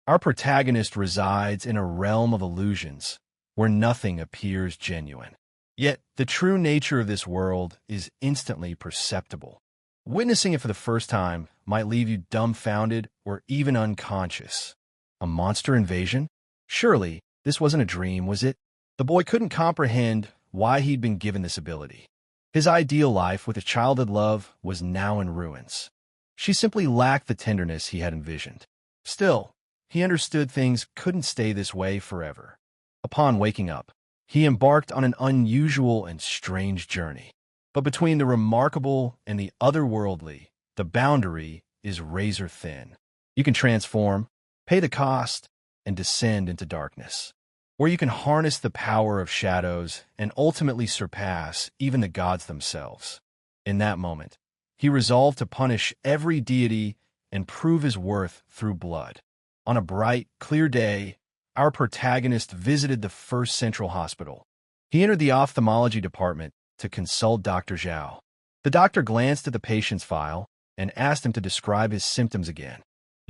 Our protagonist resides in a realm of illusions where nothing appears genuine. Yet, the true nature of this world is instantly perceptible. Witnessing it for the first time might leave you dumbfounded or even unconscious. A monster invasion? Surely, this wasn't a dream, was it? The boy couldn't comprehend why he'd been given this ability. His ideal life with his childhood love was now in ruins. She simply lacked the tenderness he had envisioned. Still, he understood things couldn't stay this way forever. Upon waking up, he embarked on an unusual and strange journey. But between the remarkable and the otherworldly, the boundary is razor thin. You can transform, pay the cost, and descend into darkness. Or you can harness the power of shadows and ultimately surpass even the gods themselves. In that moment, he resolved to punish every deity and prove his worth through blood. On a bright, clear day, our protagonist visited the first central hospital. He entered the ophthalmology department to consult Dr. Zhao. The doctor glanced at the patient's file and asked him to describe his symptoms again.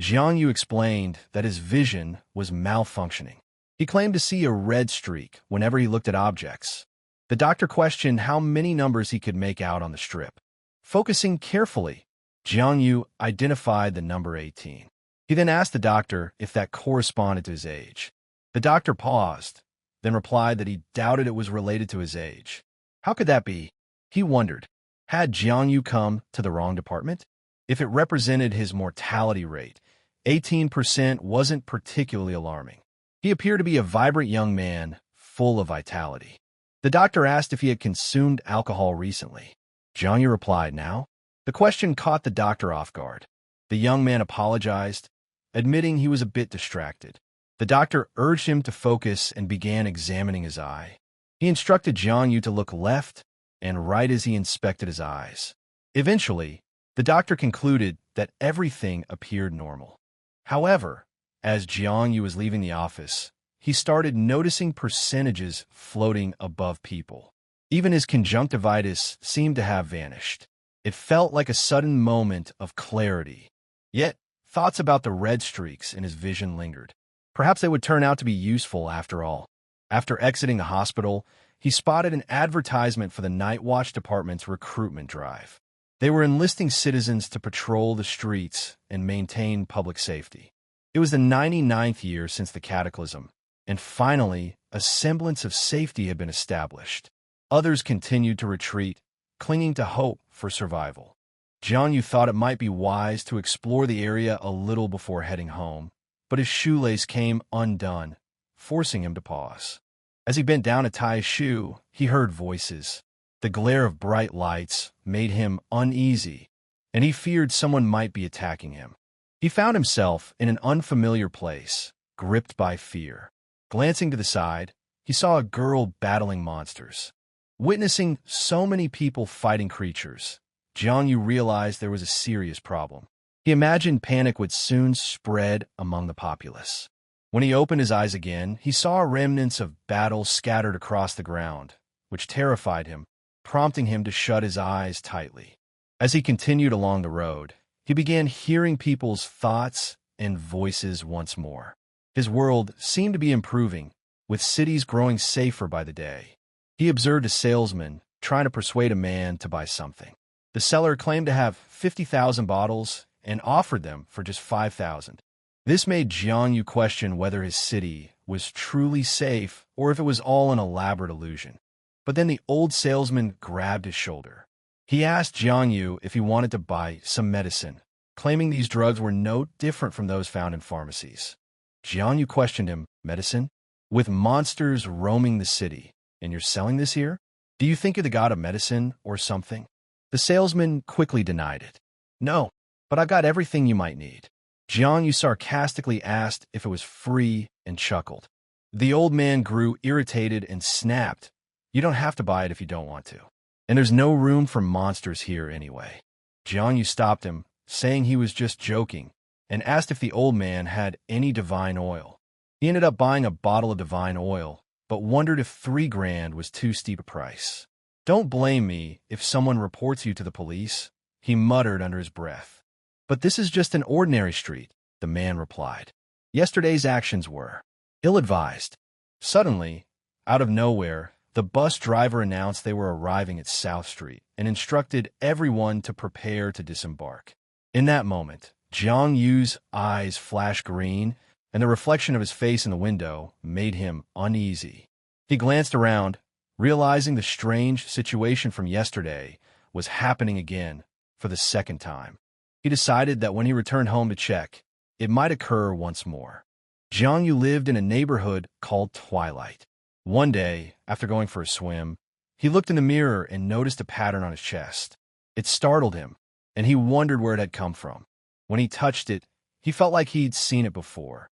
Jiang Yu explained that his vision was malfunctioning. He claimed to see a red streak whenever he looked at objects. The doctor questioned how many numbers he could make out on the strip. Focusing carefully, Jiang Yu identified the number 18. He then asked the doctor if that corresponded to his age. The doctor paused, then replied that he doubted it was related to his age. How could that be? He wondered. Had Jiang Yu come to the wrong department? If it represented his mortality rate, 18% wasn't particularly alarming. He appeared to be a vibrant young man, full of vitality. The doctor asked if he had consumed alcohol recently. Jiang Yu replied, "Now?" The question caught the doctor off guard. The young man apologized, admitting he was a bit distracted. The doctor urged him to focus and began examining his eye. He instructed Jiang Yu to look left and right as he inspected his eyes. Eventually, the doctor concluded that everything appeared normal. However, as Jiang Yu was leaving the office, he started noticing percentages floating above people. Even his conjunctivitis seemed to have vanished. It felt like a sudden moment of clarity. Yet, thoughts about the red streaks in his vision lingered. Perhaps they would turn out to be useful after all. After exiting the hospital, he spotted an advertisement for the Night Watch Department's recruitment drive. They were enlisting citizens to patrol the streets and maintain public safety. It was the 99th year since the cataclysm, and finally, a semblance of safety had been established. Others continued to retreat, clinging to hope for survival. Jiang Yu thought it might be wise to explore the area a little before heading home, but his shoelace came undone, forcing him to pause. As he bent down to tie his shoe, he heard voices. The glare of bright lights made him uneasy, and he feared someone might be attacking him. He found himself in an unfamiliar place, gripped by fear. Glancing to the side, he saw a girl battling monsters. Witnessing so many people fighting creatures, Jiang Yu realized there was a serious problem. He imagined panic would soon spread among the populace. When he opened his eyes again, he saw remnants of battle scattered across the ground, which terrified him, prompting him to shut his eyes tightly. As he continued along the road, he began hearing people's thoughts and voices once more. His world seemed to be improving, with cities growing safer by the day. He observed a salesman trying to persuade a man to buy something. The seller claimed to have 50,000 bottles and offered them for just 5,000. This made Jiang Yu question whether his city was truly safe or if it was all an elaborate illusion. But then the old salesman grabbed his shoulder. He asked Jiang Yu if he wanted to buy some medicine, claiming these drugs were no different from those found in pharmacies. Jiang Yu questioned him, "Medicine? With monsters roaming the city, and you're selling this here? Do you think you're the god of medicine or something?" The salesman quickly denied it. "No, but I've got everything you might need." Jiang Yu sarcastically asked if it was free and chuckled. The old man grew irritated and snapped, "You don't have to buy it if you don't want to. And there's no room for monsters here anyway." Jiang Yu stopped him, saying he was just joking, and asked if the old man had any divine oil. He ended up buying a bottle of divine oil, but wondered if 3 grand was too steep a price. "Don't blame me if someone reports you to the police," he muttered under his breath. "But this is just an ordinary street," the man replied. Yesterday's actions were ill-advised. Suddenly, out of nowhere, the bus driver announced they were arriving at South Street and instructed everyone to prepare to disembark. In that moment, Jiang Yu's eyes flashed green, and the reflection of his face in the window made him uneasy. He glanced around, realizing the strange situation from yesterday was happening again for the second time. He decided that when he returned home to check, it might occur once more. Jiang Yu lived in a neighborhood called Twilight. One day, after going for a swim, he looked in the mirror and noticed a pattern on his chest. It startled him, and he wondered where it had come from. When he touched it, he felt like he'd seen it before.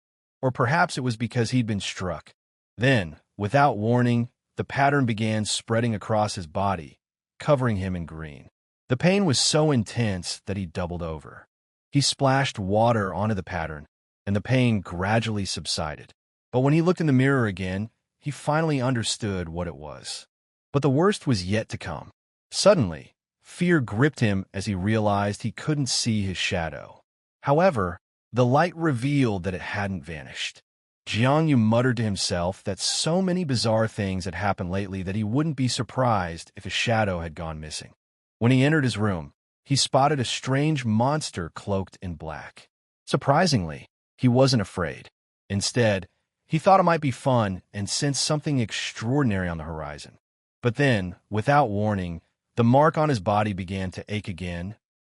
Or perhaps it was because he'd been struck. Then, without warning, the pattern began spreading across his body, covering him in green. The pain was so intense that he doubled over. He splashed water onto the pattern, and the pain gradually subsided. But when he looked in the mirror again, he finally understood what it was. But the worst was yet to come. Suddenly, fear gripped him as he realized he couldn't see his shadow. However, the light revealed that it hadn't vanished. Jiang Yu muttered to himself that so many bizarre things had happened lately that he wouldn't be surprised if his shadow had gone missing. When he entered his room, he spotted a strange monster cloaked in black. Surprisingly, he wasn't afraid. Instead, he thought it might be fun and sensed something extraordinary on the horizon. But then, without warning, the mark on his body began to ache again,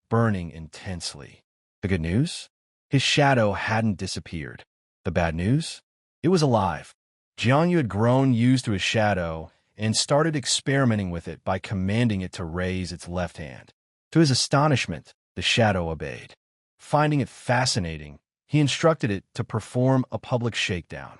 burning intensely. The good news? His shadow hadn't disappeared. The bad news? It was alive. Jiang Yu had grown used to his shadow and started experimenting with it by commanding it to raise its left hand. To his astonishment, the shadow obeyed. Finding it fascinating, he instructed it to perform a public shakedown.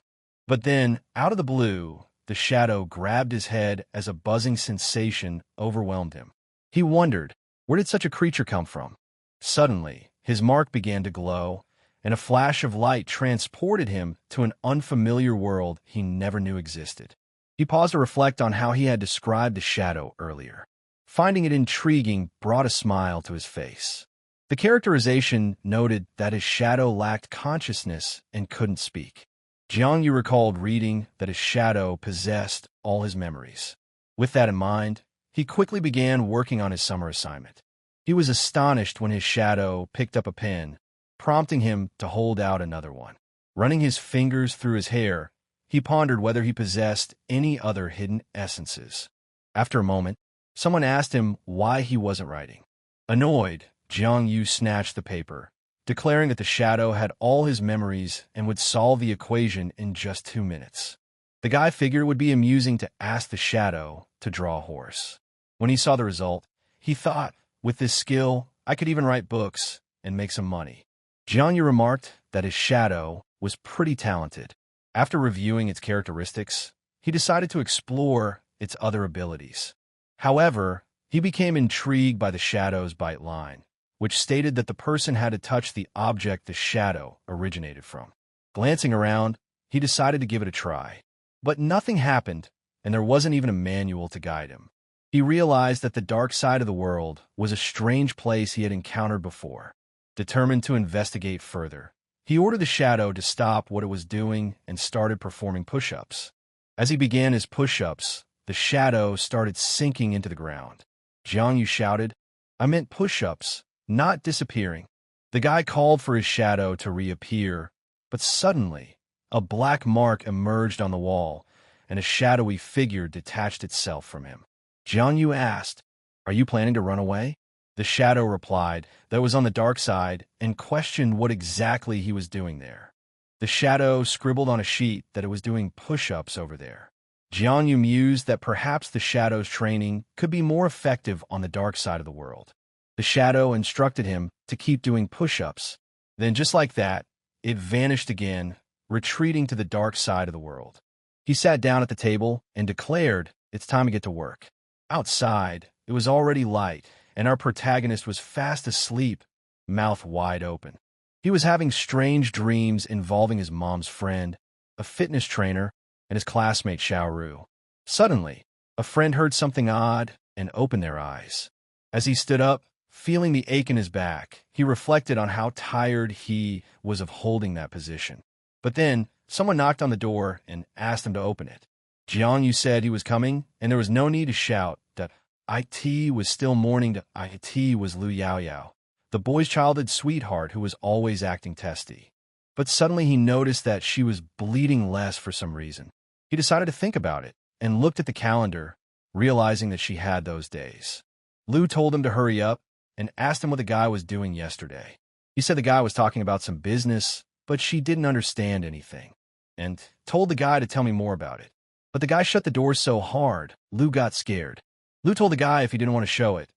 But then, out of the blue, the shadow grabbed his head as a buzzing sensation overwhelmed him. He wondered, where did such a creature come from? Suddenly, his mark began to glow, and a flash of light transported him to an unfamiliar world he never knew existed. He paused to reflect on how he had described the shadow earlier. Finding it intriguing brought a smile to his face. The characterization noted that his shadow lacked consciousness and couldn't speak. Jiang Yu recalled reading that his shadow possessed all his memories. With that in mind, he quickly began working on his summer assignment. He was astonished when his shadow picked up a pen, prompting him to hold out another one. Running his fingers through his hair, he pondered whether he possessed any other hidden essences. After a moment, someone asked him why he wasn't writing. Annoyed, Jiang Yu snatched the paper, declaring that the shadow had all his memories and would solve the equation in just 2 minutes. The guy figured it would be amusing to ask the shadow to draw a horse. When he saw the result, he thought, with this skill, I could even write books and make some money. Jiang Yu remarked that his shadow was pretty talented. After reviewing its characteristics, he decided to explore its other abilities. However, he became intrigued by the shadow's bite line, which stated that the person had to touch the object the shadow originated from. Glancing around, he decided to give it a try. But nothing happened, and there wasn't even a manual to guide him. He realized that the dark side of the world was a strange place he had encountered before. Determined to investigate further, he ordered the shadow to stop what it was doing and started performing push-ups. As he began his push-ups, the shadow started sinking into the ground. Jiang Yu shouted, I meant push-ups, not disappearing. The guy called for his shadow to reappear, but suddenly, a black mark emerged on the wall, and a shadowy figure detached itself from him. Jiang Yu asked, Are you planning to run away? The shadow replied that it was on the dark side and questioned what exactly he was doing there. The shadow scribbled on a sheet that it was doing push-ups over there. Jiang Yu mused that perhaps the shadow's training could be more effective on the dark side of the world. The shadow instructed him to keep doing push-ups. Then just like that, it vanished again, retreating to the dark side of the world. He sat down at the table and declared, It's time to get to work. Outside, it was already light, and our protagonist was fast asleep, mouth wide open. He was having strange dreams involving his mom's friend, a fitness trainer, and his classmate Xiaoru. Suddenly, a friend heard something odd and opened their eyes. As he stood up, feeling the ache in his back, he reflected on how tired he was of holding that position. But then, someone knocked on the door and asked him to open it. Jiang Yu said he was coming, and there was no need to shout that IT was still mourning to IT was Lu Yaoyao, the boy's childhood sweetheart who was always acting testy. But suddenly he noticed that she was bleeding less for some reason. He decided to think about it and looked at the calendar, realizing that she had those days. Lu told him to hurry up and asked him what the guy was doing yesterday. He said the guy was talking about some business, but she didn't understand anything, and told the guy to tell me more about it. But the guy shut the door so hard, Lu got scared. Lu told the guy if he didn't want to show it,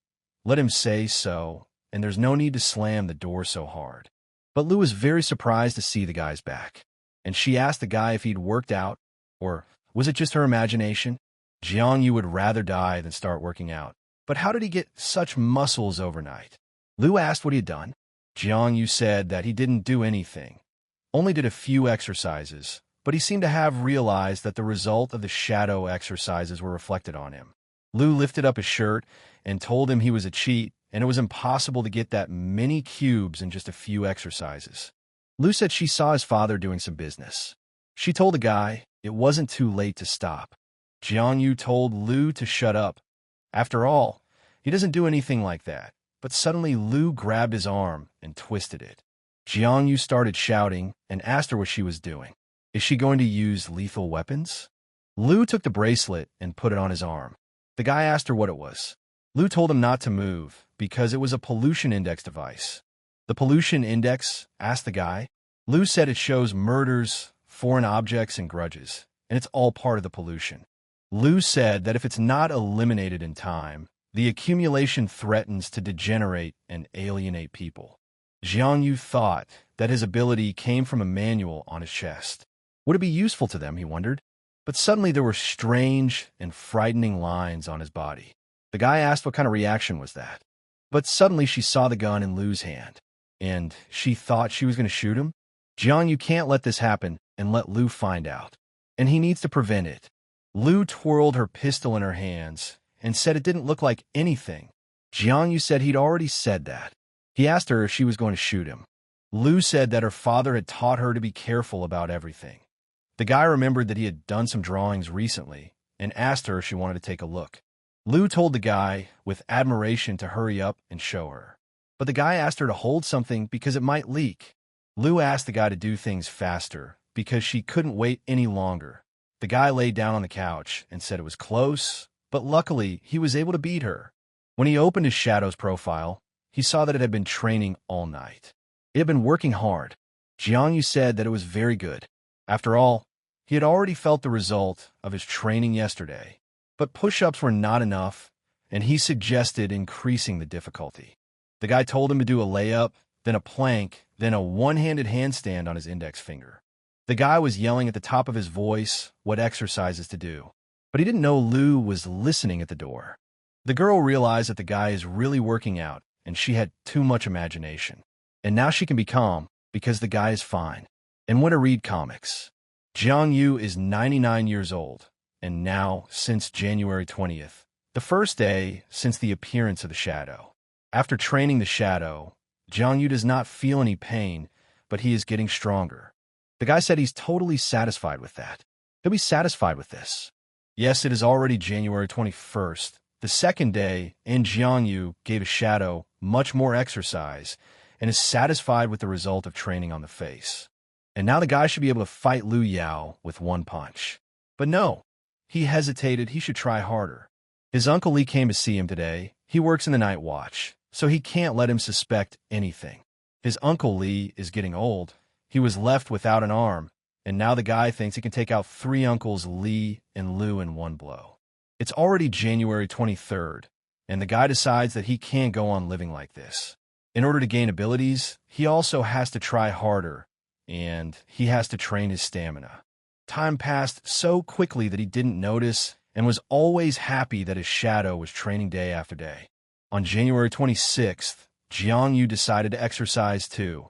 let him say so, and there's no need to slam the door so hard. But Lu was very surprised to see the guy's back, and she asked the guy if he'd worked out, or was it just her imagination? Jiang Yu would rather die than start working out. But how did he get such muscles overnight? Lu asked what he had done. Jiang Yu said that he didn't do anything, only did a few exercises, but he seemed to have realized that the result of the shadow exercises were reflected on him. Lu lifted up his shirt and told him he was a cheat, and it was impossible to get that many cubes in just a few exercises. Lu said she saw his father doing some business. She told the guy it wasn't too late to stop. Jiang Yu told Lu to shut up. After all, he doesn't do anything like that. But suddenly Lu grabbed his arm and twisted it. Jiang Yu started shouting and asked her what she was doing. Is she going to use lethal weapons? Lu took the bracelet and put it on his arm. The guy asked her what it was. Lu told him not to move because it was a pollution index device. The pollution index? Asked the guy. Lu said it shows murders, foreign objects, and grudges, and it's all part of the pollution. Lu said that if it's not eliminated in time, the accumulation threatens to degenerate and alienate people. Jiang Yu thought that his ability came from a manual on his chest. Would it be useful to them, he wondered? But suddenly there were strange and frightening lines on his body. The guy asked what kind of reaction was that. But suddenly she saw the gun in Lu's hand, and she thought she was going to shoot him. Jiang Yu can't let this happen and let Lu find out, and he needs to prevent it. Lu twirled her pistol in her hands and said it didn't look like anything. Jiang Yu said he'd already said that. He asked her if she was going to shoot him. Lu said that her father had taught her to be careful about everything. The guy remembered that he had done some drawings recently and asked her if she wanted to take a look. Lu told the guy with admiration to hurry up and show her. But the guy asked her to hold something because it might leak. Lu asked the guy to do things faster because she couldn't wait any longer. The guy laid down on the couch and said it was close, but luckily he was able to beat her. When he opened his Shadow's profile, he saw that it had been training all night. It had been working hard. Jiang Yu said that it was very good. After all, he had already felt the result of his training yesterday. But push-ups were not enough, and he suggested increasing the difficulty. The guy told him to do a layup, then a plank, then a one-handed handstand on his index finger. The guy was yelling at the top of his voice what exercises to do, but he didn't know Lu was listening at the door. The girl realized that the guy is really working out, and she had too much imagination. And now she can be calm, because the guy is fine, and went to read comics. Jiang Yu is 99 years old, and now, since January 20th, the first day since the appearance of the Shadow. After training the Shadow, Jiang Yu does not feel any pain, but he is getting stronger. The guy said he's totally satisfied with that. He'll be satisfied with this. Yes, it is already January 21st, the second day, and Jiang Yu gave a Shadow much more exercise and is satisfied with the result of training on the face. And now the guy should be able to fight Lu Yao with one punch. But no, he hesitated. He should try harder. His Uncle Lee came to see him today. He works in the night watch, so he can't let him suspect anything. His Uncle Lee is getting old. He was left without an arm, and now the guy thinks he can take out three uncles Lee and Lu in one blow. It's already January 23rd, and the guy decides that he can't go on living like this. In order to gain abilities, he also has to try harder, and he has to train his stamina. Time passed so quickly that he didn't notice and was always happy that his Shadow was training day after day. On January 26th, Jiang Yu decided to exercise too,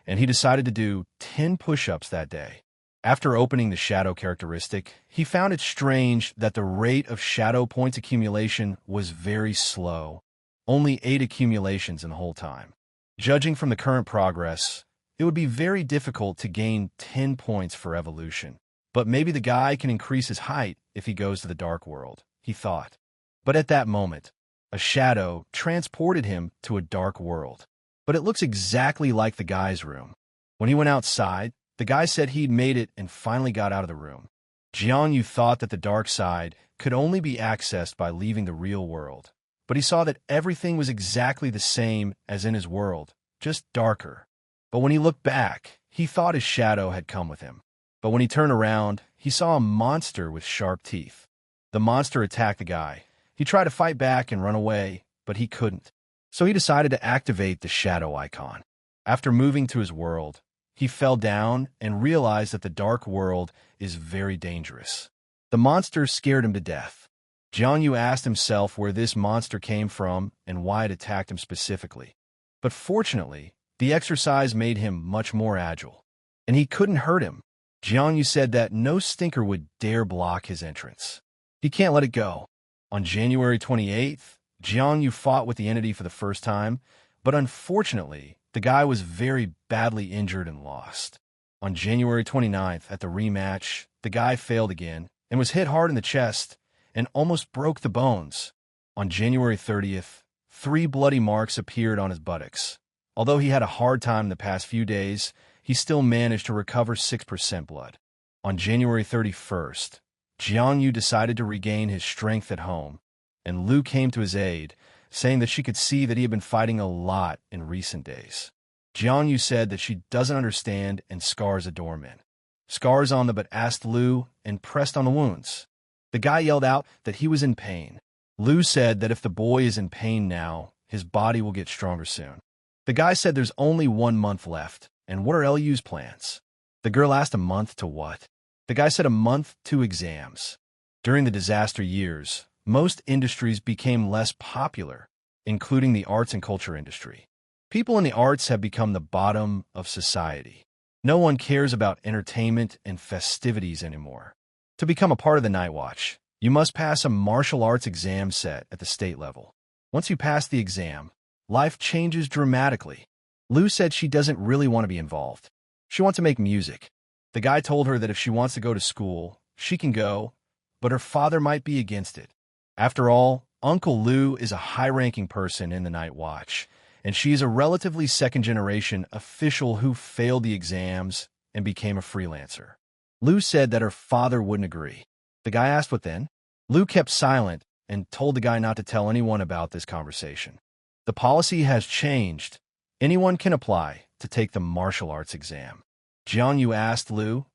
and he decided to do 10 push-ups that day. After opening the Shadow characteristic, he found it strange that the rate of Shadow points accumulation was very slow, only 8 accumulations in the whole time. Judging from the current progress, It would be very difficult to gain 10 points for evolution. But maybe the guy can increase his height if he goes to the dark world, he thought. But at that moment, a shadow transported him to a dark world. But it looks exactly like the guy's room. When he went outside, the guy said he'd made it and finally got out of the room. Jianyu thought that the dark side could only be accessed by leaving the real world. But he saw that everything was exactly the same as in his world, just darker. But when he looked back, he thought his shadow had come with him. But when he turned around, he saw a monster with sharp teeth. The monster attacked the guy. He tried to fight back and run away, but he couldn't. So he decided to activate the shadow icon. After moving to his world, he fell down and realized that the dark world is very dangerous. The monster scared him to death. Jianyu asked himself where this monster came from and why it attacked him specifically. But fortunately, the exercise made him much more agile, and he couldn't hurt him. Jianyu said that no stinker would dare block his entrance. He can't let it go. On January 28th, Jianyu fought with the entity for the first time, but unfortunately, the guy was very badly injured and lost. On January 29th, at the rematch, the guy failed again and was hit hard in the chest and almost broke the bones. On January 30th, 3 bloody marks appeared on his buttocks. Although he had a hard time the past few days, he still managed to recover 6% blood. On January 31st, Jianyu decided to regain his strength at home, and Lu came to his aid, saying that she could see that he had been fighting a lot in recent days. Jianyu said that she doesn't understand and scars a doorman. Scars on the but asked Lu and pressed on the wounds. The guy yelled out that he was in pain. Lu said that if the boy is in pain now, his body will get stronger soon. The guy said there's only 1 month left, and what are Lu's plans? The girl asked a month to what? The guy said a month to exams. During the disaster years, most industries became less popular, including the arts and culture industry. People in the arts have become the bottom of society. No one cares about entertainment and festivities anymore. To become a part of the Night Watch, you must pass a martial arts exam set at the state level. Once you pass the exam, life changes dramatically. Lu said she doesn't really want to be involved. She wants to make music. The guy told her that if she wants to go to school, she can go, but her father might be against it. After all, Uncle Lu is a high-ranking person in the Night Watch, and she is a relatively second-generation official who failed the exams and became a freelancer. Lu said that her father wouldn't agree. The guy asked what then? Lu kept silent and told the guy not to tell anyone about this conversation. The policy has changed. Anyone can apply to take the martial arts exam. Jianyu asked Lu,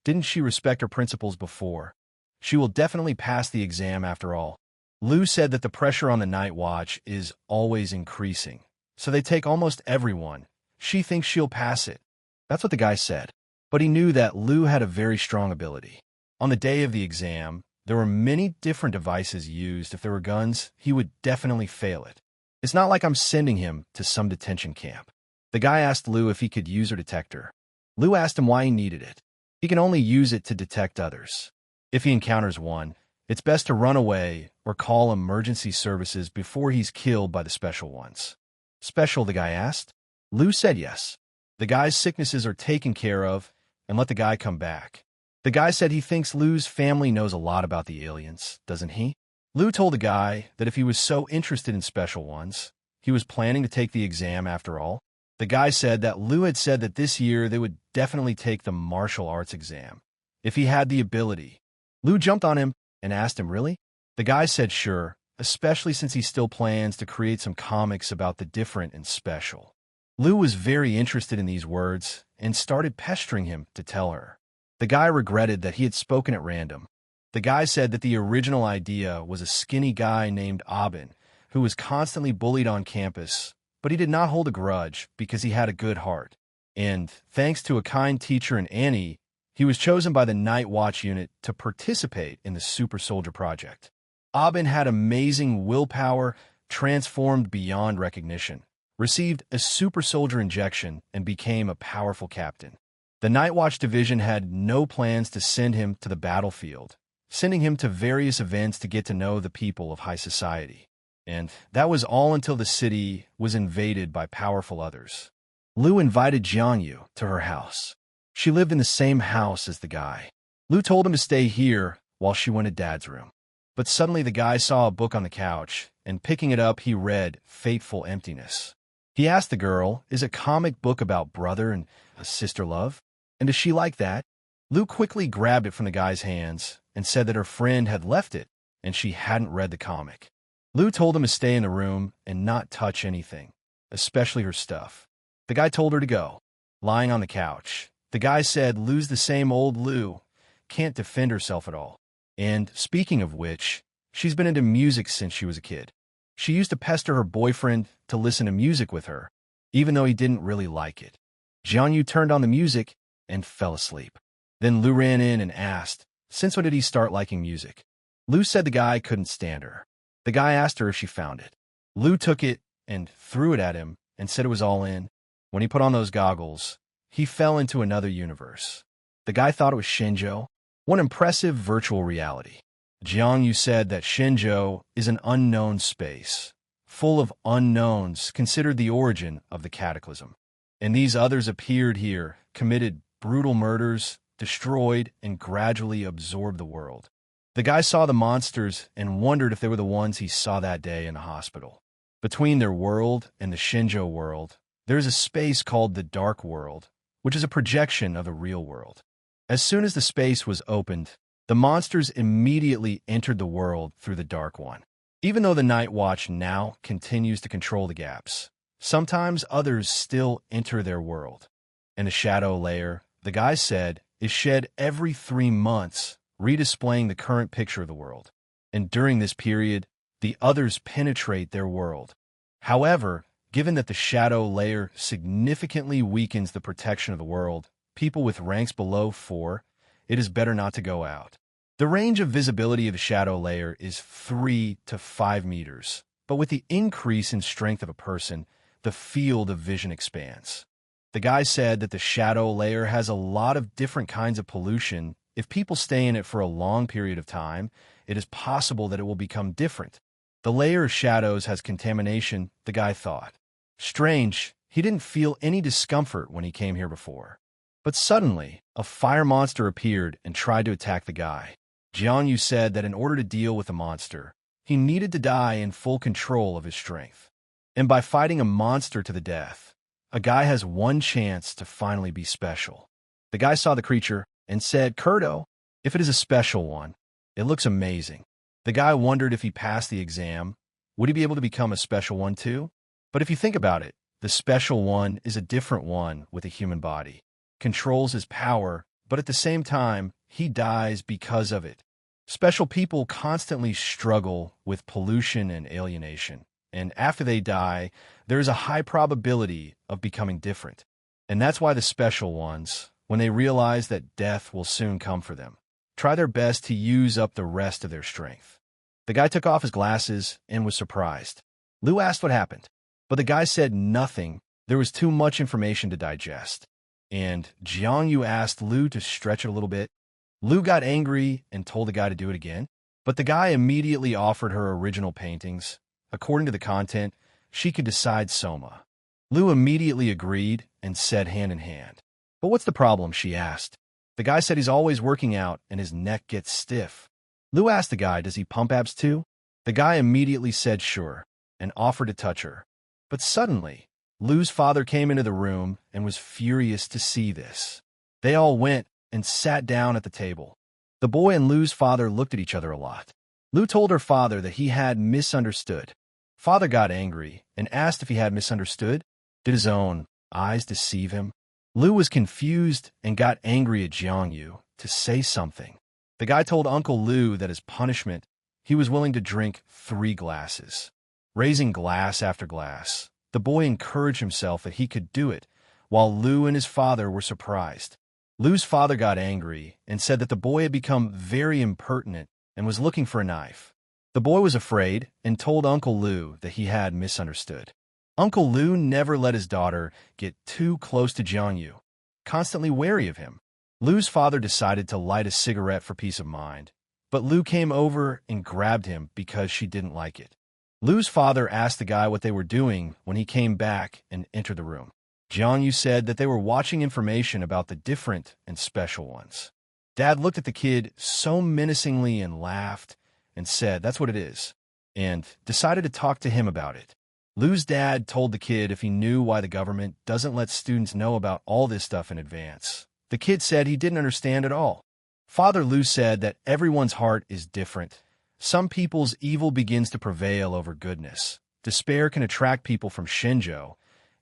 didn't she respect her principles before? She will definitely pass the exam after all. Lu said that the pressure on the Night Watch is always increasing, so they take almost everyone. She thinks she'll pass it. That's what the guy said. But he knew that Lu had a very strong ability. On the day of the exam, there were many different devices used. If there were guns, he would definitely fail it. It's not like I'm sending him to some detention camp. The guy asked Lu if he could use her detector. Lu asked him why he needed it. He can only use it to detect others. If he encounters one, it's best to run away or call emergency services before he's killed by the special ones. Special, the guy asked. Lu said yes. The guy's sicknesses are taken care of, and let the guy come back. The guy said he thinks Lu's family knows a lot about the aliens, doesn't he? Lu told the guy that if he was so interested in special ones, he was planning to take the exam after all. The guy said that Lu had said that this year they would definitely take the martial arts exam, if he had the ability. Lu jumped on him and asked him, really? The guy said sure, especially since he still plans to create some comics about the different and special. Lu was very interested in these words and started pestering him to tell her. The guy regretted that he had spoken at random. The guy said that the original idea was a skinny guy named Abin, who was constantly bullied on campus, but he did not hold a grudge because he had a good heart. And, thanks to a kind teacher and Annie, he was chosen by the Night Watch unit to participate in the Super Soldier Project. Abin had amazing willpower, transformed beyond recognition, received a super soldier injection, and became a powerful captain. The Night Watch division had no plans to send him to the battlefield, sending him to various events to get to know the people of high society. And that was all until the city was invaded by powerful others. Lu invited Jiangyu to her house. She lived in the same house as the guy. Lu told him to stay here while she went to Dad's room. But suddenly the guy saw a book on the couch, and picking it up, he read Fateful Emptiness. He asked the girl, is a comic book about brother and sister love? And does she like that? Lu quickly grabbed it from the guy's hands and said that her friend had left it and she hadn't read the comic. Lu told him to stay in the room and not touch anything, especially her stuff. The guy told her to go. Lying on the couch, the guy said Lu's the same old Lu, can't defend herself at all. And, speaking of which, she's been into music since she was a kid. She used to pester her boyfriend to listen to music with her, even though he didn't really like it. Jiangyu turned on the music and fell asleep. Then Lu ran in and asked, since when did he start liking music? Lu said the guy couldn't stand her. The guy asked her if she found it. Lu took it and threw it at him and said it was all in. When he put on those goggles, he fell into another universe. The guy thought it was Shenzhou, one impressive virtual reality. Jiangyu said that Shenzhou is an unknown space, full of unknowns considered the origin of the cataclysm. And these others appeared here, committed brutal murders, destroyed, and gradually absorbed the world. The guy saw the monsters and wondered if they were the ones he saw that day in the hospital. Between their world and the Shenzhou world, there is a space called the Dark World, which is a projection of the real world. As soon as the space was opened, the monsters immediately entered the world through the Dark One. Even though the Night Watch now continues to control the gaps, sometimes others still enter their world. And the shadow layer, the guy said, is shed every 3 months, redisplaying the current picture of the world. And during this period, the others penetrate their world. However, given that the shadow layer significantly weakens the protection of the world, people with ranks below 4, it is better not to go out. The range of visibility of the shadow layer is 3 to 5 meters, but with the increase in strength of a person, the field of vision expands. The guy said that the shadow layer has a lot of different kinds of pollution. If people stay in it for a long period of time, it is possible that it will become different. The layer of shadows has contamination, the guy thought. Strange, he didn't feel any discomfort when he came here before. But suddenly, a fire monster appeared and tried to attack the guy. Jiangyu said that in order to deal with the monster, he needed to die in full control of his strength. And by fighting a monster to the death, a guy has one chance to finally be special. The guy saw the creature and said, Kurdo, if it is a special one, it looks amazing. The guy wondered if he passed the exam, would he be able to become a special one too? But if you think about it, the special one is a different one with a human body. Controls his power, but at the same time, he dies because of it. Special people constantly struggle with pollution and alienation, and after they die, there is a high probability of becoming different. And that's why the special ones, when they realize that death will soon come for them, try their best to use up the rest of their strength. The guy took off his glasses and was surprised. Lu asked what happened, but the guy said nothing. There was too much information to digest. And Jiangyu asked Lu to stretch it a little bit. Lu got angry and told the guy to do it again, but the guy immediately offered her original paintings. According to the content, she could decide Soma. Lu immediately agreed and said hand in hand. But what's the problem, she asked. The guy said he's always working out and his neck gets stiff. Lu asked the guy, does he pump abs too? The guy immediately said sure and offered to touch her. But suddenly, Lu's father came into the room and was furious to see this. They all went and sat down at the table. The boy and Lu's father looked at each other a lot. Lu told her father that he had misunderstood. Father got angry and asked if he had misunderstood. Did his own eyes deceive him? Lu was confused and got angry at Jiangyu to say something. The guy told Uncle Lu that as punishment, he was willing to drink 3 glasses. Raising glass after glass, the boy encouraged himself that he could do it, while Lu and his father were surprised. Lu's father got angry and said that the boy had become very impertinent and was looking for a knife. The boy was afraid and told Uncle Lu that he had misunderstood. Uncle Lu never let his daughter get too close to Jiangyu, constantly wary of him. Lu's father decided to light a cigarette for peace of mind, but Lu came over and grabbed him because she didn't like it. Lu's father asked the guy what they were doing when he came back and entered the room. Jiangyu said that they were watching information about the different and special ones. Dad looked at the kid so menacingly and laughed and said, "That's what it is," and decided to talk to him about it. Lu's dad told the kid if he knew why the government doesn't let students know about all this stuff in advance. The kid said he didn't understand at all. Father Lu said that everyone's heart is different. Some people's evil begins to prevail over goodness. Despair can attract people from Shenzhou,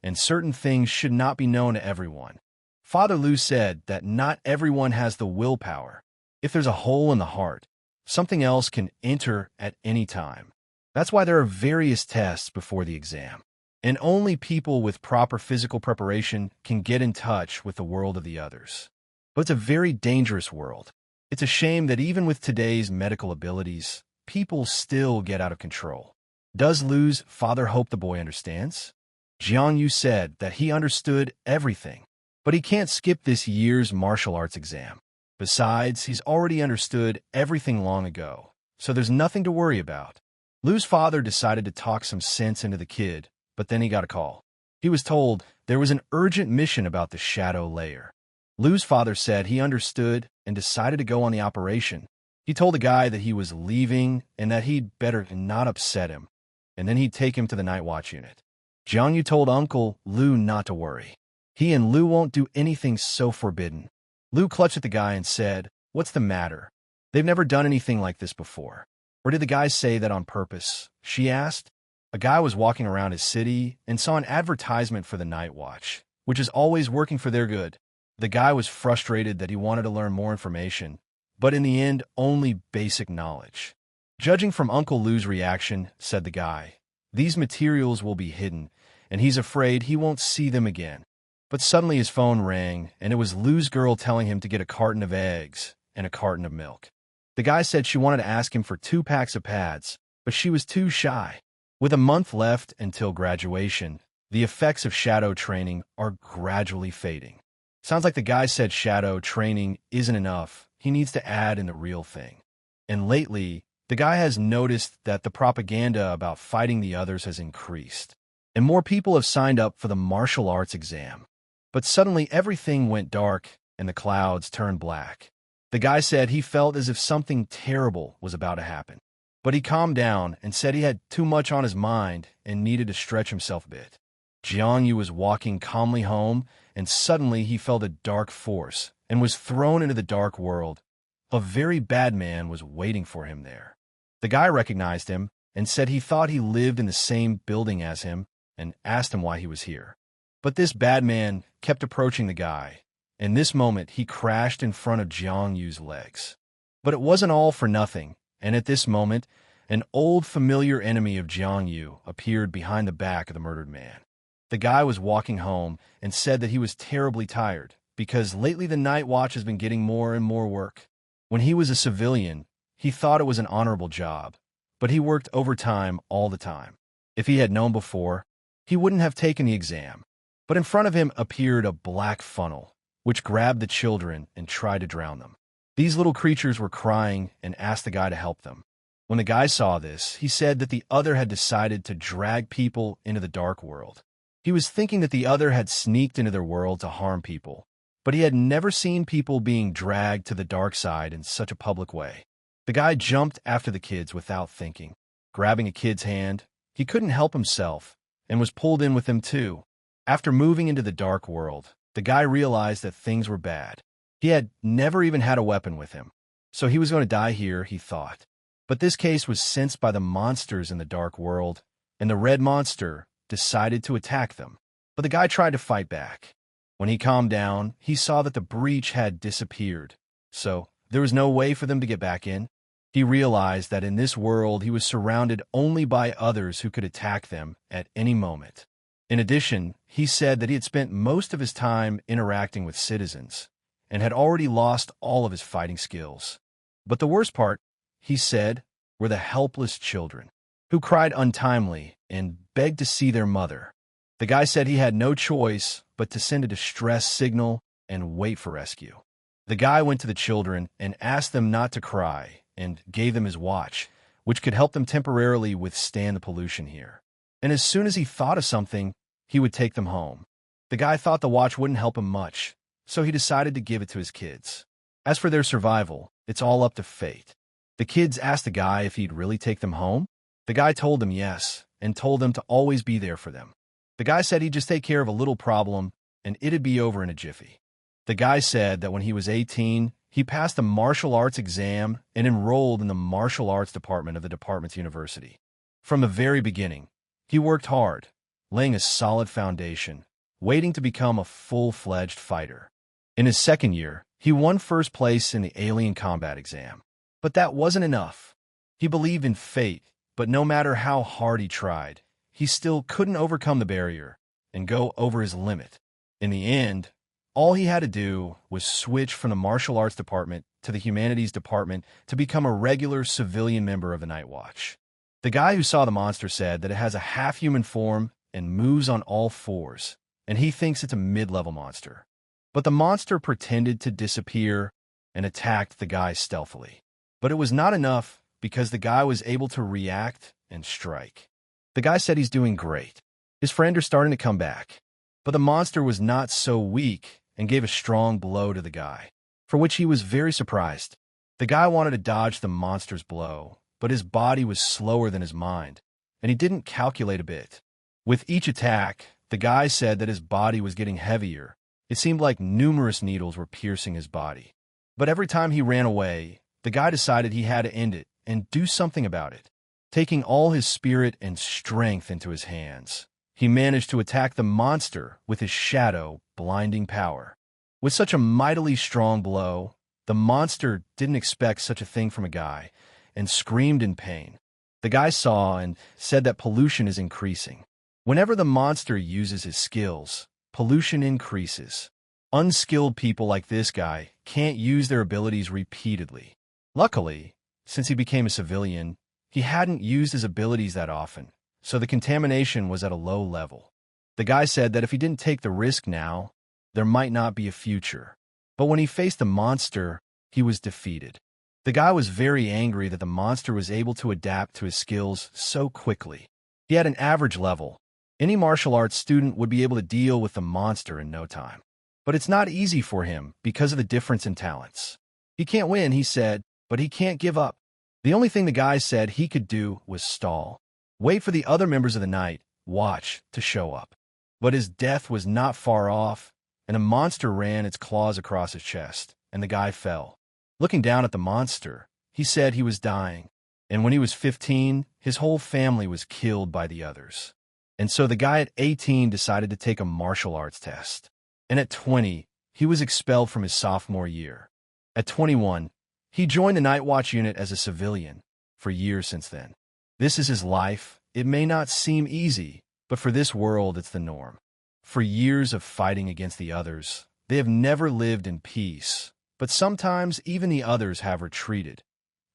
and certain things should not be known to everyone. Father Lu said that not everyone has the willpower. If there's a hole in the heart, something else can enter at any time. That's why there are various tests before the exam. And only people with proper physical preparation can get in touch with the world of the others. But it's a very dangerous world. It's a shame that even with today's medical abilities, people still get out of control. Does Lu's father hope the boy understands? Jiangyu said that he understood everything, but he can't skip this year's martial arts exam. Besides, he's already understood everything long ago, so there's nothing to worry about. Lu's father decided to talk some sense into the kid, but then he got a call. He was told there was an urgent mission about the shadow layer. Lu's father said he understood and decided to go on the operation. He told the guy that he was leaving and that he'd better not upset him, and then he'd take him to the night watch unit. Jiangyu told Uncle Lu not to worry. He and Lu won't do anything so forbidden. Lu clutched at the guy and said, "What's the matter? They've never done anything like this before." "Or did the guy say that on purpose?" she asked. A guy was walking around his city and saw an advertisement for the night watch, which is always working for their good. The guy was frustrated that he wanted to learn more information, but in the end, only basic knowledge. Judging from Uncle Lu's reaction, said the guy, "These materials will be hidden, and he's afraid he won't see them again." But suddenly his phone rang, and it was Lu's girl telling him to get a carton of eggs and a carton of milk. The guy said she wanted to ask him for 2 packs of pads, but she was too shy. With a month left until graduation, the effects of shadow training are gradually fading. Sounds like the guy said shadow training isn't enough. He needs to add in the real thing. And lately, the guy has noticed that the propaganda about fighting the others has increased, and more people have signed up for the martial arts exam. But suddenly everything went dark and the clouds turned black. The guy said he felt as if something terrible was about to happen. But he calmed down and said he had too much on his mind and needed to stretch himself a bit. Jiangyu was walking calmly home, and suddenly he felt a dark force and was thrown into the dark world. A very bad man was waiting for him there. The guy recognized him and said he thought he lived in the same building as him and asked him why he was here. But this bad man kept approaching the guy. In this moment, he crashed in front of Jiangyu's legs. But it wasn't all for nothing. And at this moment, an old familiar enemy of Jiangyu appeared behind the back of the murdered man. The guy was walking home and said that he was terribly tired because lately the night watch has been getting more and more work. When he was a civilian, he thought it was an honorable job, but he worked overtime all the time. If he had known before, he wouldn't have taken the exam. But in front of him appeared a black funnel, which grabbed the children and tried to drown them. These little creatures were crying and asked the guy to help them. When the guy saw this, he said that the other had decided to drag people into the dark world. He was thinking that the other had sneaked into their world to harm people, but he had never seen people being dragged to the dark side in such a public way. The guy jumped after the kids without thinking. Grabbing a kid's hand, he couldn't help himself and was pulled in with them too. After moving into the dark world, the guy realized that things were bad. He had never even had a weapon with him, so he was going to die here, he thought. But this case was sensed by the monsters in the dark world, and the red monster decided to attack them. But the guy tried to fight back. When he calmed down, he saw that the breach had disappeared, so there was no way for them to get back in. He realized that in this world he was surrounded only by others who could attack them at any moment. In addition, he said that he had spent most of his time interacting with citizens and had already lost all of his fighting skills. But the worst part, he said, were the helpless children, who cried untimely and begged to see their mother. The guy said he had no choice but to send a distress signal and wait for rescue. The guy went to the children and asked them not to cry and gave them his watch, which could help them temporarily withstand the pollution here. And as soon as he thought of something, he would take them home. The guy thought the watch wouldn't help him much, so he decided to give it to his kids. As for their survival, it's all up to fate. The kids asked the guy if he'd really take them home. The guy told them yes, and told them to always be there for them. The guy said he'd just take care of a little problem, and it'd be over in a jiffy. The guy said that when he was 18, he passed the martial arts exam and enrolled in the martial arts department of the department's university. From the very beginning, he worked hard, laying a solid foundation, waiting to become a full-fledged fighter. In his second year, he won first place in the alien combat exam. But that wasn't enough. He believed in fate, but no matter how hard he tried, he still couldn't overcome the barrier and go over his limit. In the end, all he had to do was switch from the martial arts department to the humanities department to become a regular civilian member of the Night Watch. The guy who saw the monster said that it has a half-human form and moves on all fours, and he thinks it's a mid-level monster. But the monster pretended to disappear and attacked the guy stealthily. But it was not enough because the guy was able to react and strike. The guy said he's doing great. His friend are starting to come back. But the monster was not so weak and gave a strong blow to the guy, for which he was very surprised. The guy wanted to dodge the monster's blow, but his body was slower than his mind, and he didn't calculate a bit. With each attack, the guy said that his body was getting heavier. It seemed like numerous needles were piercing his body. But every time he ran away, the guy decided he had to end it and do something about it. Taking all his spirit and strength into his hands, he managed to attack the monster with his shadow blinding power. With such a mightily strong blow, the monster didn't expect such a thing from a guy and screamed in pain. The guy saw and said that pollution is increasing. Whenever the monster uses his skills, pollution increases. Unskilled people like this guy can't use their abilities repeatedly. Luckily, since he became a civilian, he hadn't used his abilities that often, so the contamination was at a low level. The guy said that if he didn't take the risk now, there might not be a future. But when he faced the monster, he was defeated. The guy was very angry that the monster was able to adapt to his skills so quickly. He had an average level. Any martial arts student would be able to deal with the monster in no time. But it's not easy for him because of the difference in talents. He can't win, he said, but he can't give up. The only thing the guy said he could do was stall. Wait for the other members of the Night Watch to show up. But his death was not far off, and a monster ran its claws across his chest, and the guy fell. Looking down at the monster, he said he was dying, and when he was 15, his whole family was killed by the others. And so the guy at 18 decided to take a martial arts test. And at 20, he was expelled from his sophomore year. At 21, he joined the Night Watch unit as a civilian for years since then. This is his life. It may not seem easy, but for this world, it's the norm. For years of fighting against the others, they have never lived in peace, but sometimes even the others have retreated.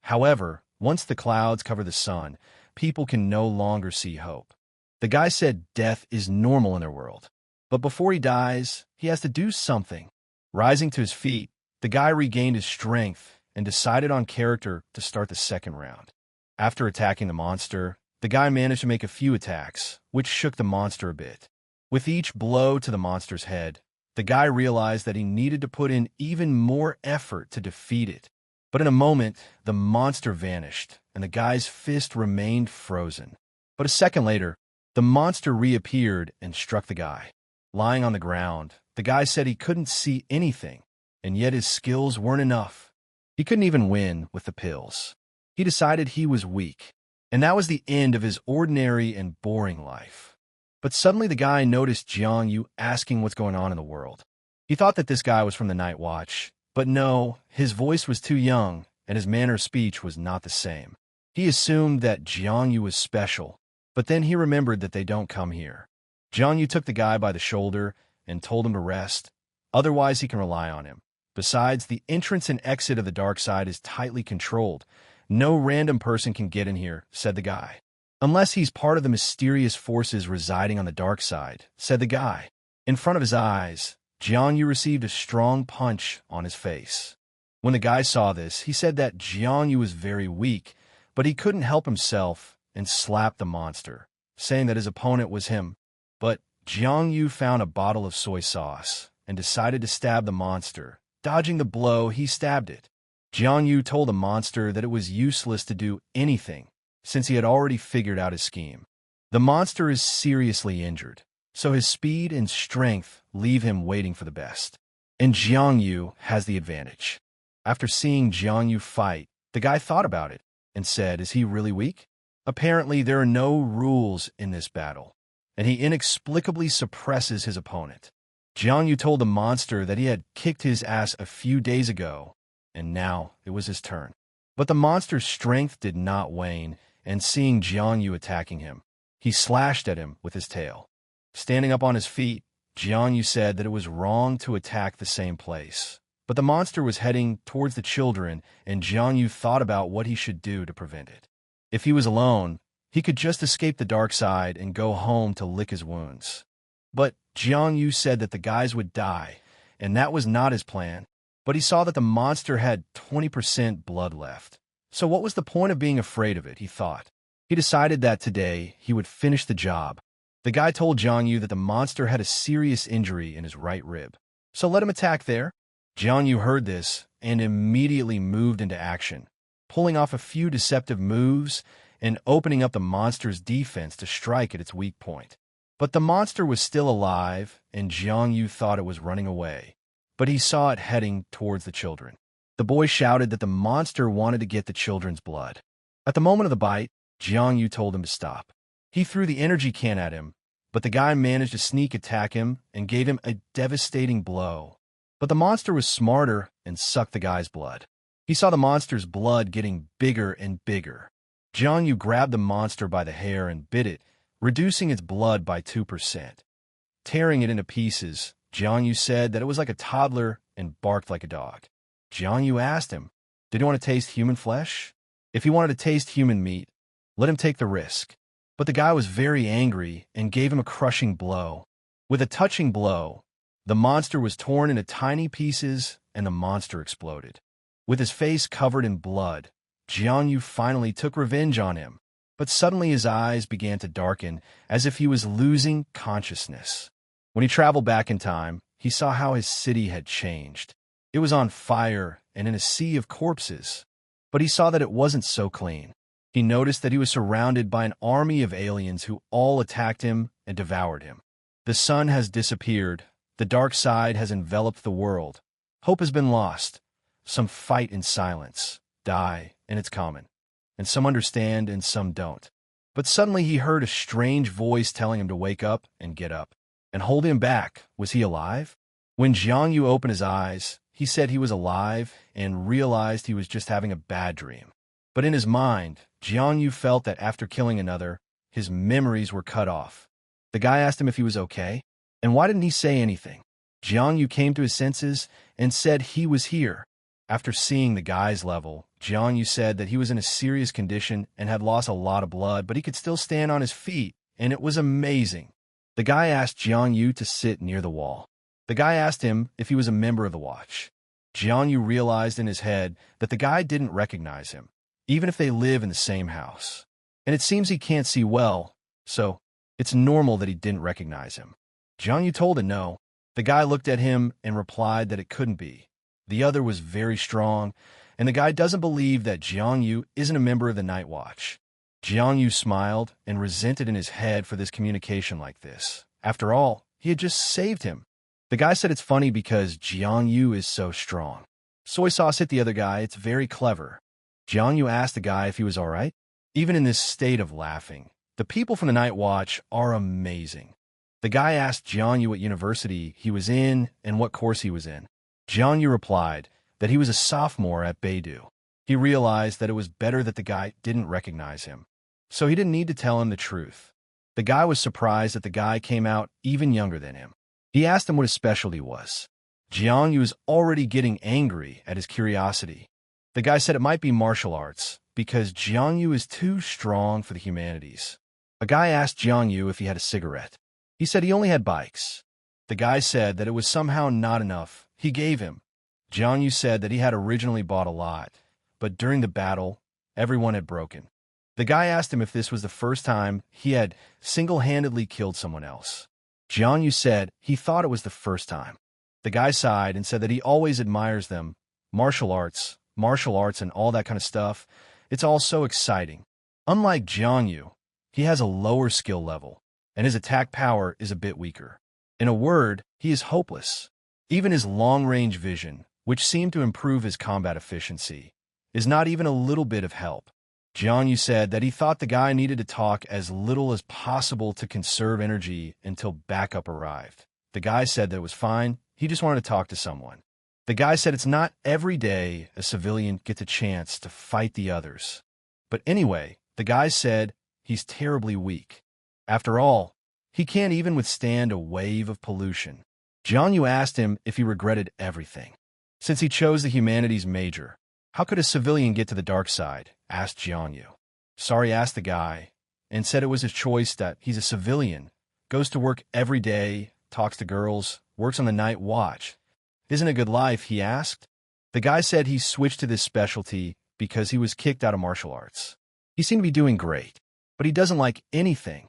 However, once the clouds cover the sun, people can no longer see hope. The guy said death is normal in their world, but before he dies, he has to do something. Rising to his feet, the guy regained his strength and decided on character to start the second round. After attacking the monster, the guy managed to make a few attacks, which shook the monster a bit. With each blow to the monster's head, the guy realized that he needed to put in even more effort to defeat it. But in a moment, the monster vanished, and the guy's fist remained frozen. But a second later, the monster reappeared and struck the guy. Lying on the ground, the guy said he couldn't see anything, and yet his skills weren't enough. He couldn't even win with the pills. He decided he was weak, and that was the end of his ordinary and boring life. But suddenly the guy noticed Jiang Yu asking what's going on in the world. He thought that this guy was from the Night Watch, but no, his voice was too young, and his manner of speech was not the same. He assumed that Jiang Yu was special, but then he remembered that they don't come here. Jiang Yu took the guy by the shoulder and told him to rest, otherwise he can rely on him. Besides, the entrance and exit of the dark side is tightly controlled. No random person can get in here, said the guy. Unless he's part of the mysterious forces residing on the dark side, said the guy. In front of his eyes, Jiang Yu received a strong punch on his face. When the guy saw this, he said that Jiang Yu was very weak, but he couldn't help himself and slapped the monster, saying that his opponent was him. But Jiang Yu found a bottle of soy sauce and decided to stab the monster. Dodging the blow, he stabbed it. Jiang Yu told the monster that it was useless to do anything, since he had already figured out his scheme. The monster is seriously injured, so his speed and strength leave him waiting for the best. And Jiang Yu has the advantage. After seeing Jiang Yu fight, the guy thought about it and said, "Is he really weak?" Apparently, there are no rules in this battle, and he inexplicably suppresses his opponent. Jiang Yu told the monster that he had kicked his ass a few days ago, and now it was his turn. But the monster's strength did not wane, and seeing Jiang Yu attacking him, he slashed at him with his tail. Standing up on his feet, Jiang Yu said that it was wrong to attack the same place. But the monster was heading towards the children, and Jiang Yu thought about what he should do to prevent it. If he was alone, he could just escape the dark side and go home to lick his wounds. But Jiang Yu said that the guys would die, and that was not his plan. But he saw that the monster had 20% blood left. So what was the point of being afraid of it, he thought. He decided that today he would finish the job. The guy told Jiang Yu that the monster had a serious injury in his right rib. So let him attack there. Jiang Yu heard this and immediately moved into action, pulling off a few deceptive moves and opening up the monster's defense to strike at its weak point. But the monster was still alive, and Jiang Yu thought it was running away. But he saw it heading towards the children. The boy shouted that the monster wanted to get the children's blood. At the moment of the bite, Jiang Yu told him to stop. He threw the energy can at him, but the guy managed to sneak attack him and gave him a devastating blow. But the monster was smarter and sucked the guy's blood. He saw the monster's blood getting bigger and bigger. Jiang Yu grabbed the monster by the hair and bit it, reducing its blood by 2%. Tearing it into pieces, Jiang Yu said that it was like a toddler and barked like a dog. Jiang Yu asked him, did he want to taste human flesh? If he wanted to taste human meat, let him take the risk. But the guy was very angry and gave him a crushing blow. With a touching blow, the monster was torn into tiny pieces and the monster exploded. With his face covered in blood, Jiang Yu finally took revenge on him. But suddenly his eyes began to darken as if he was losing consciousness. When he traveled back in time, he saw how his city had changed. It was on fire and in a sea of corpses. But he saw that it wasn't so clean. He noticed that he was surrounded by an army of aliens who all attacked him and devoured him. The sun has disappeared. The dark side has enveloped the world. Hope has been lost. Some fight in silence, die, and it's common. And some understand and some don't. But suddenly he heard a strange voice telling him to wake up and get up. And hold him back. Was he alive? When Jiang Yu opened his eyes, he said he was alive and realized he was just having a bad dream. But in his mind, Jiang Yu felt that after killing another, his memories were cut off. The guy asked him if he was okay, and why didn't he say anything? Jiang Yu came to his senses and said he was here. After seeing the guy's level, Jiang Yu said that he was in a serious condition and had lost a lot of blood, but he could still stand on his feet, and it was amazing. The guy asked Jiang Yu to sit near the wall. The guy asked him if he was a member of the watch. Jiang Yu realized in his head that the guy didn't recognize him, even if they live in the same house. And it seems he can't see well, so it's normal that he didn't recognize him. Jiang Yu told him no. The guy looked at him and replied that it couldn't be. The other was very strong, and the guy doesn't believe that Jiang Yu isn't a member of the Night Watch. Jiang Yu smiled and resented in his head for this communication like this. After all, he had just saved him. The guy said it's funny because Jiang Yu is so strong. Soy sauce hit the other guy. It's very clever. Jiang Yu asked the guy if he was all right. Even in this state of laughing, the people from the Night Watch are amazing. The guy asked Jiang Yu what university he was in and what course he was in. Jiang Yu replied that he was a sophomore at Beidou. He realized that it was better that the guy didn't recognize him, so he didn't need to tell him the truth. The guy was surprised that the guy came out even younger than him. He asked him what his specialty was. Jiang Yu was already getting angry at his curiosity. The guy said it might be martial arts, because Jiang Yu is too strong for the humanities. A guy asked Jiang Yu if he had a cigarette. He said he only had bikes. The guy said that it was somehow not enough. He gave him. Jiang Yu said that he had originally bought a lot, but during the battle, everyone had broken. The guy asked him if this was the first time he had single-handedly killed someone else. Jianyu said he thought it was the first time. The guy sighed and said that he always admires them. Martial arts, and all that kind of stuff. It's all so exciting. Unlike Jianyu, he has a lower skill level, and his attack power is a bit weaker. In a word, he is hopeless. Even his long-range vision, which seemed to improve his combat efficiency, is not even a little bit of help. Jianyu said that he thought the guy needed to talk as little as possible to conserve energy until backup arrived. The guy said that it was fine, he just wanted to talk to someone. The guy said it's not every day a civilian gets a chance to fight the others. But anyway, the guy said he's terribly weak. After all, he can't even withstand a wave of pollution. Jianyu asked him if he regretted everything. Since he chose the humanities major, how could a civilian get to the dark side? Asked Jianyu. Sari asked the guy, and said it was his choice that he's a civilian, goes to work every day, talks to girls, works on the night watch. Isn't a good life, he asked. The guy said he switched to this specialty because he was kicked out of martial arts. He seemed to be doing great, but he doesn't like anything.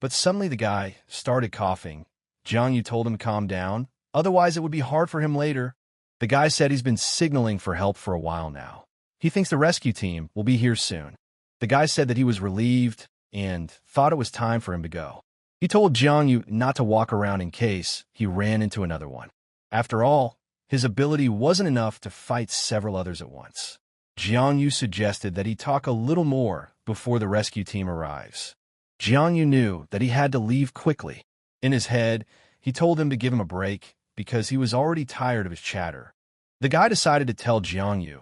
But suddenly the guy started coughing. Jianyu told him to calm down, otherwise it would be hard for him later. The guy said he's been signaling for help for a while now. He thinks the rescue team will be here soon. The guy said that he was relieved and thought it was time for him to go. He told Jianyu not to walk around in case he ran into another one. After all, his ability wasn't enough to fight several others at once. Jianyu suggested that he talk a little more before the rescue team arrives. Jianyu knew that he had to leave quickly. In his head, he told him to give him a break because he was already tired of his chatter. The guy decided to tell Jianyu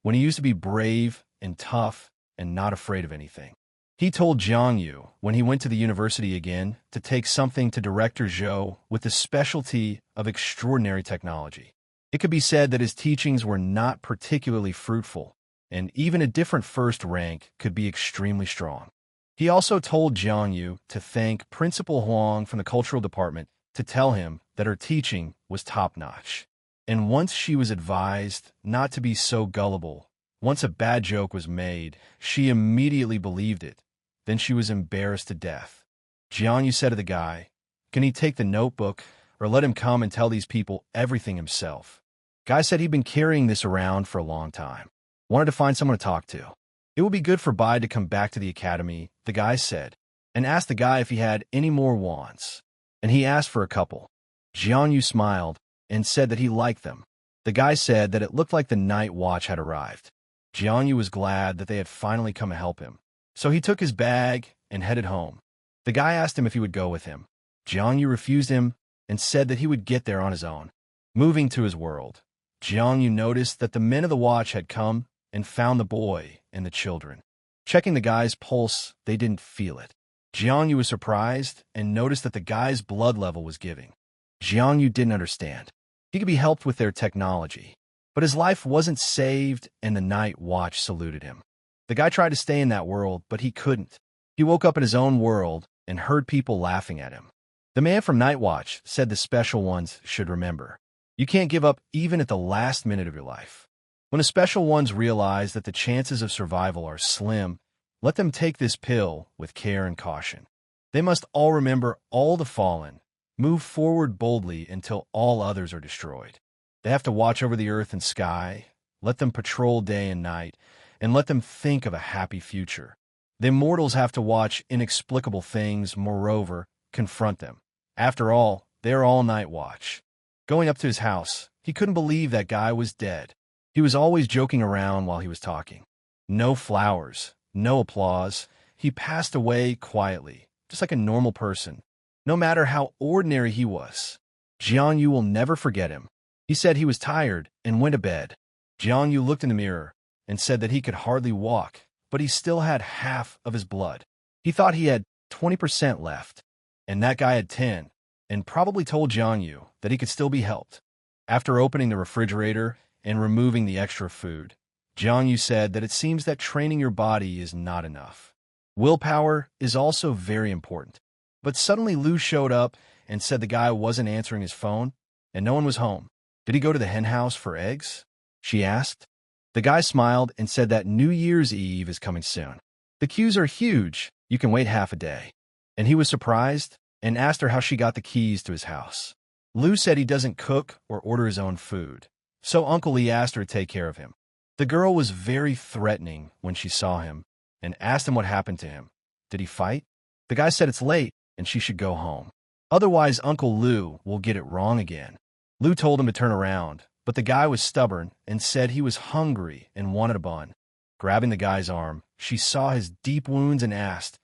when he used to be brave and tough and not afraid of anything. He told Jianyu when he went to the university again to take something to Director Zhou with the specialty of extraordinary technology. It could be said that his teachings were not particularly fruitful, and even a different first rank could be extremely strong. He also told Jianyu to thank Principal Huang from the Cultural Department to tell him that her teaching was top-notch. And once she was advised not to be so gullible, once a bad joke was made, she immediately believed it. Then she was embarrassed to death. Jianyu said to the guy, "Can he take the notebook or let him come and tell these people everything himself?" Guy said he'd been carrying this around for a long time. Wanted to find someone to talk to. It would be good for Bai to come back to the academy, the guy said, and asked the guy if he had any more wands. And he asked for a couple. Jianyu smiled and said that he liked them. The guy said that it looked like the night watch had arrived. Jianyu was glad that they had finally come to help him. So he took his bag and headed home. The guy asked him if he would go with him. Jianyu refused him and said that he would get there on his own. Moving to his world, Jianyu noticed that the men of the watch had come and found the boy and the children. Checking the guy's pulse, they didn't feel it. Jianyu was surprised and noticed that the guy's blood level was giving. Jianyu didn't understand. He could be helped with their technology, but his life wasn't saved, and the night watch saluted him. The guy tried to stay in that world, but he couldn't. He woke up in his own world and heard people laughing at him. The man from Night Watch said the special ones should remember, you can't give up even at the last minute of your life. When the special ones realize that the chances of survival are slim, let them take this pill with care and caution. They must all remember all the fallen, move forward boldly until all others are destroyed. They have to watch over the earth and sky, let them patrol day and night, and let them think of a happy future. The mortals have to watch inexplicable things, moreover, confront them. After all, they are all Night Watch. Going up to his house, he couldn't believe that guy was dead. He was always joking around while he was talking. No flowers, no applause. He passed away quietly, just like a normal person, no matter how ordinary he was. Jianyu will never forget him. He said he was tired and went to bed. Jianyu looked in the mirror and said that he could hardly walk, but he still had half of his blood. He thought he had 20% left, and that guy had 10, and probably told Jianyu that he could still be helped. After opening the refrigerator and removing the extra food, Jianyu said that it seems that training your body is not enough. Willpower is also very important. But suddenly Lou showed up and said the guy wasn't answering his phone, and no one was home. Did he go to the hen house for eggs? She asked. The guy smiled and said that New Year's Eve is coming soon. The queues are huge. You can wait half a day. And he was surprised and asked her how she got the keys to his house. Lou said he doesn't cook or order his own food, so Uncle Lee asked her to take care of him. The girl was very threatening when she saw him and asked him what happened to him. Did he fight? The guy said it's late and she should go home. Otherwise, Uncle Lou will get it wrong again. Lou told him to turn around, but the guy was stubborn and said he was hungry and wanted a bun. Grabbing the guy's arm, she saw his deep wounds and asked,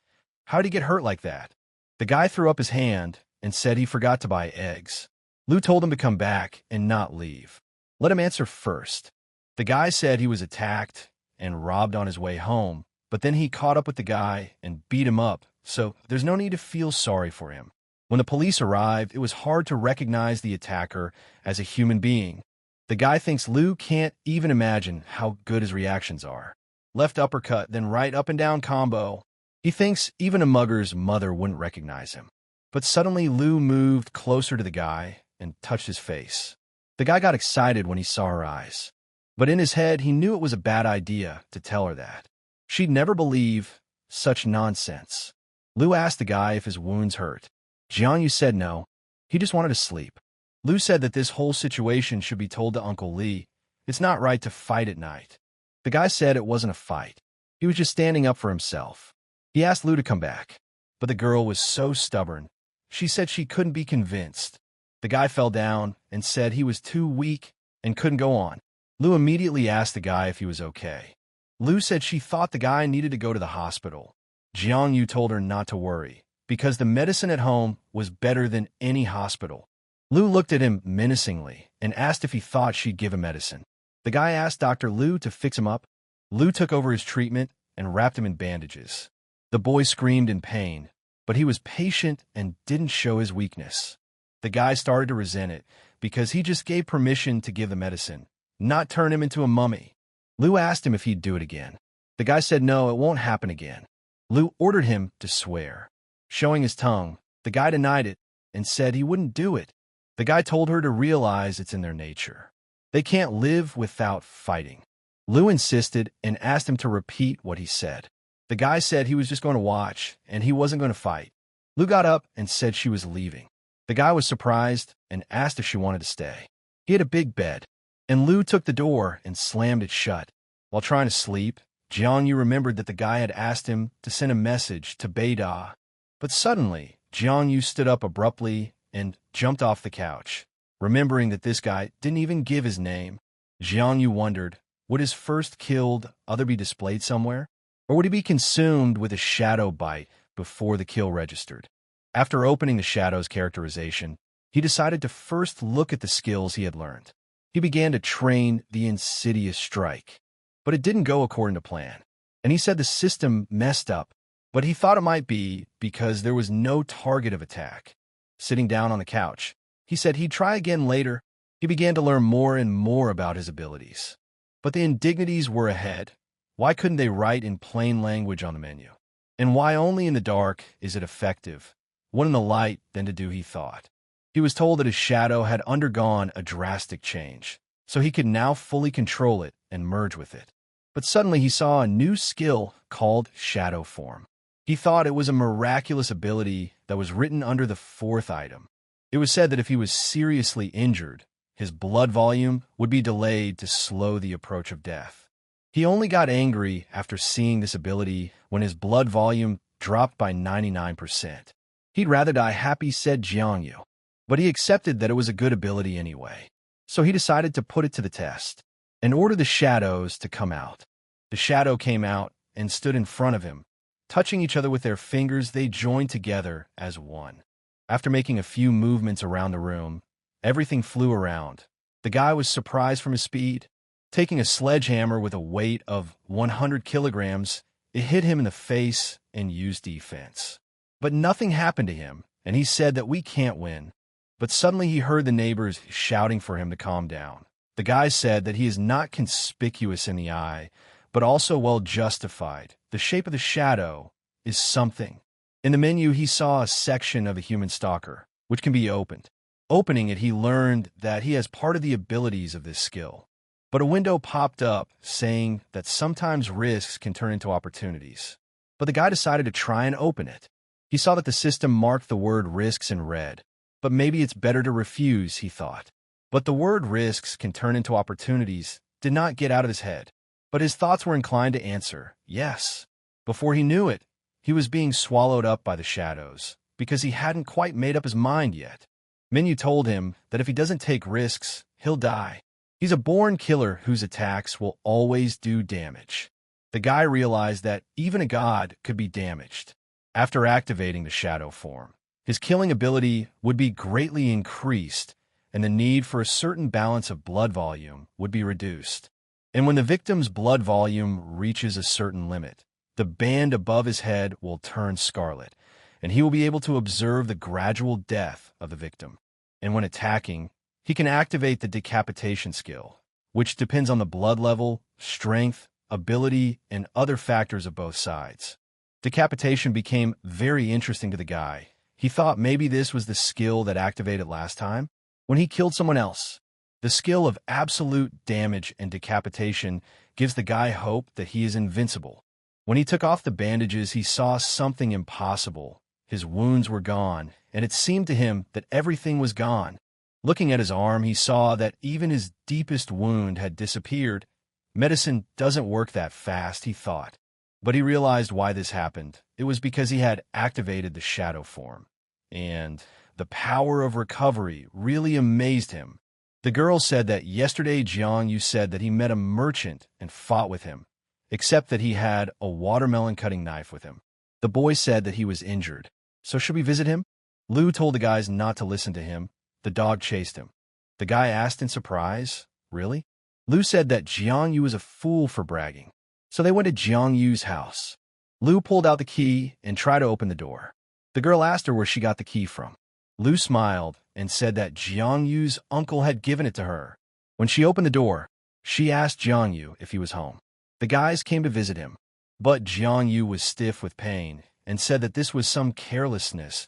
"How'd he get hurt like that?" The guy threw up his hand and said he forgot to buy eggs. Lou told him to come back and not leave. Let him answer first. The guy said he was attacked and robbed on his way home, but then he caught up with the guy and beat him up, so there's no need to feel sorry for him. When the police arrived, it was hard to recognize the attacker as a human being. The guy thinks Lou can't even imagine how good his reactions are. Left uppercut, then right up and down combo. He thinks even a mugger's mother wouldn't recognize him. But suddenly Lou moved closer to the guy and touched his face. The guy got excited when he saw her eyes. But in his head, he knew it was a bad idea to tell her that. She'd never believe such nonsense. Lou asked the guy if his wounds hurt. Jianyu said no. He just wanted to sleep. Lou said that this whole situation should be told to Uncle Lee. It's not right to fight at night. The guy said it wasn't a fight. He was just standing up for himself. He asked Lou to come back, but the girl was so stubborn. She said she couldn't be convinced. The guy fell down and said he was too weak and couldn't go on. Lou immediately asked the guy if he was okay. Lou said she thought the guy needed to go to the hospital. Jiangyu told her not to worry, because the medicine at home was better than any hospital. Lou looked at him menacingly and asked if he thought she'd give him medicine. The guy asked Dr. Lou to fix him up. Lou took over his treatment and wrapped him in bandages. The boy screamed in pain, but he was patient and didn't show his weakness. The guy started to resent it because he just gave permission to give the medicine, not turn him into a mummy. Lou asked him if he'd do it again. The guy said no, it won't happen again. Lou ordered him to swear. Showing his tongue, the guy denied it and said he wouldn't do it. The guy told her to realize it's in their nature. They can't live without fighting. Lou insisted and asked him to repeat what he said. The guy said he was just going to watch and he wasn't going to fight. Lou got up and said she was leaving. The guy was surprised and asked if she wanted to stay. He had a big bed, and Lou took the door and slammed it shut. While trying to sleep, Jiangyu remembered that the guy had asked him to send a message to Beida. But suddenly, Jiangyu stood up abruptly and jumped off the couch. Remembering that this guy didn't even give his name, Jiangyu wondered, would his first killed other be displayed somewhere? Or would he be consumed with a shadow bite before the kill registered? After opening the shadow's characterization, he decided to first look at the skills he had learned. He began to train the insidious strike, but it didn't go according to plan. And he said the system messed up, but he thought it might be because there was no target of attack. Sitting down on the couch, he said he'd try again later. He began to learn more and more about his abilities. But the indignities were ahead. Why couldn't they write in plain language on the menu? And why only in the dark is it effective? What in the light than to do, he thought. He was told that his shadow had undergone a drastic change, so he could now fully control it and merge with it. But suddenly he saw a new skill called shadow form. He thought it was a miraculous ability that was written under the fourth item. It was said that if he was seriously injured, his blood volume would be delayed to slow the approach of death. He only got angry after seeing this ability when his blood volume dropped by 99%. He'd rather die happy, said Jiangyu, but he accepted that it was a good ability anyway. So he decided to put it to the test and order the shadows to come out. The shadow came out and stood in front of him. Touching each other with their fingers, they joined together as one. After making a few movements around the room, everything flew around. The guy was surprised from his speed. Taking a sledgehammer with a weight of 100 kilograms, it hit him in the face and used defense. But nothing happened to him, and he said that we can't win. But suddenly he heard the neighbors shouting for him to calm down. The guy said that he is not conspicuous in the eye, but also well justified. The shape of the shadow is something. In the menu, he saw a section of a human stalker, which can be opened. Opening it, he learned that he has part of the abilities of this skill. But a window popped up saying that sometimes risks can turn into opportunities. But the guy decided to try and open it. He saw that the system marked the word risks in red. But maybe it's better to refuse, he thought. But the word risks can turn into opportunities did not get out of his head. But his thoughts were inclined to answer, yes. Before he knew it, he was being swallowed up by the shadows, because he hadn't quite made up his mind yet. Menu told him that if he doesn't take risks, he'll die. He's a born killer whose attacks will always do damage. The guy realized that even a god could be damaged. After activating the shadow form, his killing ability would be greatly increased, and the need for a certain balance of blood volume would be reduced. And when the victim's blood volume reaches a certain limit, the band above his head will turn scarlet, and he will be able to observe the gradual death of the victim. And when attacking, he can activate the decapitation skill, which depends on the blood level, strength, ability, and other factors of both sides. Decapitation became very interesting to the guy. He thought maybe this was the skill that activated last time, when he killed someone else. The skill of absolute damage and decapitation gives the guy hope that he is invincible. When he took off the bandages, he saw something impossible. His wounds were gone, and it seemed to him that everything was gone. Looking at his arm, he saw that even his deepest wound had disappeared. Medicine doesn't work that fast, he thought. But he realized why this happened. It was because he had activated the shadow form. And the power of recovery really amazed him. The girl said that yesterday Jiang said that he met a merchant and fought with him, except that he had a watermelon cutting knife with him. The boy said that he was injured. So should we visit him? Lu told the guys not to listen to him. The dog chased him. The guy asked in surprise, really? Lu said that Jiang was a fool for bragging. So they went to Jiang house. Lu pulled out the key and tried to open the door. The girl asked her where she got the key from. Lu smiled and said that Jiang uncle had given it to her. When she opened the door, she asked Jiang if he was home. The guys came to visit him, but Jiang was stiff with pain and said that this was some carelessness.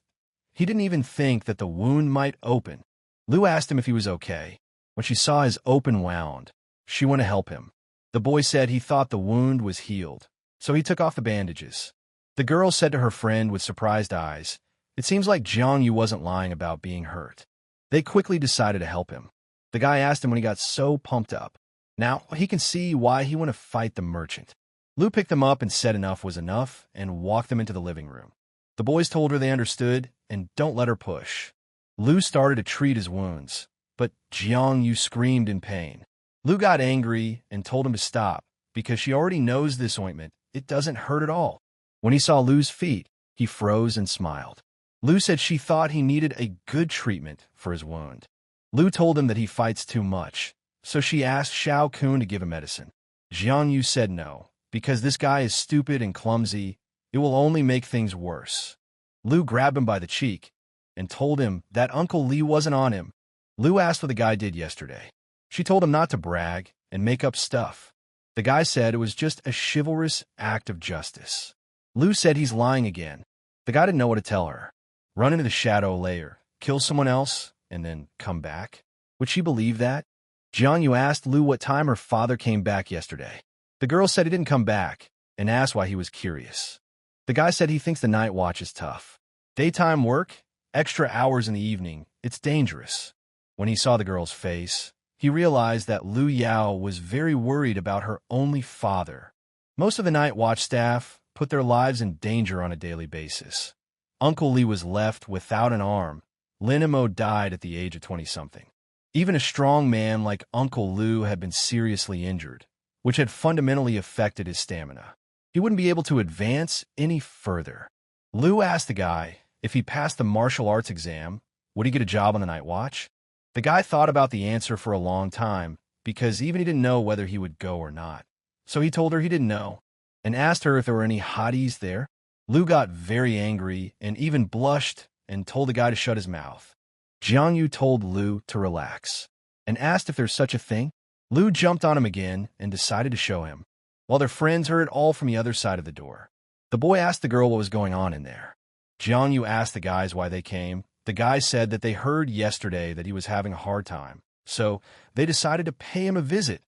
He didn't even think that the wound might open. Lu asked him if he was okay. When she saw his open wound, she went to help him. The boy said he thought the wound was healed, so he took off the bandages. The girl said to her friend with surprised eyes, it seems like Jiang wasn't lying about being hurt. They quickly decided to help him. The guy asked him when he got so pumped up. Now he can see why he wanted to fight the merchant. Lu picked them up and said enough was enough and walked them into the living room. The boys told her they understood and don't let her push. Lu started to treat his wounds, but Jiang screamed in pain. Lu got angry and told him to stop because she already knows this ointment. It doesn't hurt at all. When he saw Lu's feet, he froze and smiled. Lu said she thought he needed a good treatment for his wound. Lu told him that he fights too much, so she asked Shao Kun to give him medicine. Jiang said no, because this guy is stupid and clumsy. It will only make things worse. Lu grabbed him by the cheek and told him that Uncle Lee wasn't on him. Lu asked what the guy did yesterday. She told him not to brag and make up stuff. The guy said it was just a chivalrous act of justice. Lu said he's lying again. The guy didn't know what to tell her. Run into the shadow layer, kill someone else, and then come back? Would she believe that? Jiang asked Lu what time her father came back yesterday. The girl said he didn't come back and asked why he was curious. The guy said he thinks the night watch is tough. Daytime work, extra hours in the evening, it's dangerous. When he saw the girl's face, he realized that Lu Yao was very worried about her only father. Most of the night watch staff put their lives in danger on a daily basis. Uncle Lee was left without an arm. Lin Mo died at the age of 20-something. Even a strong man like Uncle Lu had been seriously injured, which had fundamentally affected his stamina. He wouldn't be able to advance any further. Lu asked the guy if he passed the martial arts exam, would he get a job on the night watch? The guy thought about the answer for a long time, because even he didn't know whether he would go or not. So he told her he didn't know, and asked her if there were any hotties there. Lu got very angry and even blushed and told the guy to shut his mouth. Jiang told Lu to relax and asked if there's such a thing. Lu jumped on him again and decided to show him, while their friends heard it all from the other side of the door. The boy asked the girl what was going on in there. Jiang asked the guys why they came. The guys said that they heard yesterday that he was having a hard time, so they decided to pay him a visit.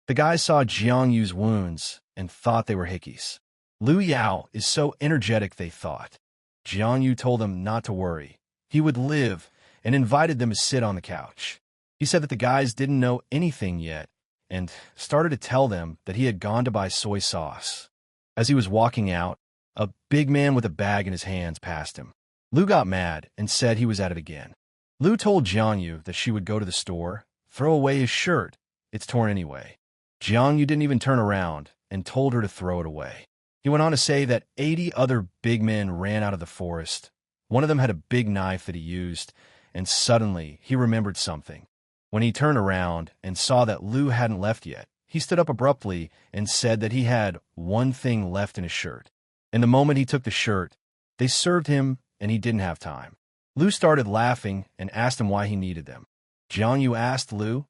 The guys saw Jiang wounds and thought they were hickeys. Lu Yao is so energetic, they thought. Jianyu told them not to worry. He would live, and invited them to sit on the couch. He said that the guys didn't know anything yet, and started to tell them that he had gone to buy soy sauce. As he was walking out, a big man with a bag in his hands passed him. Lu got mad and said he was at it again. Lu told Jianyu that she would go to the store, throw away his shirt. It's torn anyway. Jianyu didn't even turn around and told her to throw it away. He went on to say that 80 other big men ran out of the forest. One of them had a big knife that he used, and suddenly he remembered something. When he turned around and saw that Lu hadn't left yet, he stood up abruptly and said that he had one thing left in his shirt. And the moment he took the shirt, they served him and he didn't have time. Lu started laughing and asked him why he needed them. Jianyu asked Lu,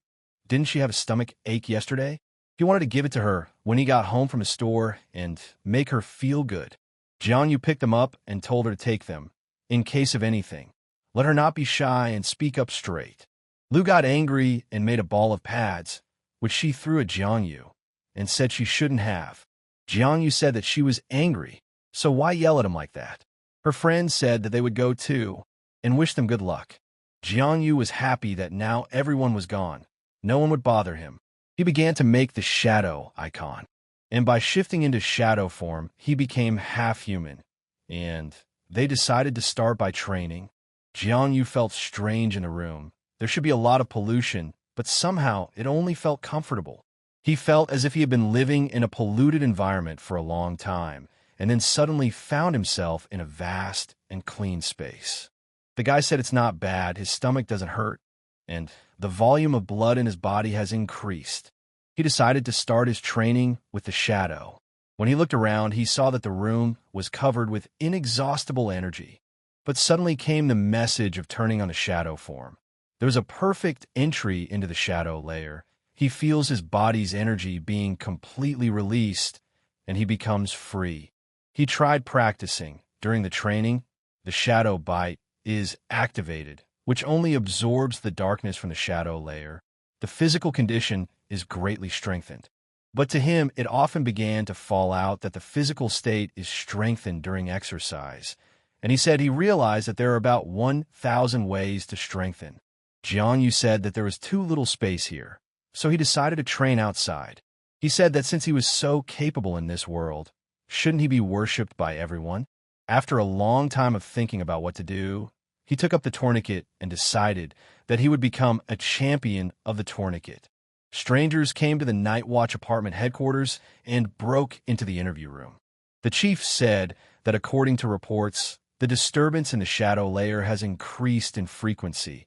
didn't she have a stomach ache yesterday? He wanted to give it to her when he got home from his store and make her feel good. Jianyu picked them up and told her to take them, in case of anything. Let her not be shy and speak up straight. Lu got angry and made a ball of pads, which she threw at Jianyu, and said she shouldn't have. Jianyu said that she was angry, so why yell at him like that? Her friends said that they would go too, and wished them good luck. Jianyu was happy that now everyone was gone. No one would bother him. He began to make the shadow icon, and by shifting into shadow form, he became half-human, and they decided to start by training. Jianyu felt strange in the room. There should be a lot of pollution, but somehow it only felt comfortable. He felt as if he had been living in a polluted environment for a long time, and then suddenly found himself in a vast and clean space. The guy said it's not bad, his stomach doesn't hurt, and the volume of blood in his body has increased. He decided to start his training with the shadow. When he looked around, he saw that the room was covered with inexhaustible energy. But suddenly came the message of turning on the shadow form. There was a perfect entry into the shadow layer. He feels his body's energy being completely released, and he becomes free. He tried practicing. During the training, the shadow bite is activated, which only absorbs the darkness from the shadow layer. The physical condition is greatly strengthened. But to him, it often began to fall out that the physical state is strengthened during exercise. And he said he realized that there are about 1,000 ways to strengthen. Jianyu said that there was too little space here, so he decided to train outside. He said that since he was so capable in this world, shouldn't he be worshipped by everyone? After a long time of thinking about what to do, he took up the tourniquet and decided that he would become a champion of the tourniquet. Strangers came to the Night Watch apartment headquarters and broke into the interview room. The chief said that according to reports, the disturbance in the shadow layer has increased in frequency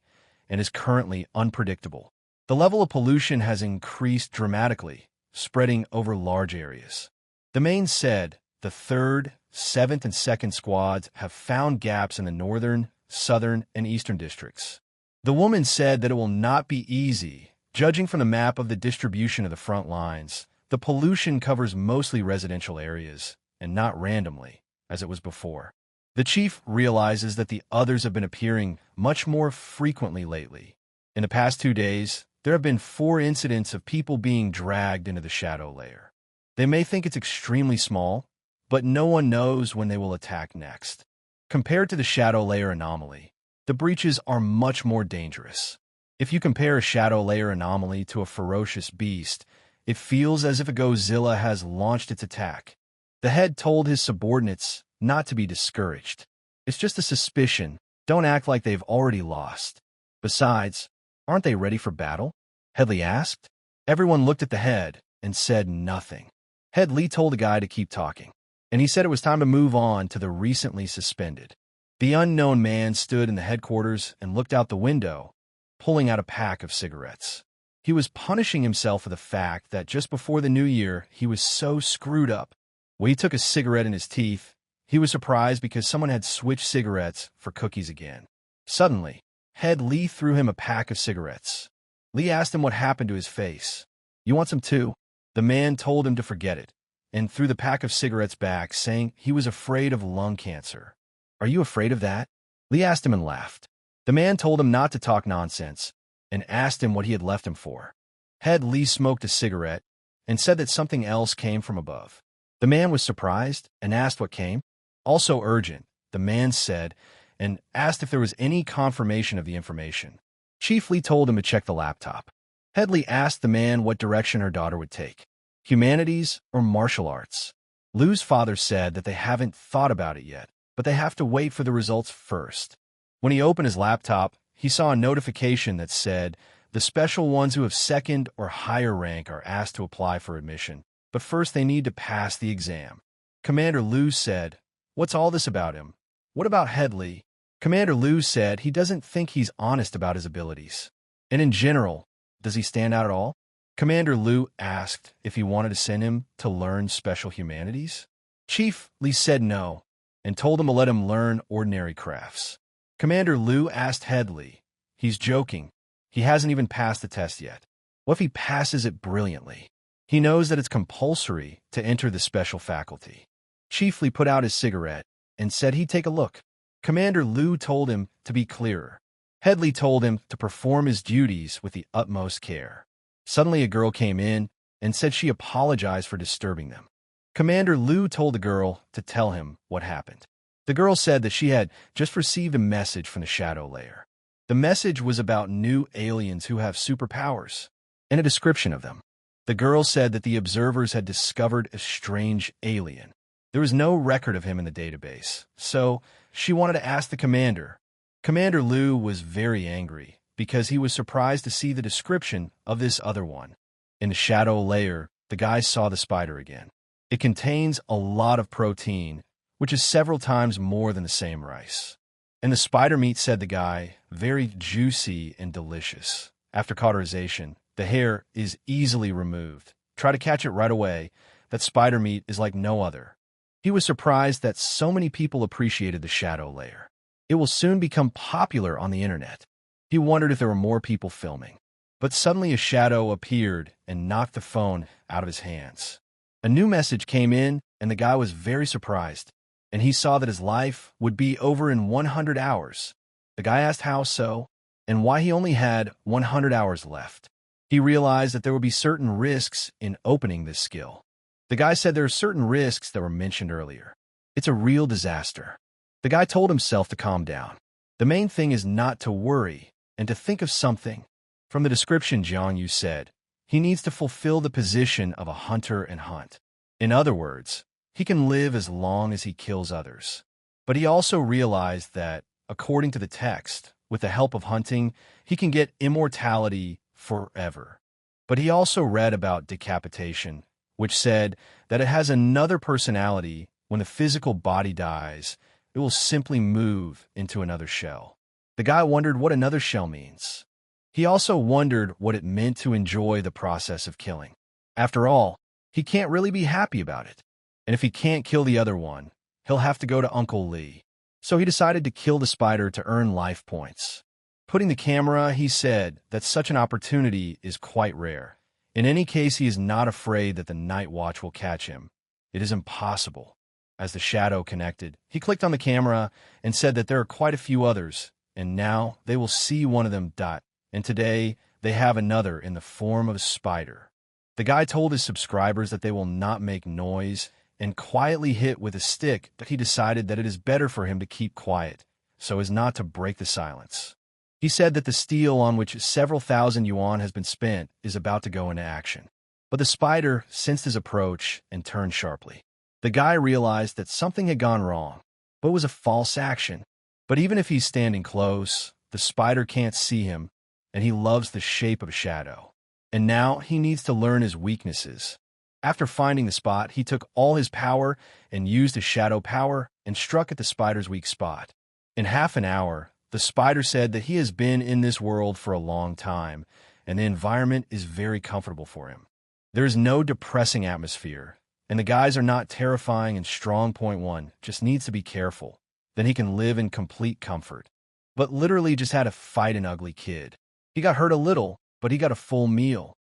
and is currently unpredictable. The level of pollution has increased dramatically, spreading over large areas. The main said the 3rd, 7th, and 2nd squads have found gaps in the northern, southern, and eastern districts. The woman said that it will not be easy. Judging from the map of the distribution of the front lines, the pollution covers mostly residential areas, and not randomly, as it was before. The chief realizes that the others have been appearing much more frequently lately. In the past 2 days, there have been 4 incidents of people being dragged into the shadow layer. They may think it's extremely small, but no one knows when they will attack next. Compared to the shadow layer anomaly, the breaches are much more dangerous. If you compare a shadow layer anomaly to a ferocious beast, it feels as if a Godzilla has launched its attack. The head told his subordinates not to be discouraged. It's just a suspicion. Don't act like they've already lost. Besides, aren't they ready for battle? Headley asked. Everyone looked at the head and said nothing. Head Lee told the guy to keep talking, and he said it was time to move on to the recently suspended. The unknown man stood in the headquarters and looked out the window, pulling out a pack of cigarettes. He was punishing himself for the fact that just before the new year, he was so screwed up. When he took a cigarette in his teeth, he was surprised because someone had switched cigarettes for cookies again. Suddenly, Head Lee threw him a pack of cigarettes. Lee asked him what happened to his face. You want some too? The man told him to forget it, and threw the pack of cigarettes back, saying he was afraid of lung cancer. Are you afraid of that? Lee asked him and laughed. The man told him not to talk nonsense, and asked him what he had left him for. Head Lee smoked a cigarette, and said that something else came from above. The man was surprised, and asked what came. Also urgent, the man said, and asked if there was any confirmation of the information. Chief Lee told him to check the laptop. Headley asked the man what direction her daughter would take, humanities or martial arts. Lu's father said that they haven't thought about it yet, but they have to wait for the results first. When he opened his laptop, he saw a notification that said, the special ones who have second or higher rank are asked to apply for admission, but first they need to pass the exam. Commander Lu said, "What's all this about him? What about Headley?" Commander Lu said he doesn't think he's honest about his abilities. And in general, does he stand out at all? Commander Lu asked if he wanted to send him to learn special humanities. Chief Lee said no, and told him to let him learn ordinary crafts. Commander Lu asked Headley, "He's joking. He hasn't even passed the test yet. What if he passes it brilliantly? He knows that it's compulsory to enter the special faculty." Chief Lee put out his cigarette and said he'd take a look. Commander Lu told him to be clearer. Headley told him to perform his duties with the utmost care. Suddenly a girl came in and said she apologized for disturbing them. Commander Lu told the girl to tell him what happened. The girl said that she had just received a message from the Shadow Layer. The message was about new aliens who have superpowers, and a description of them. The girl said that the observers had discovered a strange alien. There was no record of him in the database, so she wanted to ask the commander. Commander Lu was very angry because he was surprised to see the description of this other one. In the Shadow Layer, the guys saw the spider again. It contains a lot of protein, which is several times more than the same rice. And the spider meat, said the guy, very juicy and delicious. After cauterization, the hair is easily removed. Try to catch it right away. That spider meat is like no other. He was surprised that so many people appreciated the Shadow Layer. It will soon become popular on the internet. He wondered if there were more people filming. But suddenly a shadow appeared and knocked the phone out of his hands. A new message came in, and the guy was very surprised, and he saw that his life would be over in 100 hours. The guy asked how so, and why he only had 100 hours left. He realized that there would be certain risks in opening this skill. The guy said there are certain risks that were mentioned earlier. It's a real disaster. The guy told himself to calm down. The main thing is not to worry and to think of something. From the description, Jiang Yu said, he needs to fulfill the position of a hunter and hunt. In other words, he can live as long as he kills others. But he also realized that, according to the text, with the help of hunting, he can get immortality forever. But he also read about decapitation, which said that it has another personality. When the physical body dies, it will simply move into another shell. The guy wondered what another shell means. He also wondered what it meant to enjoy the process of killing. After all, he can't really be happy about it. And if he can't kill the other one, he'll have to go to Uncle Lee. So he decided to kill the spider to earn life points. Putting the camera, he said that such an opportunity is quite rare. In any case, he is not afraid that the night watch will catch him. It is impossible. As the shadow connected, he clicked on the camera and said that there are quite a few others, and now they will see one of them die. And today, they have another in the form of a spider. The guy told his subscribers that they will not make noise and quietly hit with a stick, but he decided that it is better for him to keep quiet, so as not to break the silence. He said that the steel on which several thousand yuan has been spent is about to go into action. But the spider sensed his approach and turned sharply. The guy realized that something had gone wrong, but it was a false action. But even if he's standing close, the spider can't see him, and he loves the shape of a shadow. And now he needs to learn his weaknesses. After finding the spot, he took all his power and used his shadow power and struck at the spider's weak spot. In half an hour, the spider said that he has been in this world for a long time, and the environment is very comfortable for him. There is no depressing atmosphere, and the guys are not terrifying and strong. Point one, just needs to be careful. Then he can live in complete comfort. But literally just had to fight an ugly kid. He got hurt a little, but he got a full meal.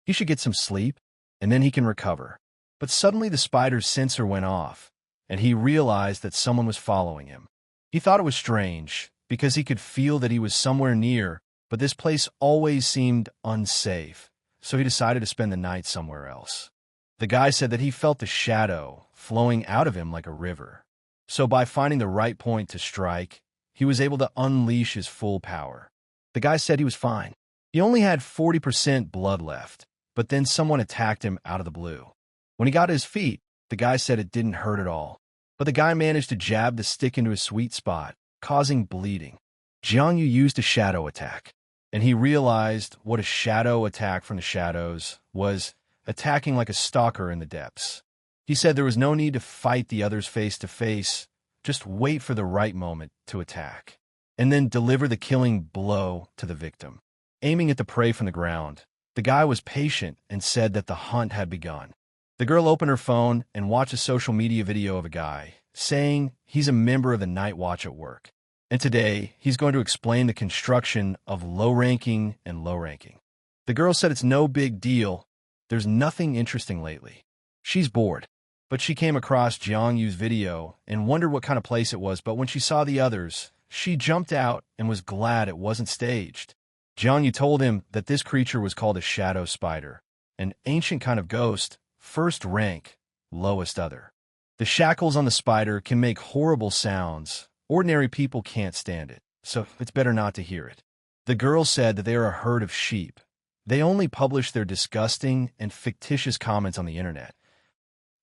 He should get some sleep, and then he can recover. But suddenly the spider's sensor went off, and he realized that someone was following him. He thought it was strange, because he could feel that he was somewhere near, but this place always seemed unsafe, so he decided to spend the night somewhere else. The guy said that he felt the shadow flowing out of him like a river. So by finding the right point to strike, he was able to unleash his full power. The guy said he was fine. He only had 40% blood left, but then someone attacked him out of the blue. When he got to his feet, the guy said it didn't hurt at all. But the guy managed to jab the stick into his sweet spot, causing bleeding. Jiangyu used a shadow attack, and he realized what a shadow attack from the shadows was, attacking like a stalker in the depths. He said there was no need to fight the others face to face, just wait for the right moment to attack, and then deliver the killing blow to the victim. Aiming at the prey from the ground, the guy was patient and said that the hunt had begun. The girl opened her phone and watched a social media video of a guy saying he's a member of the Night Watch at work. And today, he's going to explain the construction of low-ranking and low-ranking. The girl said it's no big deal. There's nothing interesting lately. She's bored. But she came across Jiangyu's video and wondered what kind of place it was, but when she saw the others, she jumped out and was glad it wasn't staged. Jiangyu told him that this creature was called a shadow spider, an ancient kind of ghost, first rank, lowest other. The shackles on the spider can make horrible sounds. Ordinary people can't stand it, so it's better not to hear it. The girl said that they are a herd of sheep. They only publish their disgusting and fictitious comments on the internet.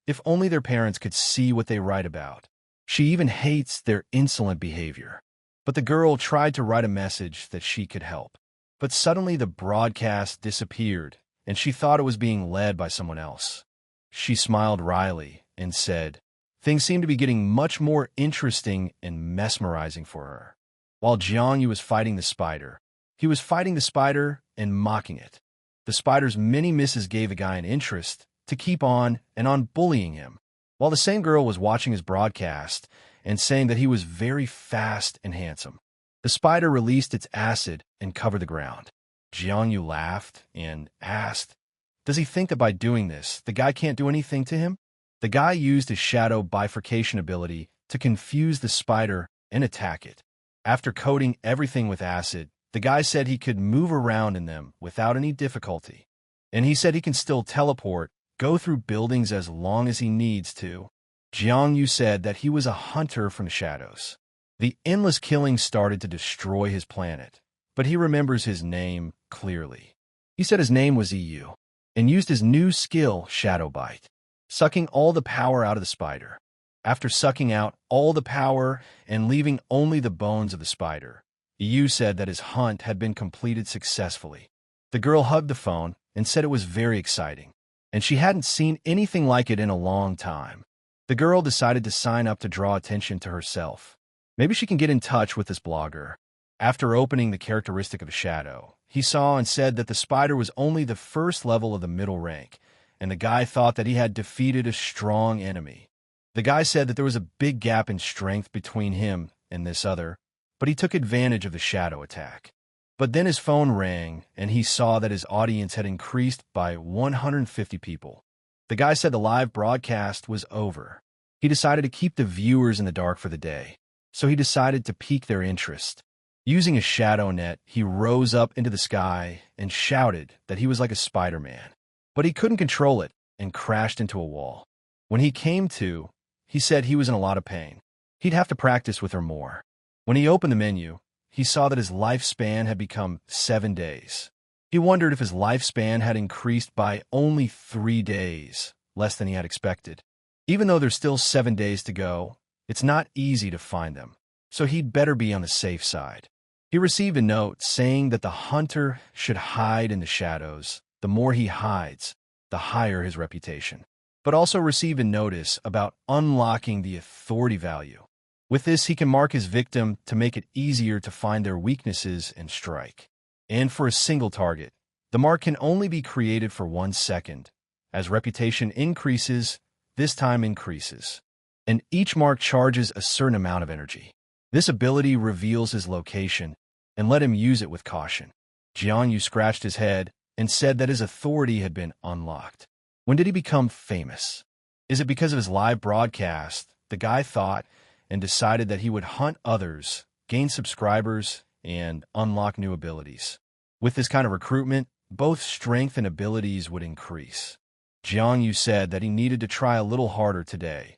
If only their parents could see what they write about. She even hates their insolent behavior. But the girl tried to write a message that she could help. But suddenly the broadcast disappeared, and she thought it was being led by someone else. She smiled wryly and said, "Things seem to be getting much more interesting and mesmerizing for her." While Jiangyu was fighting the spider, he was fighting the spider and mocking it. The spider's many misses gave the guy an interest to keep on and on bullying him, while the same girl was watching his broadcast and saying that he was very fast and handsome. The spider released its acid and covered the ground. Jiangyu laughed and asked, "Does he think that by doing this, the guy can't do anything to him?" The guy used his shadow bifurcation ability to confuse the spider and attack it. After coating everything with acid, the guy said he could move around in them without any difficulty. And he said he can still teleport, go through buildings as long as he needs to. Jiangyu said that he was a hunter from the shadows. The endless killing started to destroy his planet, but he remembers his name clearly. He said his name was EU, and used his new skill, Shadow Bite, sucking all the power out of the spider. After sucking out all the power and leaving only the bones of the spider, EU said that his hunt had been completed successfully. The girl hugged the phone and said it was very exciting, and she hadn't seen anything like it in a long time. The girl decided to sign up to draw attention to herself. Maybe she can get in touch with this blogger. After opening the characteristic of a shadow, he saw and said that the spider was only the first level of the middle rank, and the guy thought that he had defeated a strong enemy. The guy said that there was a big gap in strength between him and this other, but he took advantage of the shadow attack. But then his phone rang, and he saw that his audience had increased by 150 people. The guy said the live broadcast was over. He decided to keep the viewers in the dark for the day, so he decided to pique their interest. Using a shadow net, he rose up into the sky and shouted that he was like a Spider-Man. But he couldn't control it and crashed into a wall. When he came to, he said he was in a lot of pain. He'd have to practice with her more. When he opened the menu, he saw that his lifespan had become 7 days. He wondered if his lifespan had increased by only 3 days, less than he had expected. Even though there's still 7 days to go, it's not easy to find them, so he'd better be on the safe side. He received a note saying that the hunter should hide in the shadows. The more he hides, the higher his reputation. But also received a notice about unlocking the authority value. With this, he can mark his victim to make it easier to find their weaknesses and strike. And for a single target, the mark can only be created for 1 second. As reputation increases, this time increases. And each mark charges a certain amount of energy. This ability reveals his location, and let him use it with caution. Jiangyu scratched his head and said that his authority had been unlocked. When did he become famous? Is it because of his live broadcast? The guy thought and decided that he would hunt others, gain subscribers, and unlock new abilities. With this kind of recruitment, both strength and abilities would increase. Jiangyu said that he needed to try a little harder today.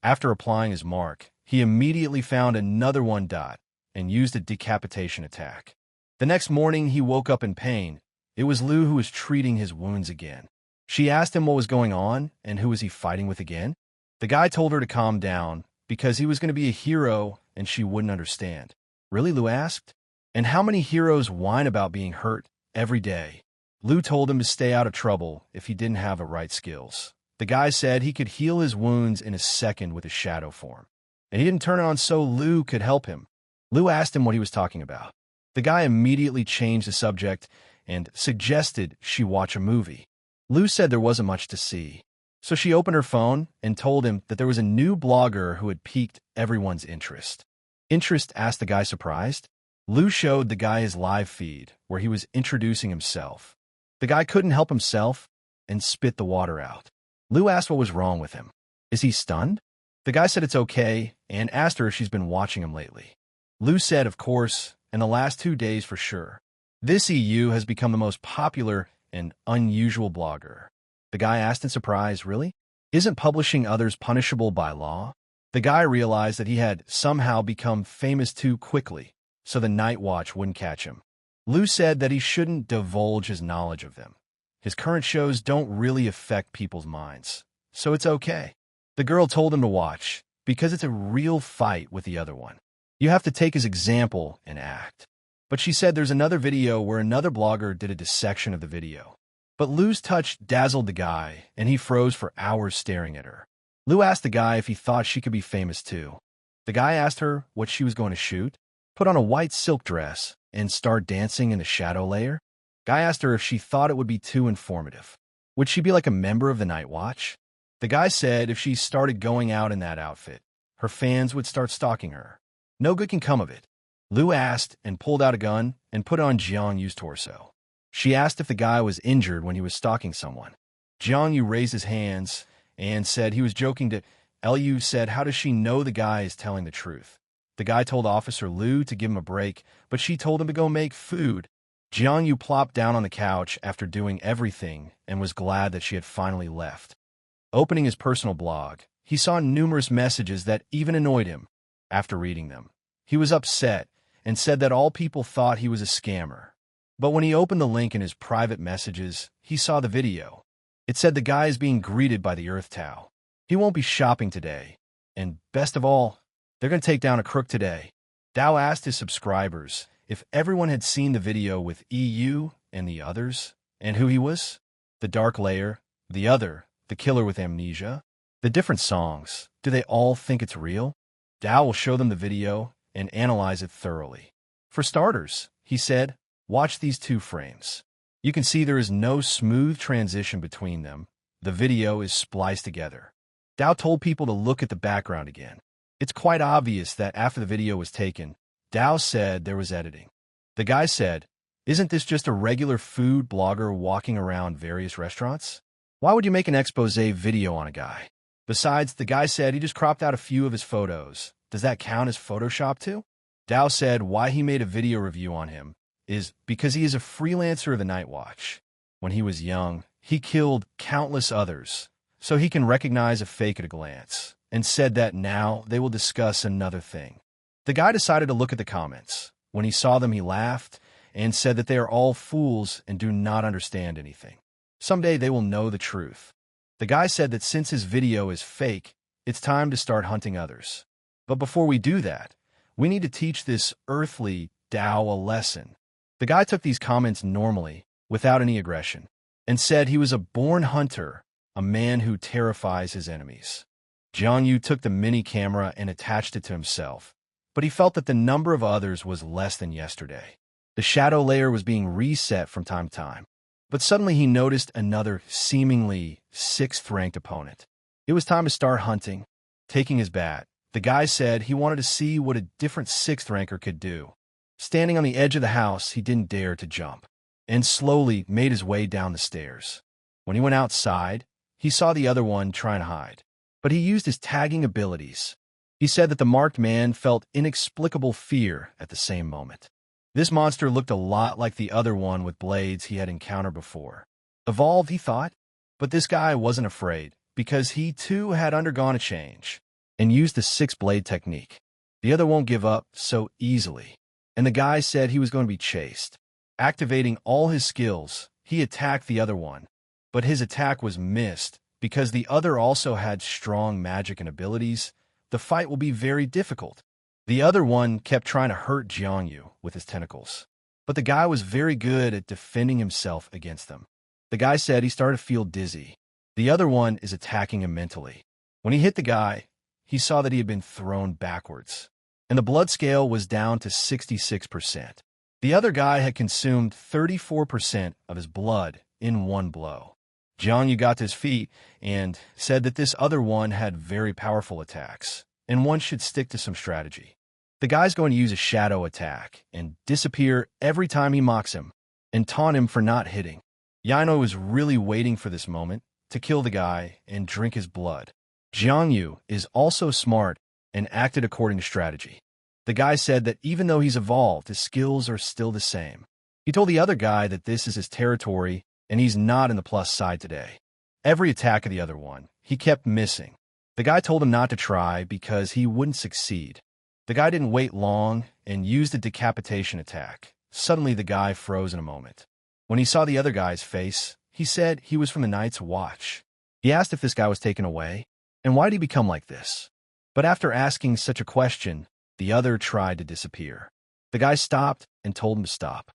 After applying his mark, he immediately found another one dot and used a decapitation attack. The next morning, he woke up in pain. It was Lu who was treating his wounds again. She asked him what was going on and who was he fighting with again. The guy told her to calm down because he was going to be a hero and she wouldn't understand. Really, Lu asked? And how many heroes whine about being hurt every day? Lu told him to stay out of trouble if he didn't have the right skills. The guy said he could heal his wounds in a second with his shadow form. And he didn't turn it on so Lu could help him. Lu asked him what he was talking about. The guy immediately changed the subject and suggested she watch a movie. Lu said there wasn't much to see. So she opened her phone and told him that there was a new blogger who had piqued everyone's interest. Interest? Asked the guy, surprised. Lu showed the guy his live feed where he was introducing himself. The guy couldn't help himself and spit the water out. Lu asked what was wrong with him. Is he stunned? The guy said it's okay and asked her if she's been watching him lately. Lu said, of course, in the last 2 days for sure. This EU has become the most popular and unusual blogger. The guy asked in surprise, really? Isn't publishing others punishable by law? The guy realized that he had somehow become famous too quickly, so the Night Watch wouldn't catch him. Lu said that he shouldn't divulge his knowledge of them. His current shows don't really affect people's minds, so it's okay. The girl told him to watch, because it's a real fight with the other one. You have to take his example and act. But she said there's another video where another blogger did a dissection of the video. But Lu's touch dazzled the guy, and he froze for hours staring at her. Lu asked the guy if he thought she could be famous too. The guy asked her what she was going to shoot, put on a white silk dress, and start dancing in the shadow layer. Guy asked her if she thought it would be too informative. Would she be like a member of the Night Watch? The guy said if she started going out in that outfit, her fans would start stalking her. No good can come of it. Lu asked and pulled out a gun and put it on Jiang Yu's torso. She asked if the guy was injured when he was stalking someone. Jiang Yu raised his hands and said he was joking to Lu said, how does she know the guy is telling the truth? The guy told Officer Lu to give him a break, but she told him to go make food. Jiang Yu plopped down on the couch after doing everything and was glad that she had finally left. Opening his personal blog, he saw numerous messages that even annoyed him. After reading them, he was upset and said that all people thought he was a scammer. But when he opened the link in his private messages, he saw the video. It said the guy is being greeted by the Earth Tao. He won't be shopping today. And best of all, they're going to take down a crook today. Dao asked his subscribers if everyone had seen the video with EU and the others, and who he was. The Dark Layer, the other, the killer with amnesia, the different songs. Do they all think it's real? Dao will show them the video and analyze it thoroughly. For starters, he said, watch these 2 frames. You can see there is no smooth transition between them. The video is spliced together. Dao told people to look at the background again. It's quite obvious that after the video was taken, Dao said there was editing. The guy said, isn't this just a regular food blogger walking around various restaurants? Why would you make an expose video on a guy? Besides, the guy said he just cropped out a few of his photos. Does that count as Photoshop too? Dao said why he made a video review on him is because he is a freelancer of the Night Watch. When he was young, he killed countless others, so he can recognize a fake at a glance, and said that now they will discuss another thing. The guy decided to look at the comments. When he saw them, he laughed and said that they are all fools and do not understand anything. Someday they will know the truth. The guy said that since his video is fake, it's time to start hunting others. But before we do that, we need to teach this earthly Dao a lesson. The guy took these comments normally, without any aggression, and said he was a born hunter, a man who terrifies his enemies. Jiang Yu took the mini camera and attached it to himself, but he felt that the number of others was less than yesterday. The shadow layer was being reset from time to time, but suddenly he noticed another seemingly 6th-ranked opponent. It was time to start hunting. Taking his bat, the guy said he wanted to see what a different 6th-ranker could do. Standing on the edge of the house, he didn't dare to jump, and slowly made his way down the stairs. When he went outside, he saw the other one trying to hide, but he used his tagging abilities. He said that the marked man felt inexplicable fear at the same moment. This monster looked a lot like the other one with blades he had encountered before. Evolved, he thought, but this guy wasn't afraid, because he too had undergone a change. and used the six-blade technique. The other won't give up so easily, and the guy said he was going to be chased. Activating all his skills, he attacked the other one, but his attack was missed because the other also had strong magic and abilities. The fight will be very difficult. The other one kept trying to hurt Jiangyu with his tentacles, but the guy was very good at defending himself against them. The guy said he started to feel dizzy. The other one is attacking him mentally. When he hit the guy, he saw that he had been thrown backwards, and the blood scale was down to 66%. The other guy had consumed 34% of his blood in one blow. Jiangyu got to his feet and said that this other one had very powerful attacks, and one should stick to some strategy. The guy's going to use a shadow attack and disappear every time he mocks him and taunt him for not hitting. Yano was really waiting for this moment to kill the guy and drink his blood. Jiangyu is also smart and acted according to strategy. The guy said that even though he's evolved, his skills are still the same. He told the other guy that this is his territory and he's not in the plus side today. Every attack of the other one, he kept missing. The guy told him not to try because he wouldn't succeed. The guy didn't wait long and used a decapitation attack. Suddenly the guy froze in a moment. When he saw the other guy's face, he said he was from the Night's Watch. He asked if this guy was taken away, and why did he become like this? But after asking such a question, the other tried to disappear. The guy stopped and told him to stop.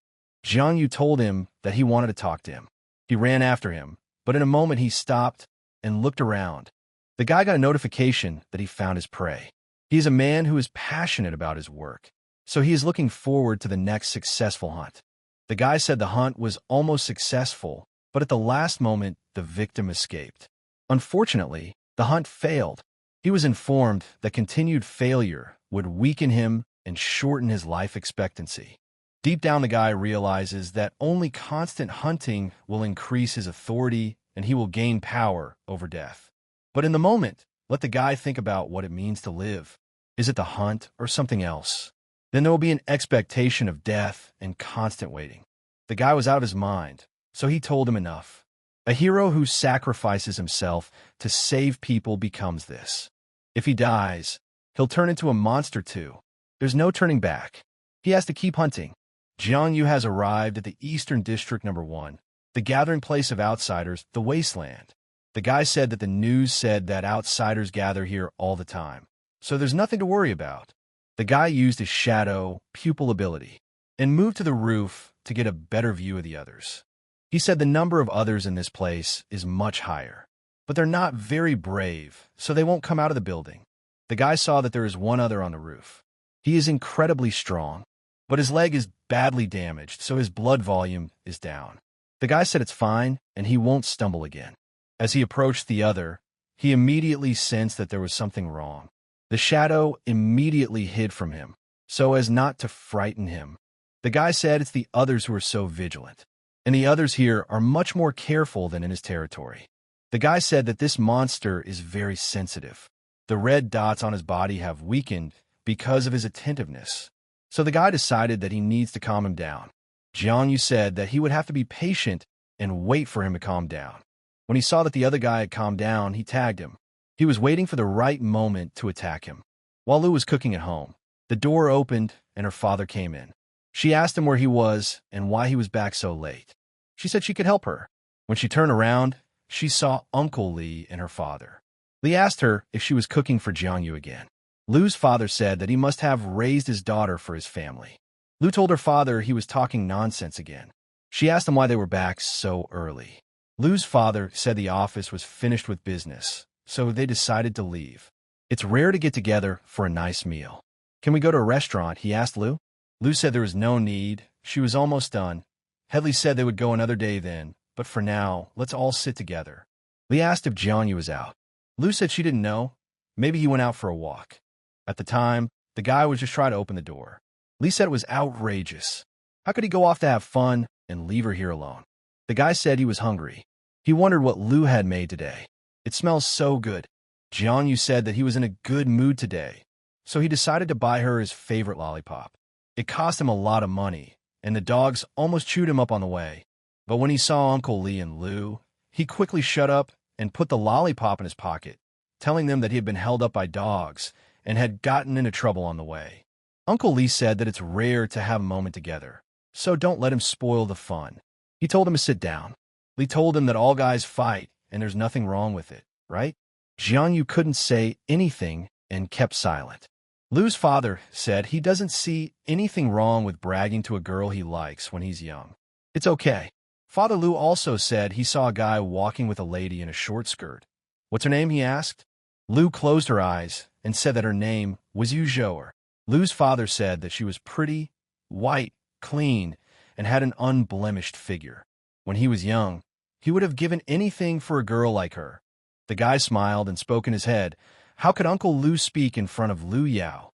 Jiangyu told him that he wanted to talk to him. He ran after him, but in a moment he stopped and looked around. The guy got a notification that he found his prey. He is a man who is passionate about his work, so he is looking forward to the next successful hunt. The guy said the hunt was almost successful, but at the last moment, the victim escaped. Unfortunately, the hunt failed. He was informed that continued failure would weaken him and shorten his life expectancy. Deep down, the guy realizes that only constant hunting will increase his authority and he will gain power over death. But in the moment, let the guy think about what it means to live. Is it the hunt or something else? Then there will be an expectation of death and constant waiting. The guy was out of his mind, so he told him enough. A hero who sacrifices himself to save people becomes this. If he dies, he'll turn into a monster too. There's no turning back. He has to keep hunting. Jiangyu has arrived at the Eastern District No. 1, the gathering place of outsiders, the Wasteland. The guy said that the news said that outsiders gather here all the time, so there's nothing to worry about. The guy used his shadow pupil ability and moved to the roof to get a better view of the others. He said the number of others in this place is much higher, but they're not very brave, so they won't come out of the building. The guy saw that there is one other on the roof. He is incredibly strong, but his leg is badly damaged, so his blood volume is down. The guy said it's fine, and he won't stumble again. As he approached the other, he immediately sensed that there was something wrong. The shadow immediately hid from him, so as not to frighten him. The guy said it's the others who are so vigilant, and the others here are much more careful than in his territory. The guy said that this monster is very sensitive. The red dots on his body have weakened because of his attentiveness. So the guy decided that he needs to calm him down. Jiangyu said that he would have to be patient and wait for him to calm down. When he saw that the other guy had calmed down, he tagged him. He was waiting for the right moment to attack him. While Lu was cooking at home, the door opened and her father came in. She asked him where he was and why he was back so late. She said she could help her. When she turned around, she saw Uncle Lee and her father. Lee asked her if she was cooking for Jiangyu again. Lu's father said that he must have raised his daughter for his family. Lu told her father he was talking nonsense again. She asked him why they were back so early. Lu's father said the office was finished with business, so they decided to leave. It's rare to get together for a nice meal. Can we go to a restaurant? He asked Lu. Lu said there was no need. She was almost done. Headley said they would go another day then, but for now, let's all sit together. Lee asked if Jiangyu was out. Lu said she didn't know. Maybe he went out for a walk. At the time, the guy was just trying to open the door. Lee said it was outrageous. How could he go off to have fun and leave her here alone? The guy said he was hungry. He wondered what Lu had made today. It smells so good. Jiangyu said that he was in a good mood today, so he decided to buy her his favorite lollipop. It cost him a lot of money, and the dogs almost chewed him up on the way. But when he saw Uncle Lee and Lu, he quickly shut up and put the lollipop in his pocket. telling them that he had been held up by dogs and had gotten into trouble on the way. Uncle Lee said that it's rare to have a moment together, so don't let him spoil the fun. He told him to sit down. Lee told him that all guys fight and there's nothing wrong with it, right? Jianyu couldn't say anything and kept silent. Lu's father said he doesn't see anything wrong with bragging to a girl he likes when he's young. It's okay. Father Lu also said he saw a guy walking with a lady in a short skirt. What's her name, he asked. Lu closed her eyes and said that her name was Yu Zhouer. Lu's father said that she was pretty, white, clean, and had an unblemished figure. When he was young, he would have given anything for a girl like her. The guy smiled and spoke in his head. How could Uncle Lu speak in front of Lu Yao?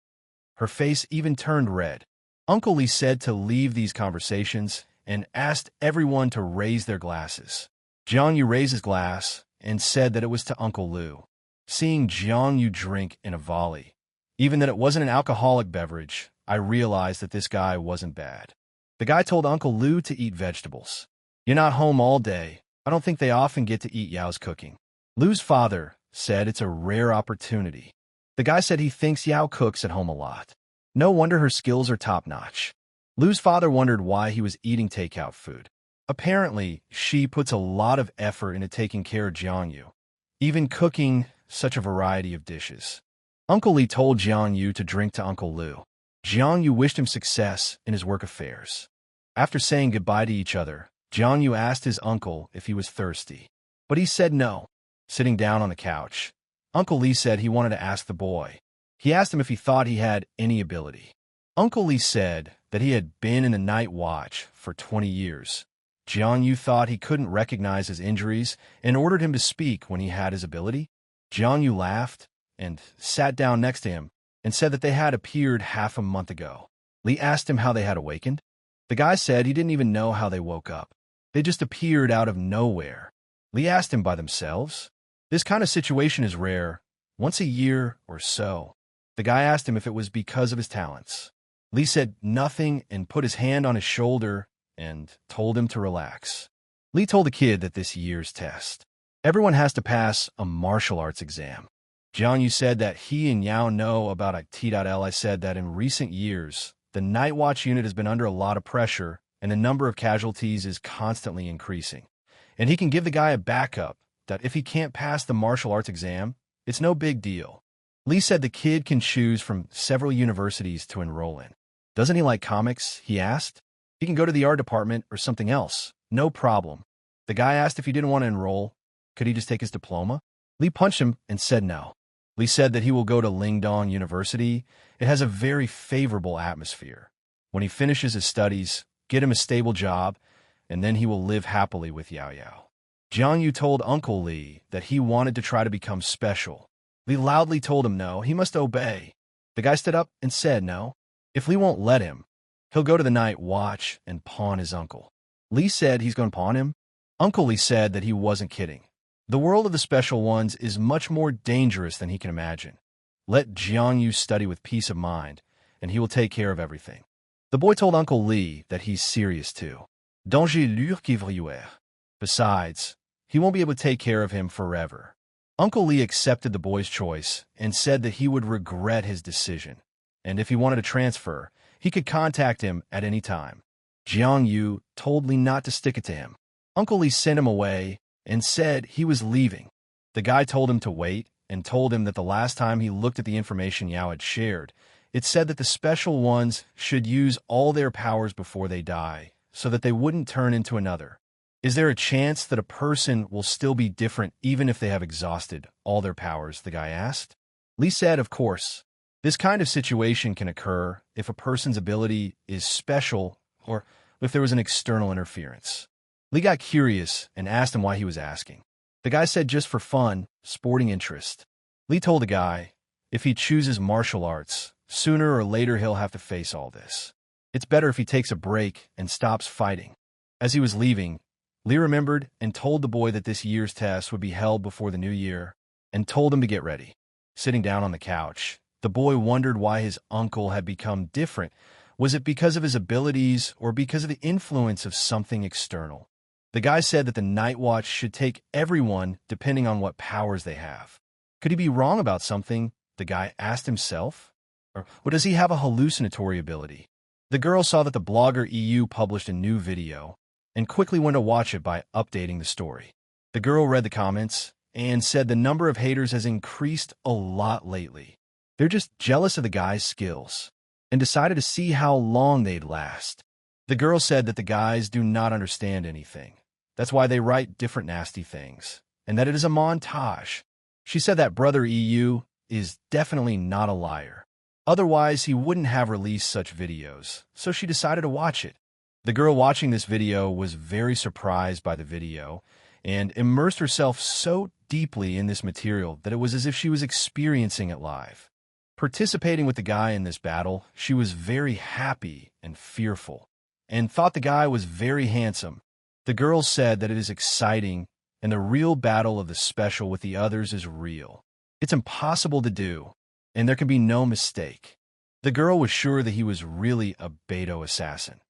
Her face even turned red. Uncle Lee said to leave these conversations and asked everyone to raise their glasses. Jianyu raised his glass and said that it was to Uncle Lu. Seeing Jianyu drink in a volley, even that it wasn't an alcoholic beverage, I realized that this guy wasn't bad. The guy told Uncle Lu to eat vegetables. You're not home all day. I don't think they often get to eat Yao's cooking. Lu's father said it's a rare opportunity. The guy said he thinks Yao cooks at home a lot. No wonder her skills are top-notch. Lu's father wondered why he was eating takeout food. Apparently, she puts a lot of effort into taking care of Jianyu, even cooking such a variety of dishes. Uncle Lee told Jianyu to drink to Uncle Lu. Jianyu wished him success in his work affairs. After saying goodbye to each other, Jianyu asked his uncle if he was thirsty, but he said no. Sitting down on the couch, Uncle Lee said he wanted to ask the boy. He asked him if he thought he had any ability. Uncle Lee said that he had been in the night watch for 20 years. Jianyu thought he couldn't recognize his injuries and ordered him to speak when he had his ability. Jianyu laughed and sat down next to him and said that they had appeared half a month ago. Lee asked him how they had awakened. The guy said he didn't even know how they woke up. They just appeared out of nowhere. Lee asked him by themselves. This kind of situation is rare, once a year or so. The guy asked him if it was because of his talents. Lee said nothing and put his hand on his shoulder and told him to relax. Lee told the kid that this year's test, everyone has to pass a martial arts exam. Jianyu said that he and Yao know about IT.L. I said that in recent years, the Night Watch unit has been under a lot of pressure and the number of casualties is constantly increasing. And he can give the guy a backup that if he can't pass the martial arts exam, it's no big deal. Lee said the kid can choose from several universities to enroll in. Doesn't he like comics? He asked. He can go to the art department or something else. No problem. The guy asked if he didn't want to enroll. Could he just take his diploma? Lee punched him and said no. Lee said that he will go to Lingdong University. It has a very favorable atmosphere. When he finishes his studies, get him a stable job, and then he will live happily with Yao Yao. Jianyu told Uncle Lee that he wanted to try to become special. Lee loudly told him no, he must obey. The guy stood up and said no. If Lee won't let him, he'll go to the Night Watch and pawn his uncle. Lee said he's going to pawn him. Uncle Lee said that he wasn't kidding. The world of the special ones is much more dangerous than he can imagine. Let Jianyu study with peace of mind, and he will take care of everything. The boy told Uncle Lee that he's serious too. Danger lourd qui vrilleur. Besides, he won't be able to take care of him forever. Uncle Lee accepted the boy's choice and said that he would regret his decision, and if he wanted to transfer, he could contact him at any time. Jianyu told Lee not to stick it to him. Uncle Lee sent him away and said he was leaving. The guy told him to wait and told him that the last time he looked at the information Yao had shared, it said that the special ones should use all their powers before they die, so that they wouldn't turn into another. Is there a chance that a person will still be different even if they have exhausted all their powers, the guy asked. Lee said, of course. This kind of situation can occur if a person's ability is special or if there was an external interference. Lee got curious and asked him why he was asking. The guy said just for fun, sporting interest. Lee told the guy, if he chooses martial arts, sooner or later he'll have to face all this. It's better if he takes a break and stops fighting. As he was leaving, Lee remembered and told the boy that this year's test would be held before the new year and told him to get ready. Sitting down on the couch, the boy wondered why his uncle had become different. Was it because of his abilities or because of the influence of something external? The guy said that the Night Watch should take everyone depending on what powers they have. Could he be wrong about something? The guy asked himself. Or does he have a hallucinatory ability? The girl saw that the blogger EU published a new video and quickly went to watch it by updating the story. The girl read the comments and said the number of haters has increased a lot lately. They're just jealous of the guy's skills and decided to see how long they'd last. The girl said that the guys do not understand anything. That's why they write different nasty things, and that it is a montage. She said that brother EU is definitely not a liar. Otherwise, he wouldn't have released such videos, so she decided to watch it. The girl watching this video was very surprised by the video and immersed herself so deeply in this material that it was as if she was experiencing it live. Participating with the guy in this battle, she was very happy and fearful, and thought the guy was very handsome. The girl said that it is exciting, and the real battle of the special with the others is real. It's impossible to do, and there can be no mistake. The girl was sure that he was really a Beto assassin.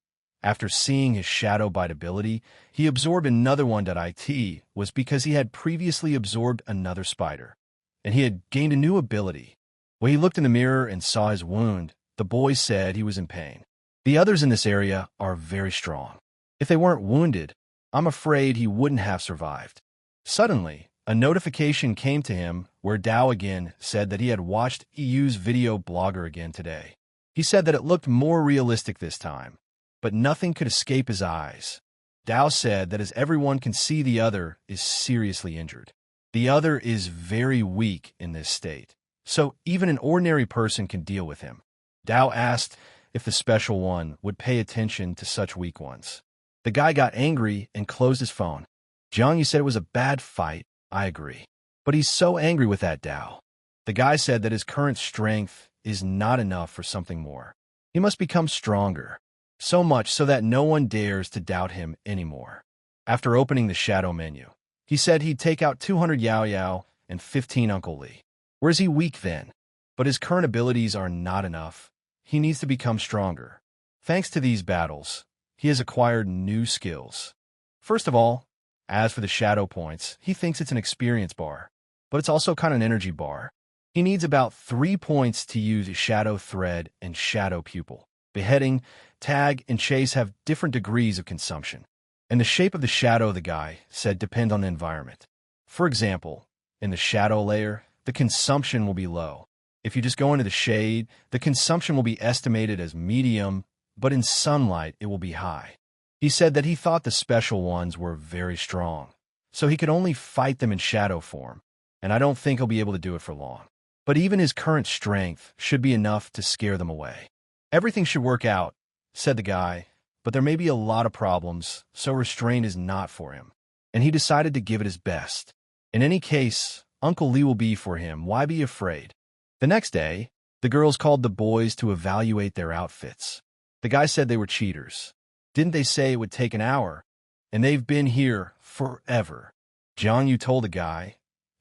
After seeing his shadow bite ability, he absorbed another one. It was because he had previously absorbed another spider, and he had gained a new ability. When he looked in the mirror and saw his wound, the boy said he was in pain. The others in this area are very strong. If they weren't wounded, I'm afraid he wouldn't have survived. Suddenly, a notification came to him where Dao again said that he had watched EU's video blogger again today. He said that it looked more realistic this time, but nothing could escape his eyes. Dao said that as everyone can see, the other is seriously injured. The other is very weak in this state, so even an ordinary person can deal with him. Dao asked if the special one would pay attention to such weak ones. The guy got angry and closed his phone. Jiang, you said it was a bad fight. I agree. But he's so angry with that Dao. The guy said that his current strength is not enough for something more. He must become stronger, so much so that no one dares to doubt him anymore. After opening the shadow menu, he said he'd take out 200 Yao Yao and 15 Uncle Li. Where is he weak then? But his current abilities are not enough. He needs to become stronger. Thanks to these battles, he has acquired new skills. First of all, as for the shadow points, he thinks it's an experience bar, but it's also kind of an energy bar. He needs about 3 points to use shadow thread and shadow pupil. Beheading, tag, and chase have different degrees of consumption, and the shape of the shadow, the guy said, depend on the environment. For example, in the shadow layer, the consumption will be low. If you just go into the shade, the consumption will be estimated as medium, but in sunlight it will be high. He said that he thought the special ones were very strong, so he could only fight them in shadow form, and I don't think he'll be able to do it for long. But even his current strength should be enough to scare them away. Everything should work out, said the guy, but there may be a lot of problems, so restraint is not for him, and he decided to give it his best. In any case, Uncle Li will be for him. Why be afraid? The next day, the girls called the boys to evaluate their outfits. The guy said they were cheaters. Didn't they say it would take an hour? And they've been here forever. Jiang Yu told the guy,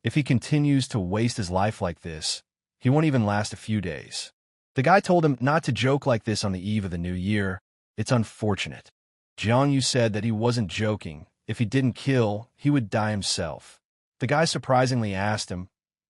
if he continues to waste his life like this, he won't even last a few days. The guy told him not to joke like this on the eve of the new year. It's unfortunate. Jiang Yu said that he wasn't joking. If he didn't kill, he would die himself. The guy surprisingly asked him,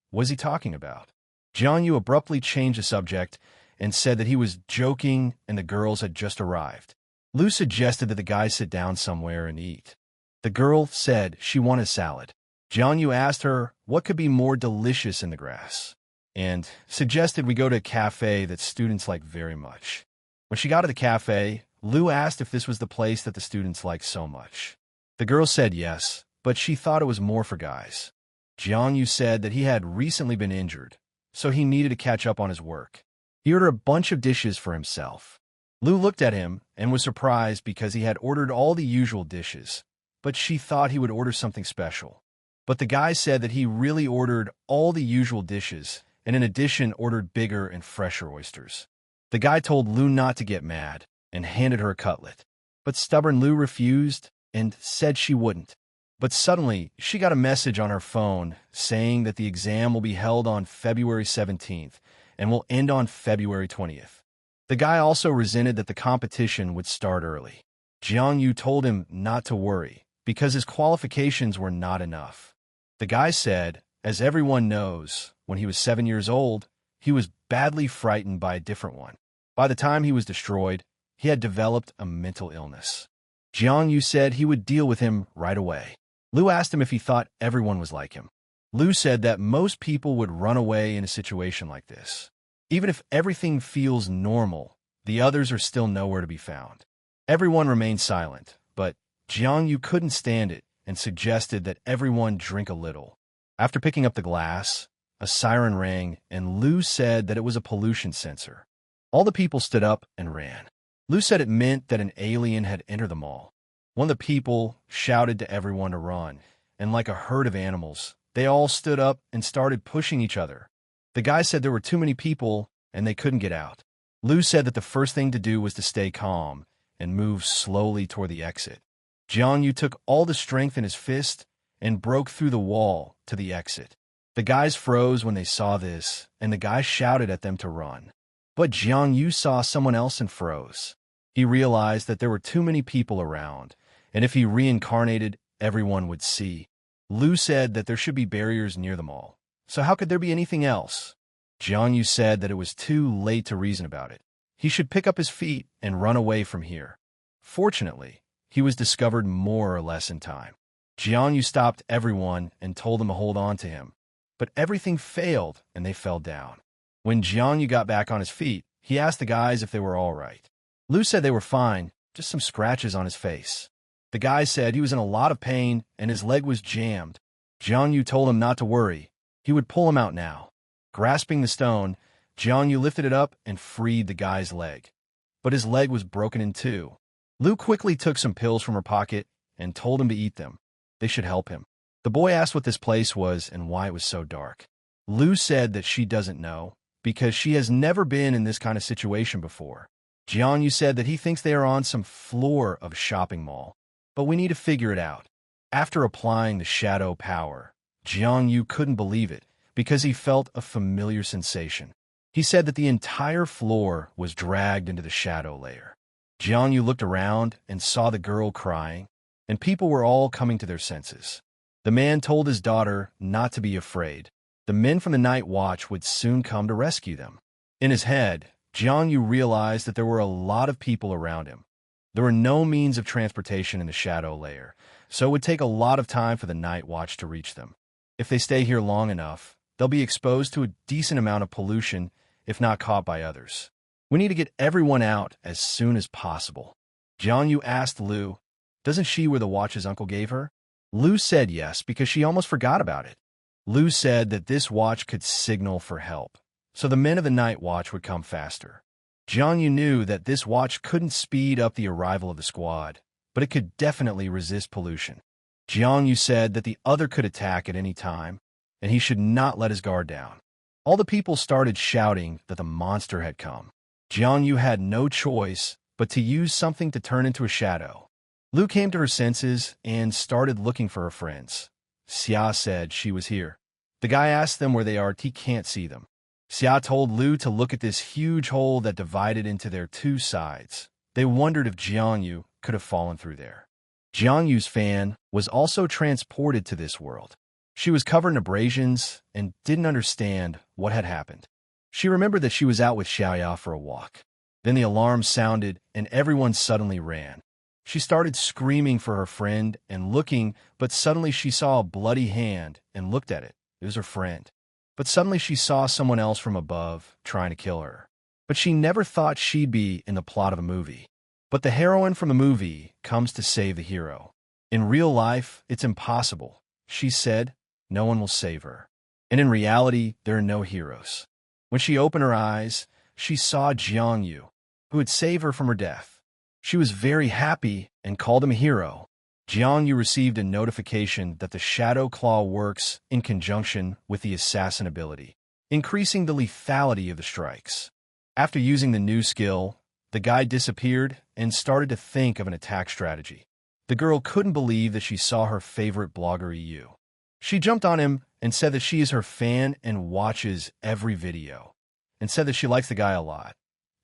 what is he talking about? Jiang Yu abruptly changed the subject and said that he was joking and the girls had just arrived. Lu suggested that the guy sit down somewhere and eat. The girl said she wanted salad. Jiang Yu asked her what could be more delicious in the grass, and suggested we go to a cafe that students like very much. When she got to the cafe, Lu asked if this was the place that the students liked so much. The girl said yes, but she thought it was more for guys. Jiang Yu said that he had recently been injured, so he needed to catch up on his work. He ordered a bunch of dishes for himself. Lu looked at him and was surprised because he had ordered all the usual dishes, but she thought he would order something special. But the guy said that he really ordered all the usual dishes and in addition ordered bigger and fresher oysters. The guy told Lu not to get mad and handed her a cutlet. But stubborn Lu refused and said she wouldn't. But suddenly, she got a message on her phone saying that the exam will be held on February 17th and will end on February 20th. The guy also resented that the competition would start early. Jiang Yu told him not to worry because his qualifications were not enough. The guy said As everyone knows, when he was 7 years old, he was badly frightened by a different one. By the time he was destroyed, he had developed a mental illness. Jiang Yu said he would deal with him right away. Lu asked him if he thought everyone was like him. Lu said that most people would run away in a situation like this. Even if everything feels normal, the others are still nowhere to be found. Everyone remained silent, but Jiang Yu couldn't stand it and suggested that everyone drink a little. After picking up the glass, a siren rang, and Lu said that it was a pollution sensor. All the people stood up and ran. Lu said it meant that an alien had entered the mall. One of the people shouted to everyone to run, and like a herd of animals, they all stood up and started pushing each other. The guy said there were too many people and they couldn't get out. Lu said that the first thing to do was to stay calm and move slowly toward the exit. Jiang Yu took all the strength in his fist and broke through the wall to the exit. The guys froze when they saw this, and the guy shouted at them to run. But Jiang Yu saw someone else and froze. He realized that there were too many people around, and if he reincarnated, everyone would see. Lu said that there should be barriers near them all. So how could there be anything else? Jiang Yu said that it was too late to reason about it. He should pick up his feet and run away from here. Fortunately, he was discovered more or less in time. Jiang Yu stopped everyone and told them to hold on to him. But everything failed and they fell down. When Jiang Yu got back on his feet, he asked the guys if they were all right. Lu said they were fine, just some scratches on his face. The guy said he was in a lot of pain and his leg was jammed. Jiang Yu told him not to worry. He would pull him out now. Grasping the stone, Jiang Yu lifted it up and freed the guy's leg. But his leg was broken in two. Lu quickly took some pills from her pocket and told him to eat them. They should help him. The boy asked what this place was and why it was so dark. Lu said that she doesn't know, because she has never been in this kind of situation before. Jiang Yu said that he thinks they are on some floor of a shopping mall, but we need to figure it out. After applying the shadow power, Jiang Yu couldn't believe it, because he felt a familiar sensation. He said that the entire floor was dragged into the shadow layer. Jiang Yu looked around and saw the girl crying, and people were all coming to their senses. The man told his daughter not to be afraid. The men from the night watch would soon come to rescue them. In his head, Jiang Yu realized that there were a lot of people around him. There were no means of transportation in the shadow layer, so it would take a lot of time for the night watch to reach them. If they stay here long enough, they'll be exposed to a decent amount of pollution, if not caught by others. We need to get everyone out as soon as possible. Jiang Yu asked Lu, "Doesn't she wear the watch his uncle gave her?" Lu said yes, because she almost forgot about it. Lu said that this watch could signal for help, so the men of the night watch would come faster. Jiang Yu knew that this watch couldn't speed up the arrival of the squad, but it could definitely resist pollution. Jiang Yu said that the other could attack at any time, and he should not let his guard down. All the people started shouting that the monster had come. Jiang Yu had no choice but to use something to turn into a shadow. Lu came to her senses and started looking for her friends. Xia said she was here. The guy asked them where they are, he can't see them. Xia told Lu to look at this huge hole that divided into their two sides. They wondered if Jiang Yu could have fallen through there. Jiang Yu's fan was also transported to this world. She was covered in abrasions and didn't understand what had happened. She remembered that she was out with Xiaoya for a walk. Then the alarm sounded and everyone suddenly ran. She started screaming for her friend and looking, but suddenly she saw a bloody hand and looked at it. It was her friend. But suddenly she saw someone else from above trying to kill her. But she never thought she'd be in the plot of a movie. But the heroine from the movie comes to save the hero. In real life, it's impossible. She said, no one will save her. And in reality, there are no heroes. When she opened her eyes, she saw Jiang Yu, who had saved her from her death. She was very happy and called him a hero. Jiang Yu received a notification that the Shadow Claw works in conjunction with the assassin ability, increasing the lethality of the strikes. After using the new skill, the guy disappeared and started to think of an attack strategy. The girl couldn't believe that she saw her favorite blogger EU. She jumped on him and said that she is her fan and watches every video, and said that she likes the guy a lot.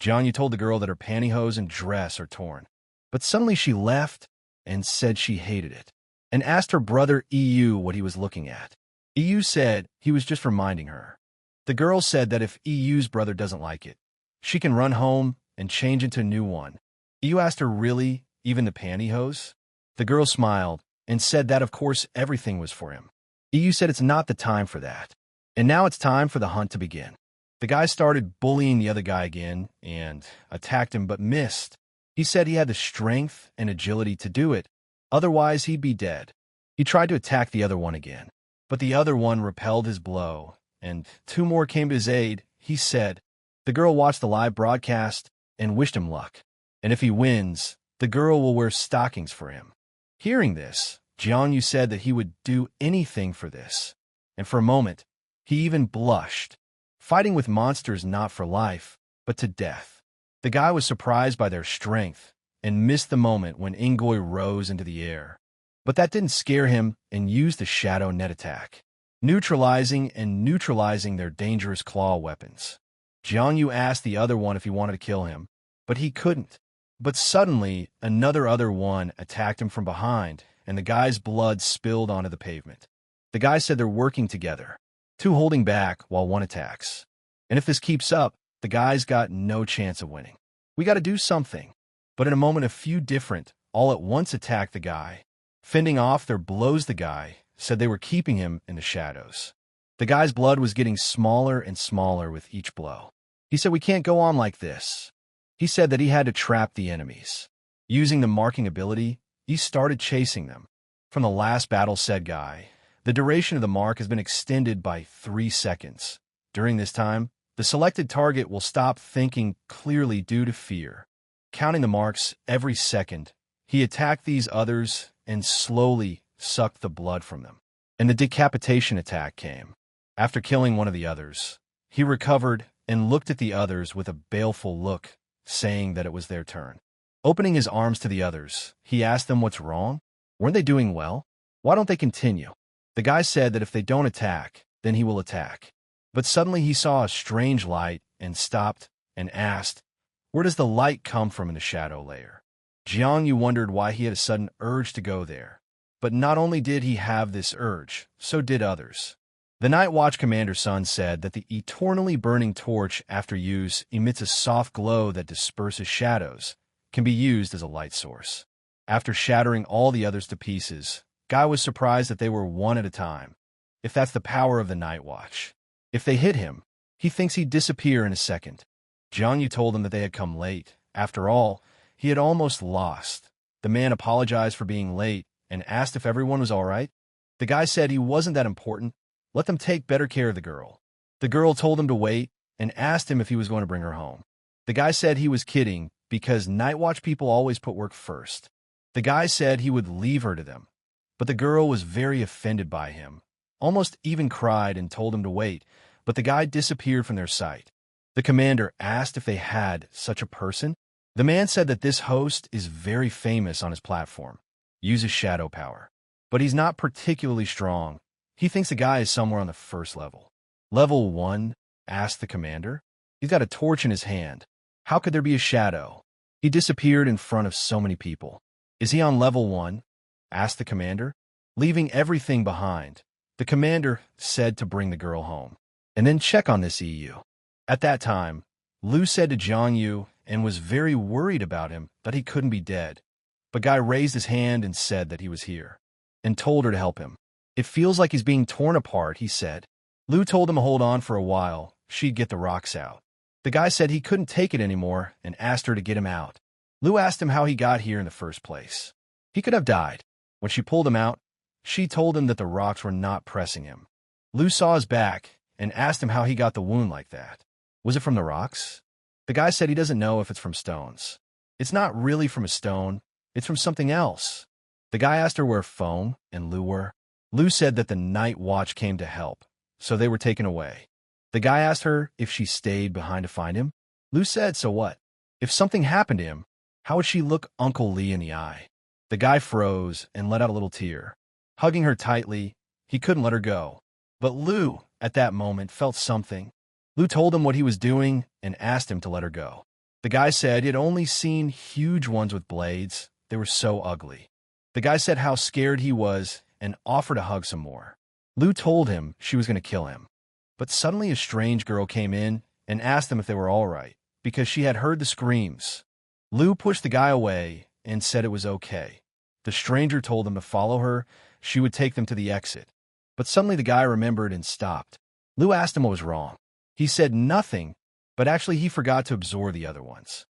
Jiang Yu told the girl that her pantyhose and dress are torn. But suddenly she left and said she hated it, and asked her brother EU what he was looking at. EU said he was just reminding her. The girl said that if EU's brother doesn't like it, she can run home and change into a new one. EU asked her, really, even the pantyhose? The girl smiled and said that of course everything was for him. EU said it's not the time for that. And now it's time for the hunt to begin. The guy started bullying the other guy again and attacked him but missed. He said he had the strength and agility to do it, otherwise he'd be dead. He tried to attack the other one again, but the other one repelled his blow, and two more came to his aid, he said. The girl watched the live broadcast and wished him luck. And if he wins, the girl will wear stockings for him. Hearing this, Jiangyu said that he would do anything for this. And for a moment, he even blushed. Fighting with monsters not for life, but to death. The guy was surprised by their strength and missed the moment when Ingoy rose into the air. But that didn't scare him and used the shadow net attack, neutralizing their dangerous claw weapons. Jiangyu asked the other one if he wanted to kill him, but he couldn't. But suddenly, another other one attacked him from behind, and the guy's blood spilled onto the pavement. The guy said they're working together, two holding back while one attacks. And if this keeps up, the guy's got no chance of winning. We got to do something. But in a moment, a few different all at once attacked the guy. Fending off their blows, the guy said they were keeping him in the shadows. The guy's blood was getting smaller and smaller with each blow. He said, we can't go on like this. He said that he had to trap the enemies. Using the marking ability, he started chasing them. From the last battle, said guy, the duration of the mark has been extended by 3 seconds. During this time, the selected target will stop thinking clearly due to fear. Counting the marks every second, he attacked these others and slowly sucked the blood from them. And the decapitation attack came. After killing one of the others, he recovered and looked at the others with a baleful look, saying that it was their turn. Opening his arms to the others, he asked them what's wrong. Weren't they doing well? Why don't they continue? The guy said that if they don't attack, then he will attack. But suddenly he saw a strange light and stopped and asked, where does the light come from in the shadow layer? Jiangyu wondered why he had a sudden urge to go there. But not only did he have this urge, so did others. The Night Watch Commander's son said that the eternally burning torch after use emits a soft glow that disperses shadows, can be used as a light source. After shattering all the others to pieces, Guy was surprised that they were one at a time. If that's the power of the Night Watch. If they hit him, he thinks he'd disappear in a second. Jiangyu told him that they had come late. After all, he had almost lost. The man apologized for being late and asked if everyone was all right. The guy said he wasn't that important. Let them take better care of the girl. The girl told him to wait and asked him if he was going to bring her home. The guy said he was kidding because Night Watch people always put work first. The guy said he would leave her to them. But the girl was very offended by him, almost even cried and told him to wait, but the guy disappeared from their sight. The commander asked if they had such a person. The man said that this host is very famous on his platform, uses shadow power, but he's not particularly strong. He thinks the guy is somewhere on the first level. Level 1? Asked the commander. He's got a torch in his hand. How could there be a shadow? He disappeared in front of so many people. Is he on level 1? Asked the commander. Leaving everything behind, the commander said to bring the girl home, and then check on this EU. At that time, Lu said to Jiangyu and was very worried about him that he couldn't be dead. But Guy raised his hand and said that he was here, and told her to help him. It feels like he's being torn apart, he said. Lu told him to hold on for a while, she'd get the rocks out. The guy said he couldn't take it anymore and asked her to get him out. Lu asked him how he got here in the first place. He could have died. When she pulled him out, she told him that the rocks were not pressing him. Lu saw his back and asked him how he got the wound like that. Was it from the rocks? The guy said he doesn't know if it's from stones. It's not really from a stone, it's from something else. The guy asked her where Foam and Lu were. Lu said that the Night Watch came to help, so they were taken away. The guy asked her if she stayed behind to find him. Lu said, so what? If something happened to him, how would she look Uncle Lee in the eye? The guy froze and let out a little tear. Hugging her tightly, he couldn't let her go. But Lu, at that moment, felt something. Lu told him what he was doing and asked him to let her go. The guy said he had only seen huge ones with blades. They were so ugly. The guy said how scared he was and offered to hug some more. Lu told him she was going to kill him. But suddenly a strange girl came in and asked them if they were all right, because she had heard the screams. Lu pushed the guy away and said it was okay. The stranger told them to follow her. She would take them to the exit. But suddenly the guy remembered and stopped. Lu asked him what was wrong. He said nothing, but actually he forgot to absorb the other ones.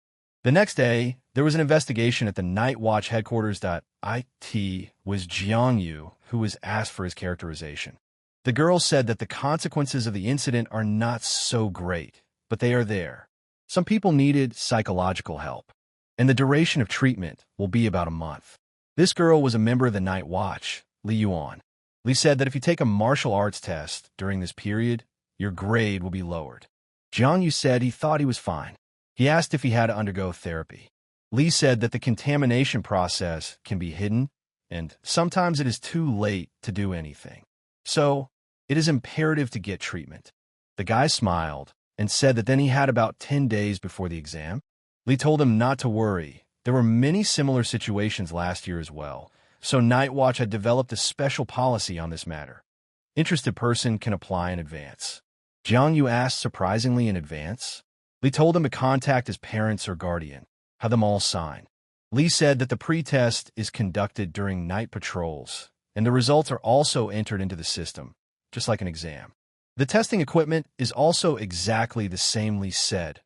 The next day, there was an investigation at the Night Watch headquarters. It was Jiangyu who was asked for his characterization. The girl said that the consequences of the incident are not so great, but they are there. Some people needed psychological help, and the duration of treatment will be about a month. This girl was a member of the Night Watch, Li Yuan. Li said that if you take a martial arts test during this period, your grade will be lowered. Jiangyu said he thought he was fine. He asked if he had to undergo therapy. Li said that the contamination process can be hidden, and sometimes it is too late to do anything. So, it is imperative to get treatment. The guy smiled and said that then he had about 10 days before the exam. Li told him not to worry. There were many similar situations last year as well, so Night Watch had developed a special policy on this matter. Interested person can apply in advance. Jiangyu asked surprisingly in advance. Li told him to contact his parents or guardian, have them all sign. Li said that the pre-test is conducted during night patrols, and the results are also entered into the system, just like an exam. The testing equipment is also exactly the same, Li said,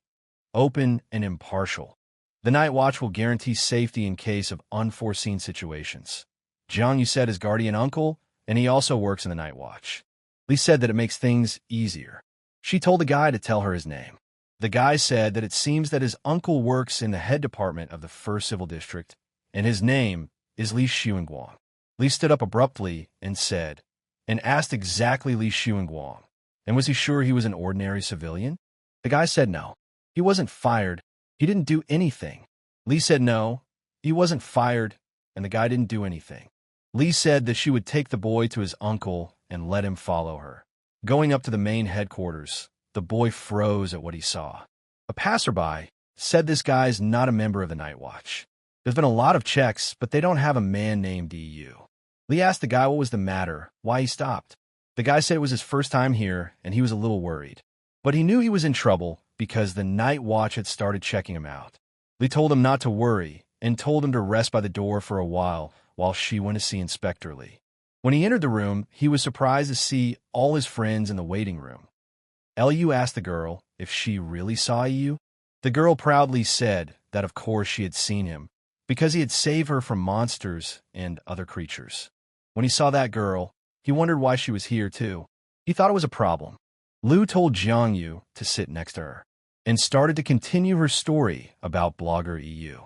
open and impartial. The Night Watch will guarantee safety in case of unforeseen situations. Jiangyu said his guardian uncle, and he also works in the Night Watch. Li said that it makes things easier. She told the guy to tell her his name. The guy said that it seems that his uncle works in the head department of the 1st Civil District, and his name is Li Xuanguang. Li stood up abruptly and asked exactly Li Xuanguang, and was he sure he was an ordinary civilian? The guy said no. He wasn't fired. He didn't do anything. Li said no, he wasn't fired, and the guy didn't do anything. Li said that she would take the boy to his uncle and let him follow her. Going up to the main headquarters, the boy froze at what he saw. A passerby said this guy's not a member of the Night Watch. There's been a lot of checks, but they don't have a man named EU. Li asked the guy what was the matter, why he stopped. The guy said it was his first time here, and he was a little worried. But he knew he was in trouble because the Night Watch had started checking him out. Li told him not to worry and told him to rest by the door for a while she went to see Inspector Li. When he entered the room, he was surprised to see all his friends in the waiting room. Lu asked the girl if she really saw EU. The girl proudly said that of course she had seen him, because he had saved her from monsters and other creatures. When he saw that girl, he wondered why she was here too. He thought it was a problem. Lu told Jiangyu to sit next to her, and started to continue her story about blogger EU.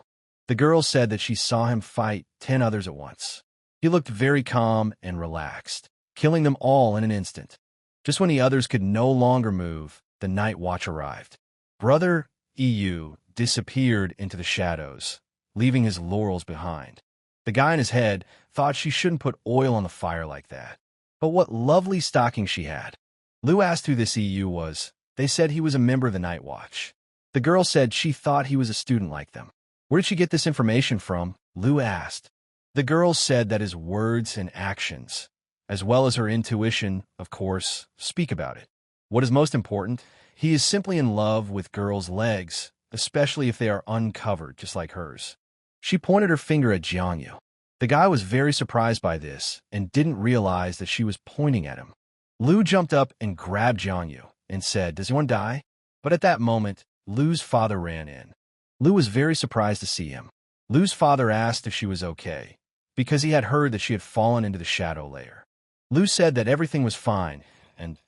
The girl said that she saw him fight 10 others at once. He looked very calm and relaxed, killing them all in an instant. Just when the others could no longer move, the Night Watch arrived. Brother EU disappeared into the shadows, leaving his laurels behind. The guy in his head thought she shouldn't put oil on the fire like that. But what lovely stockings she had. Lu asked who this EU was. They said he was a member of the Night Watch. The girl said she thought he was a student like them. Where did she get this information from? Lu asked. The girl said that his words and actions, as well as her intuition, of course, speak about it. What is most important, he is simply in love with girls' legs, especially if they are uncovered, just like hers. She pointed her finger at Jiangyu. The guy was very surprised by this and didn't realize that she was pointing at him. Lu jumped up and grabbed Jiangyu and said, "Does anyone die?" But at that moment, Lu's father ran in. Lu was very surprised to see him. Lu's father asked if she was okay, because he had heard that she had fallen into the shadow layer. Lu said that everything was fine, and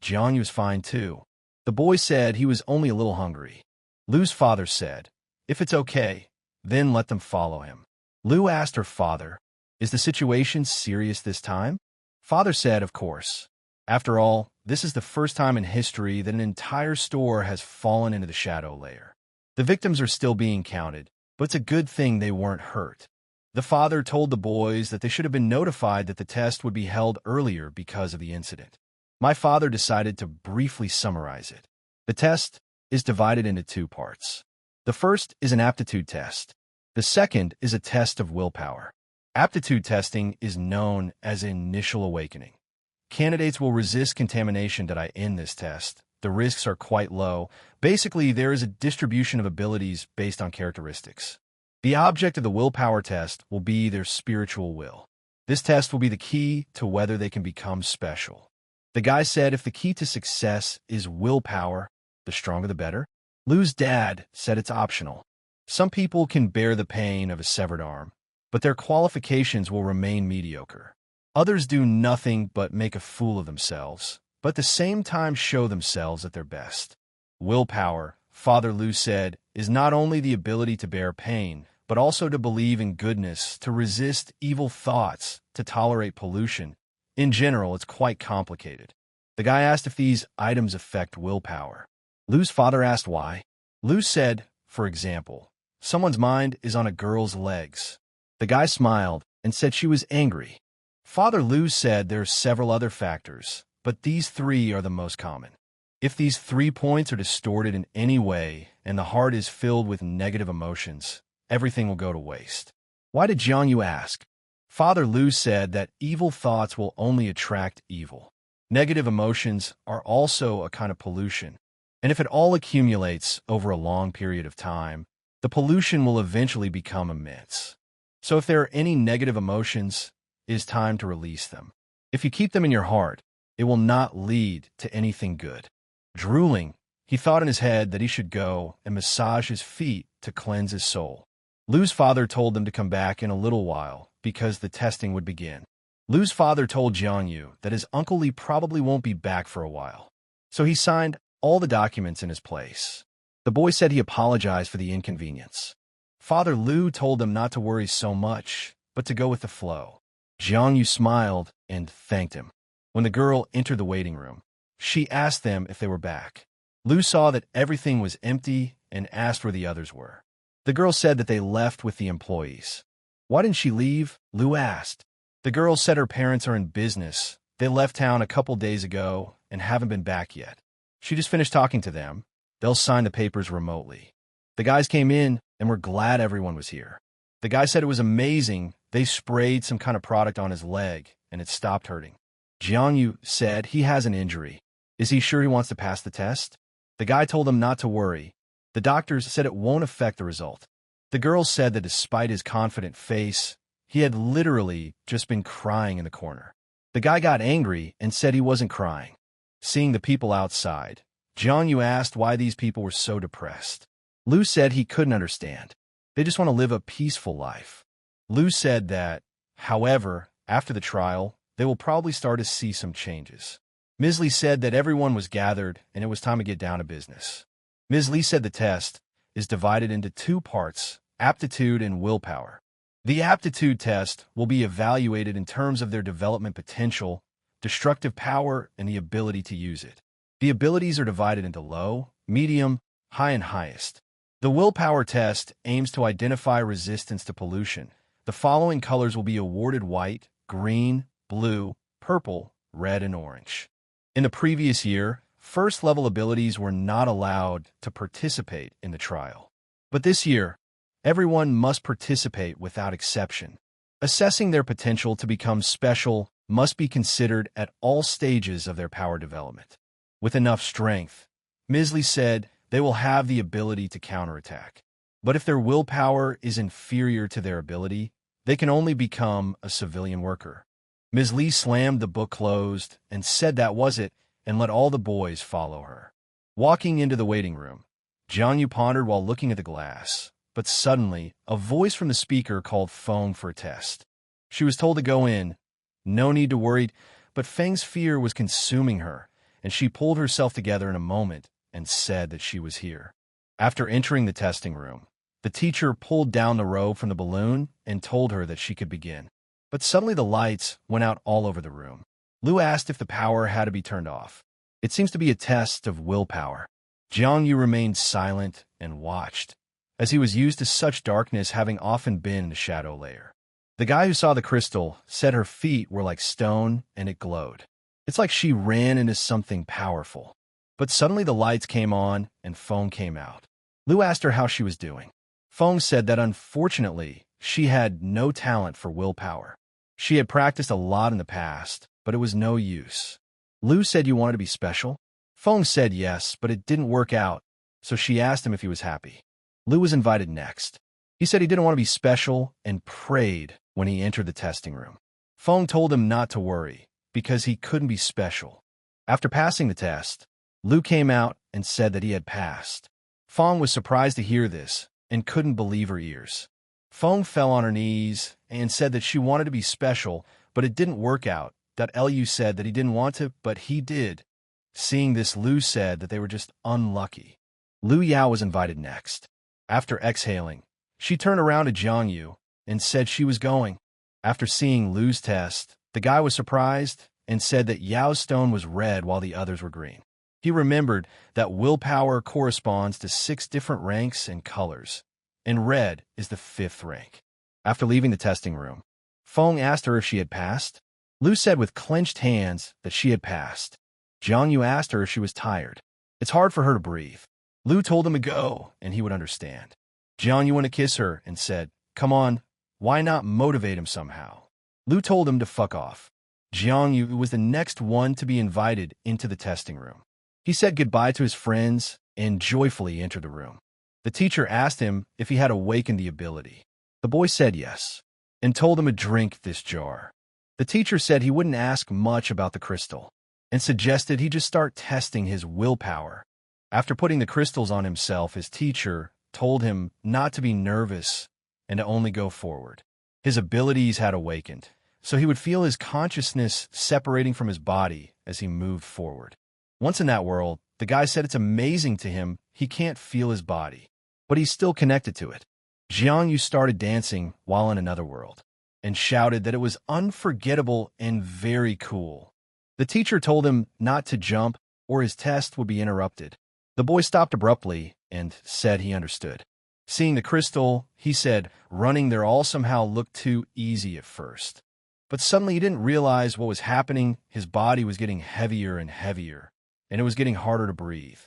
Jiangyu was fine too. The boy said he was only a little hungry. Lu's father said, "If it's okay, then let them follow him." Lu asked her father, "Is the situation serious this time?" Father said, "Of course. After all, this is the first time in history that an entire store has fallen into the shadow layer. The victims are still being counted, but it's a good thing they weren't hurt." The father told the boys that they should have been notified that the test would be held earlier because of the incident. My father decided to briefly summarize it. The test is divided into 2 parts. The first is an aptitude test. The second is a test of willpower. Aptitude testing is known as initial awakening. Candidates will resist contamination in this test. The risks are quite low. Basically, there is a distribution of abilities based on characteristics. The object of the willpower test will be their spiritual will. This test will be the key to whether they can become special. The guy said if the key to success is willpower, the stronger the better. Lou's dad said it's optional. Some people can bear the pain of a severed arm, but their qualifications will remain mediocre. Others do nothing but make a fool of themselves, but at the same time show themselves at their best. Willpower, Father Lou said, is not only the ability to bear pain, but also to believe in goodness, to resist evil thoughts, to tolerate pollution. In general, it's quite complicated. The guy asked if these items affect willpower. Lou's father asked why. Lou said, for example, someone's mind is on a girl's legs. The guy smiled and said she was angry. Father Lou said there are several other factors, but these three are the most common. If these 3 points are distorted in any way and the heart is filled with negative emotions, everything will go to waste. Why did Jiangyu ask? Father Lou said that evil thoughts will only attract evil. Negative emotions are also a kind of pollution, and if it all accumulates over a long period of time, the pollution will eventually become immense. So if there are any negative emotions, it is time to release them. If you keep them in your heart, it will not lead to anything good. Drooling, he thought in his head that he should go and massage his feet to cleanse his soul. Lou's father told them to come back in a little while because the testing would begin. Lou's father told Jiangyu that his Uncle Lee probably won't be back for a while, so he signed all the documents in his place. The boy said he apologized for the inconvenience. Father Lou told them not to worry so much, but to go with the flow. Jiangyu smiled and thanked him. When the girl entered the waiting room, she asked them if they were back. Lou saw that everything was empty and asked where the others were. The girl said that they left with the employees. Why didn't she leave? Lou asked. The girl said her parents are in business. They left town a couple days ago and haven't been back yet. She just finished talking to them. They'll sign the papers remotely. The guys came in and were glad everyone was here. The guy said it was amazing. They sprayed some kind of product on his leg and it stopped hurting. Jiangyu said he has an injury. Is he sure he wants to pass the test? The guy told him not to worry. The doctors said it won't affect the result. The girl said that despite his confident face, he had literally just been crying in the corner. The guy got angry and said he wasn't crying. Seeing the people outside, Jiangyu asked why these people were so depressed. Lou said he couldn't understand. They just want to live a peaceful life. Lou said that, however, after the trial, they will probably start to see some changes. Ms. Lee said that everyone was gathered and it was time to get down to business. Ms. Lee said the test is divided into 2 parts, aptitude and willpower. The aptitude test will be evaluated in terms of their development potential, destructive power, and the ability to use it. The abilities are divided into low, medium, high, and highest. The willpower test aims to identify resistance to pollution. The following colors will be awarded: white, green, blue, purple, red, and orange. In the previous year, first-level abilities were not allowed to participate in the trial. But this year, everyone must participate without exception. Assessing their potential to become special must be considered at all stages of their power development. With enough strength, Ms. Lee said they will have the ability to counterattack. But if their willpower is inferior to their ability, they can only become a civilian worker. Ms. Lee slammed the book closed and said that was it and let all the boys follow her. Walking into the waiting room, Jiangyu pondered while looking at the glass, but suddenly a voice from the speaker called Feng for a test. She was told to go in. No need to worry, but Feng's fear was consuming her, and she pulled herself together in a moment and said that she was here. After entering the testing room, the teacher pulled down the robe from the balloon and told her that she could begin. But suddenly the lights went out all over the room. Lou asked if the power had to be turned off. It seems to be a test of willpower. Jiangyu remained silent and watched, as he was used to such darkness, having often been in the shadow layer. The guy who saw the crystal said her feet were like stone and it glowed. It's like she ran into something powerful. But suddenly the lights came on and Feng came out. Lou asked her how she was doing. Feng said that unfortunately, she had no talent for willpower. She had practiced a lot in the past, but it was no use. Lu said you wanted to be special? Feng said yes, but it didn't work out, so she asked him if he was happy. Lu was invited next. He said he didn't want to be special and prayed when he entered the testing room. Feng told him not to worry, because he couldn't be special. After passing the test, Lu came out and said that he had passed. Feng was surprised to hear this and couldn't believe her ears. Feng fell on her knees and said that she wanted to be special, but it didn't work out. Lu said that he didn't want to, but he did. Seeing this, Lu said that they were just unlucky. Lu Yao was invited next. After exhaling, she turned around to Jiang Yu and said she was going. After seeing Lu's test, the guy was surprised and said that Yao's stone was red while the others were green. He remembered that willpower corresponds to 6 different ranks and colors, and red is the 5th rank. After leaving the testing room, Feng asked her if she had passed. Lu said with clenched hands that she had passed. Jiang Yu asked her if she was tired. It's hard for her to breathe. Lu told him to go, and he would understand. Jiang Yu went to kiss her and said, "Come on, why not motivate him somehow?" Lu told him to fuck off. Jiang Yu was the next one to be invited into the testing room. He said goodbye to his friends and joyfully entered the room. The teacher asked him if he had awakened the ability. The boy said yes, and told him to drink this jar. The teacher said he wouldn't ask much about the crystal, and suggested he just start testing his willpower. After putting the crystals on himself, his teacher told him not to be nervous and to only go forward. His abilities had awakened, so he would feel his consciousness separating from his body as he moved forward. Once in that world, the guy said it's amazing to him he can't feel his body, but he's still connected to it. Jiang Yu started dancing while in another world, and shouted that it was unforgettable and very cool. The teacher told him not to jump or his test would be interrupted. The boy stopped abruptly and said he understood. Seeing the crystal, he said running there all somehow looked too easy at first. But suddenly he didn't realize what was happening. His body was getting heavier and heavier, and it was getting harder to breathe.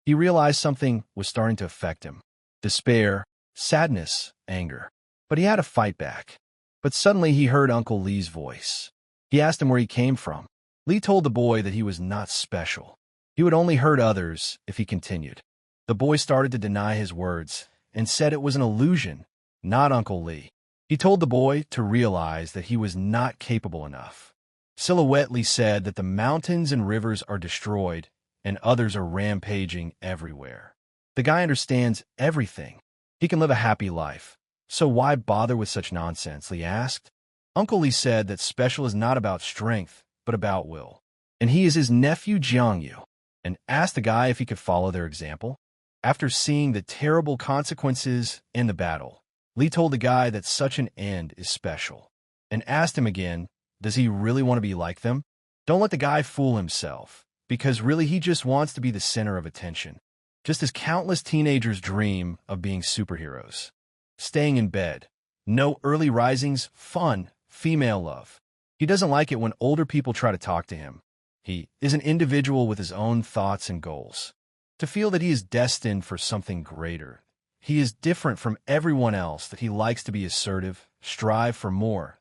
He realized something was starting to affect him. Despair, sadness, anger. But he had to fight back. But suddenly he heard Uncle Lee's voice. He asked him where he came from. Lee told the boy that he was not special. He would only hurt others if he continued. The boy started to deny his words and said it was an illusion, not Uncle Lee. He told the boy to realize that he was not capable enough. Silhouette Lee said that the mountains and rivers are destroyed and others are rampaging everywhere. The guy understands everything. He can live a happy life. So why bother with such nonsense? Lee asked. Uncle Lee said that special is not about strength, but about will. And he is his nephew Jiang Yu, and asked the guy if he could follow their example. After seeing the terrible consequences in the battle, Lee told the guy that such an end is special, and asked him again, does he really want to be like them? Don't let the guy fool himself, because really he just wants to be the center of attention, just as countless teenagers dream of being superheroes. Staying in bed, no early risings, fun, female love. He doesn't like it when older people try to talk to him. He is an individual with his own thoughts and goals. To feel that he is destined for something greater. He is different from everyone else, that he likes to be assertive, strive for more.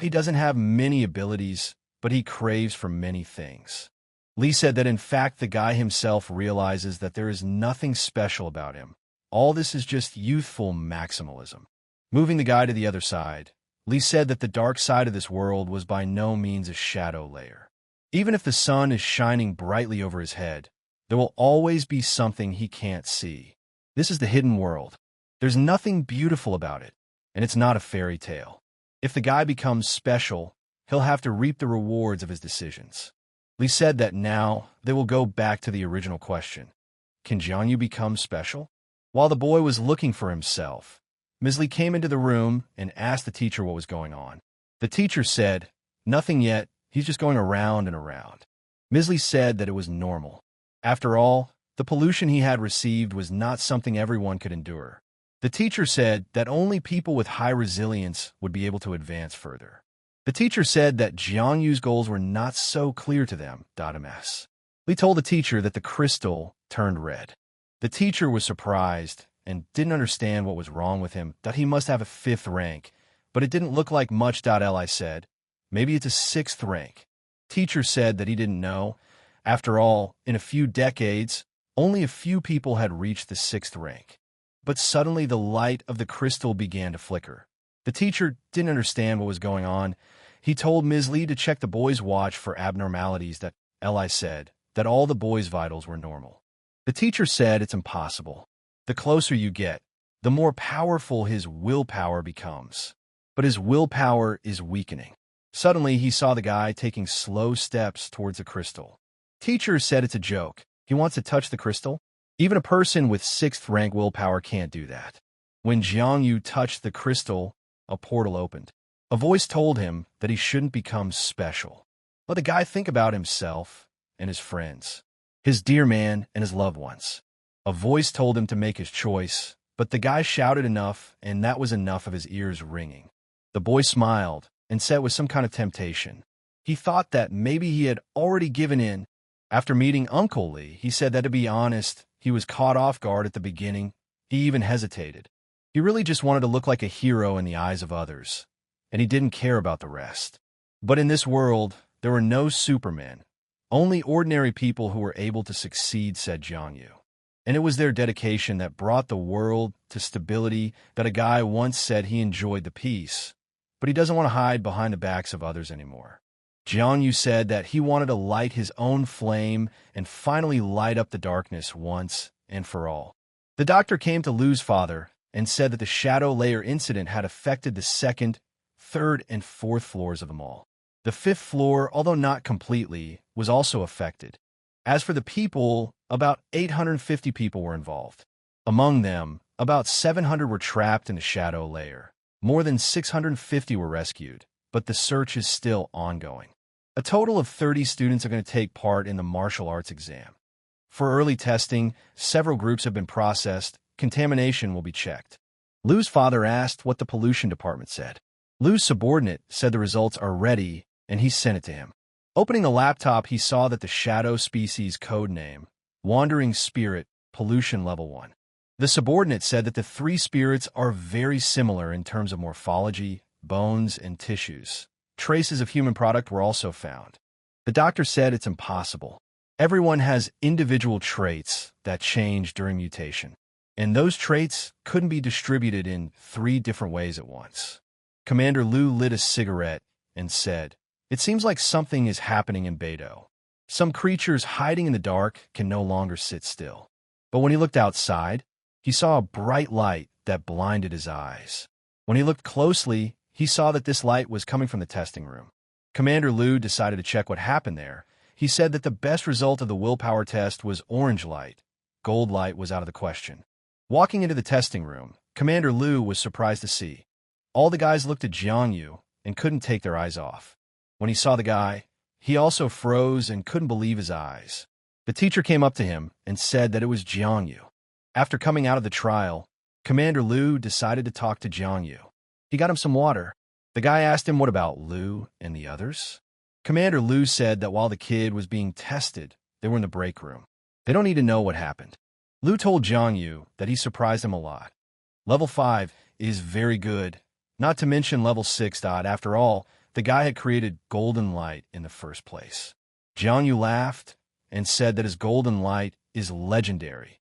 He doesn't have many abilities, but he craves for many things. Lee said that in fact the guy himself realizes that there is nothing special about him. All this is just youthful maximalism. Moving the guy to the other side, Lee said that the dark side of this world was by no means a shadow layer. Even if the sun is shining brightly over his head, there will always be something he can't see. This is the hidden world. There's nothing beautiful about it, and it's not a fairy tale. If the guy becomes special, he'll have to reap the rewards of his decisions. Lee said that now they will go back to the original question. Can Jiang Yu become special? While the boy was looking for himself, Ms. Lee came into the room and asked the teacher what was going on. The teacher said, nothing yet, he's just going around and around. Ms. Lee said that it was normal. After all, the pollution he had received was not something everyone could endure. The teacher said that only people with high resilience would be able to advance further. The teacher said that Jiang Yu's goals were not so clear to them. MS. Lee told the teacher that the crystal turned red. The teacher was surprised and didn't understand what was wrong with him, that he must have a 5th rank, but it didn't look like much. Li said, maybe it's a 6th rank. Teacher said that he didn't know. After all, in a few decades, only a few people had reached the 6th rank. But suddenly the light of the crystal began to flicker. The teacher didn't understand what was going on. He told Ms. Lee to check the boy's watch for abnormalities. That Eli said that all the boy's vitals were normal. The teacher said it's impossible. The closer you get, the more powerful his willpower becomes. But his willpower is weakening. Suddenly, he saw the guy taking slow steps towards the crystal. Teacher said it's a joke. He wants to touch the crystal? Even a person with 6th rank willpower can't do that. When Jiangyu touched the crystal, a portal opened. A voice told him that he shouldn't become special. Let the guy think about himself and his friends, his dear man and his loved ones. A voice told him to make his choice, but the guy shouted enough, and that was enough of his ears ringing. The boy smiled and said it was some kind of temptation. He thought that maybe he had already given in. After meeting Uncle Lee, he said that, to be honest, he was caught off guard at the beginning. He even hesitated. He really just wanted to look like a hero in the eyes of others, and he didn't care about the rest. But in this world, there were no supermen, only ordinary people who were able to succeed, said Jiangyu. And it was their dedication that brought the world to stability. That a guy once said he enjoyed the peace, but he doesn't want to hide behind the backs of others anymore. Jiangyu said that he wanted to light his own flame and finally light up the darkness once and for all. The doctor came to Lu's father and said that the shadow layer incident had affected the 2nd, 3rd, and 4th floors of the mall. The 5th floor, although not completely, was also affected. As for the people, about 850 people were involved. Among them, about 700 were trapped in the shadow layer. More than 650 were rescued, but the search is still ongoing. A total of 30 students are going to take part in the martial arts exam. For early testing, several groups have been processed. Contamination will be checked. Lu's father asked what the pollution department said. Lu's subordinate said the results are ready, and he sent it to him. Opening the laptop, he saw that the shadow species code name, Wandering Spirit, Pollution Level 1. The subordinate said that the 3 spirits are very similar in terms of morphology, bones, and tissues. Traces of human product were also found. The doctor said it's impossible. Everyone has individual traits that change during mutation, and those traits couldn't be distributed in 3 different ways at once. Commander Lu lit a cigarette and said, "It seems like something is happening in Beidou. Some creatures hiding in the dark can no longer sit still." But when he looked outside, he saw a bright light that blinded his eyes. When he looked closely, he saw that this light was coming from the testing room. Commander Lu decided to check what happened there. He said that the best result of the willpower test was orange light. Gold light was out of the question. Walking into the testing room, Commander Lu was surprised to see. All the guys looked at Jiangyu and couldn't take their eyes off. When he saw the guy, he also froze and couldn't believe his eyes. The teacher came up to him and said that it was Jiangyu. After coming out of the trial, Commander Lu decided to talk to Jiangyu. He got him some water. The guy asked him what about Lu and the others. Commander Lu said that while the kid was being tested, they were in the break room. They don't need to know what happened. Lu told Jiangyu that he surprised him a lot. Level 5 is very good, not to mention level 6. After all, the guy had created golden light in the first place. Jiangyu laughed and said that his golden light is legendary.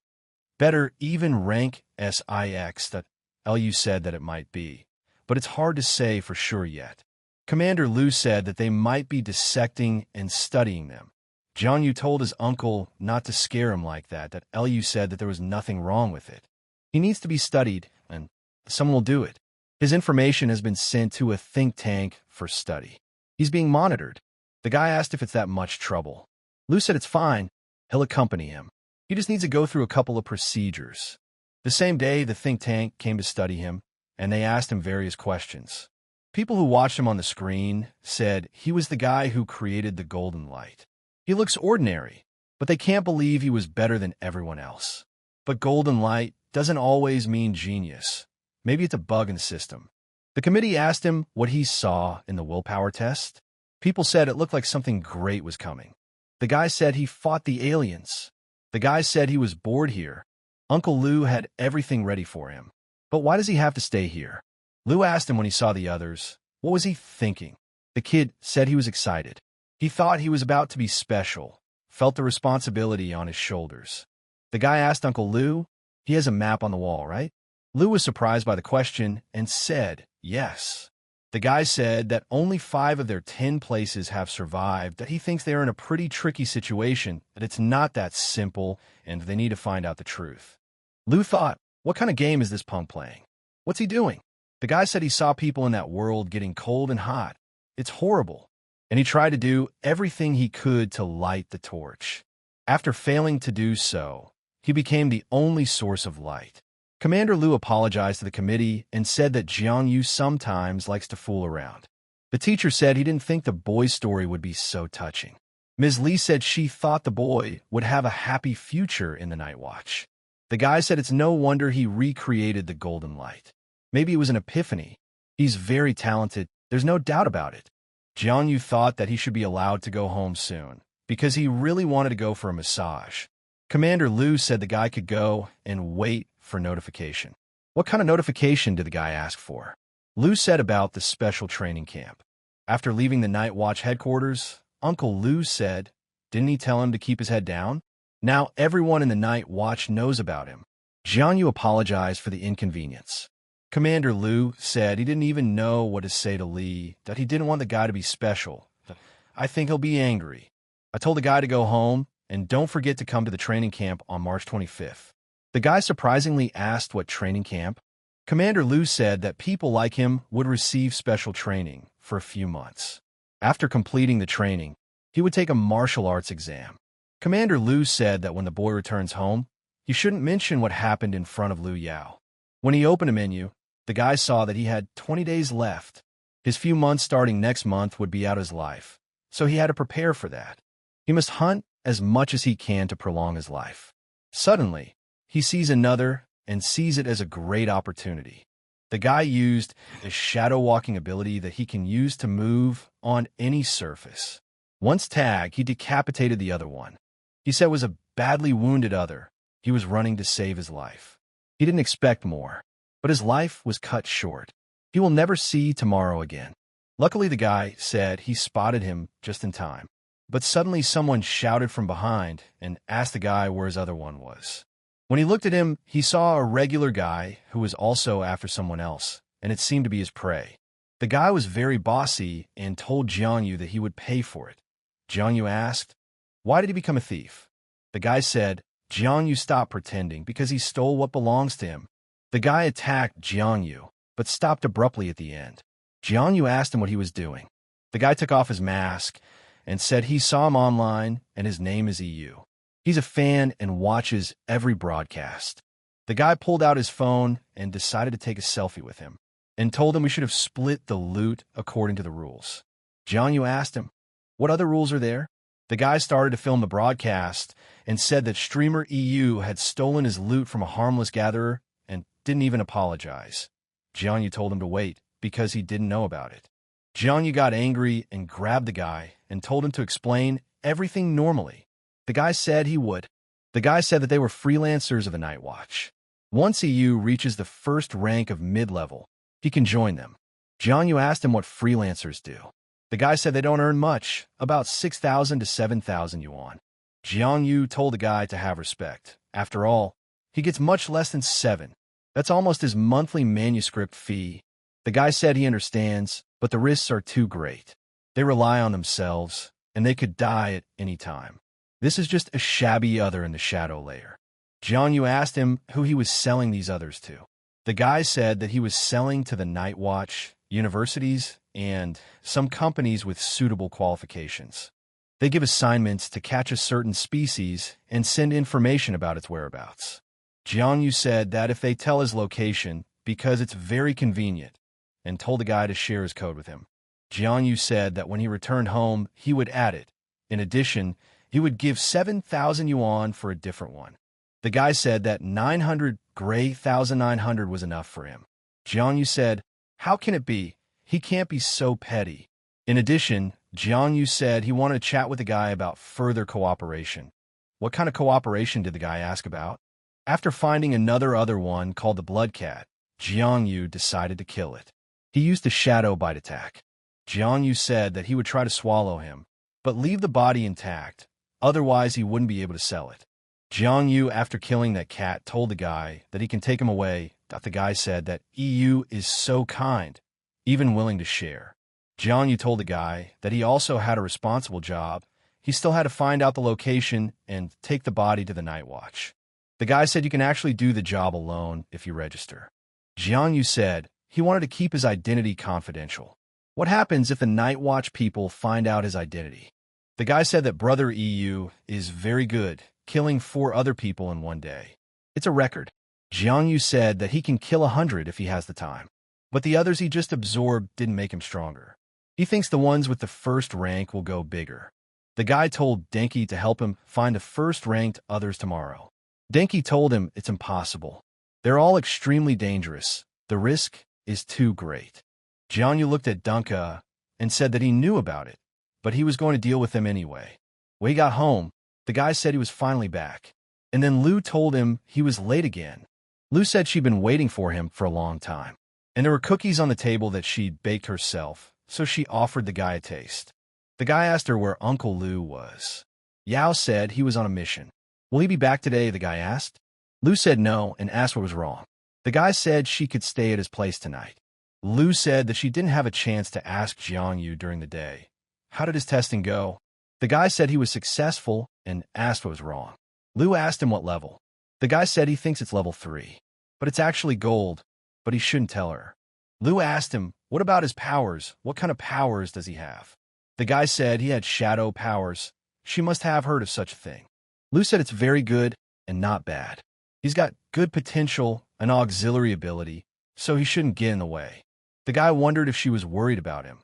Better even rank SIX. That Lu said that it might be, but it's hard to say for sure yet. Commander Lu said that they might be dissecting and studying them. Jiangyu told his uncle not to scare him like that. That Lu said that there was nothing wrong with it. He needs to be studied, and someone will do it. His information has been sent to a think tank for study. He's being monitored. The guy asked if it's that much trouble. Lu said it's fine. He'll accompany him. He just needs to go through a couple of procedures. The same day, the think tank came to study him, and they asked him various questions. People who watched him on the screen said he was the guy who created the golden light. He looks ordinary, but they can't believe he was better than everyone else. But golden light doesn't always mean genius. Maybe it's a bug in the system. The committee asked him what he saw in the willpower test. People said it looked like something great was coming. The guy said he fought the aliens. The guy said he was bored here. Uncle Lu had everything ready for him. But why does he have to stay here? Lu asked him when he saw the others, what was he thinking? The kid said he was excited. He thought he was about to be special, felt the responsibility on his shoulders. The guy asked Uncle Lou, "He has a map on the wall, right?" Lou was surprised by the question and said, "Yes." The guy said that only 5 of their 10 places have survived, that he thinks they are in a pretty tricky situation, that it's not that simple, and they need to find out the truth. Lou thought, what kind of game is this punk playing? What's he doing? The guy said he saw people in that world getting cold and hot. It's horrible. And he tried to do everything he could to light the torch. After failing to do so, he became the only source of light. Commander Liu apologized to the committee and said that Jiang Yu sometimes likes to fool around. The teacher said he didn't think the boy's story would be so touching. Ms. Li said she thought the boy would have a happy future in the Night Watch. The guy said it's no wonder he recreated the golden light. Maybe it was an epiphany. He's very talented, there's no doubt about it. Jiang Yu thought that he should be allowed to go home soon, because he really wanted to go for a massage. Commander Liu said the guy could go and wait for notification. What kind of notification did the guy ask for? Liu said about the special training camp. After leaving the Night Watch headquarters, Uncle Liu said, didn't he tell him to keep his head down? Now everyone in the Night Watch knows about him. Jiang Yu apologized for the inconvenience. Commander Liu said he didn't even know what to say to Li, that he didn't want the guy to be special. I think he'll be angry. I told the guy to go home, and don't forget to come to the training camp on March 25th. The guy surprisingly asked what training camp. Commander Liu said that people like him would receive special training for a few months. After completing the training, he would take a martial arts exam. Commander Liu said that when the boy returns home, he shouldn't mention what happened in front of Liu Yao. When he opened a menu, the guy saw that he had 20 days left. His few months starting next month would be out his life, so he had to prepare for that. He must hunt as much as he can to prolong his life. Suddenly, he sees another and sees it as a great opportunity. The guy used a shadow walking ability that he can use to move on any surface. Once tagged, he decapitated the other one. He said it was a badly wounded other. He was running to save his life. He didn't expect more, but his life was cut short. He will never see tomorrow again. Luckily, the guy said he spotted him just in time. But suddenly someone shouted from behind and asked the guy where his other one was. When he looked at him, he saw a regular guy who was also after someone else, and it seemed to be his prey. The guy was very bossy and told Jiang Yu that he would pay for it. Jiang Yu asked, why did he become a thief? The guy said, Jiang Yu stopped pretending because he stole what belongs to him. The guy attacked Jiang Yu, but stopped abruptly at the end. Jiang Yu asked him what he was doing. The guy took off his mask and said he saw him online and his name is EU. He's a fan and watches every broadcast. The guy pulled out his phone and decided to take a selfie with him and told him we should have split the loot according to the rules. Jiang Yu asked him, what other rules are there? The guy started to film the broadcast and said that streamer EU had stolen his loot from a harmless gatherer and didn't even apologize. Jiang Yu told him to wait because he didn't know about it. Jiang Yu got angry and grabbed the guy and told him to explain everything normally. The guy said he would. The guy said that they were freelancers of the Night Watch. Once EU reaches the first rank of mid-level, he can join them. Jiang Yu asked him what freelancers do. The guy said they don't earn much, about 6,000 to 7,000 yuan. Jiang Yu told the guy to have respect. After all, he gets much less than 7. That's almost his monthly manuscript fee. The guy said he understands, but the risks are too great. They rely on themselves, and they could die at any time. This is just a shabby other in the shadow layer. Jiang Yu asked him who he was selling these others to. The guy said that he was selling to the Night Watch, universities, and some companies with suitable qualifications. They give assignments to catch a certain species and send information about its whereabouts. Jiang Yu said that if they tell his location, because it's very convenient, and told the guy to share his code with him. Jiang Yu said that when he returned home, he would add it. In addition, he would give 7,000 yuan for a different one. The guy said that 900 gray 1,900 was enough for him. Jiang Yu said, how can it be? He can't be so petty. In addition, Jiang Yu said he wanted to chat with the guy about further cooperation. What kind of cooperation did the guy ask about? After finding another one called the Blood Cat, Jiang Yu decided to kill it. He used the shadow bite attack. Jiang Yu said that he would try to swallow him, but leave the body intact, otherwise he wouldn't be able to sell it. Jiang Yu, after killing that cat, told the guy that he can take him away. The guy said that EU is so kind, even willing to share. Jiang Yu told the guy that he also had a responsible job. He still had to find out the location and take the body to the night watch. The guy said you can actually do the job alone if you register. Jiang Yu said he wanted to keep his identity confidential. What happens if the night watch people find out his identity? The guy said that brother EU is very good, killing 4 other people in one day. It's a record. Jiang Yu said that he can kill 100 if he has the time. But the others he just absorbed didn't make him stronger. He thinks the ones with the first rank will go bigger. The guy told Denki to help him find the first-ranked others tomorrow. Denki told him it's impossible. They're all extremely dangerous. The risk is too great. Jiang Yu looked at Dunka and said that he knew about it, but he was going to deal with them anyway. When he got home, the guy said he was finally back. And then Lu told him he was late again. Lu said she'd been waiting for him for a long time. And there were cookies on the table that she'd baked herself, so she offered the guy a taste. The guy asked her where Uncle Lu was. Yao said he was on a mission. Will he be back today, the guy asked. Lu said no and asked what was wrong. The guy said she could stay at his place tonight. Lu said that she didn't have a chance to ask Jiang Yu during the day. How did his testing go? The guy said he was successful and asked what was wrong. Lu asked him what level. The guy said he thinks it's level 3. But it's actually gold, but he shouldn't tell her. Lu asked him, what about his powers? What kind of powers does he have? The guy said he had shadow powers. She must have heard of such a thing. Lu said it's very good and not bad. He's got good potential and auxiliary ability, so he shouldn't get in the way. The guy wondered if she was worried about him.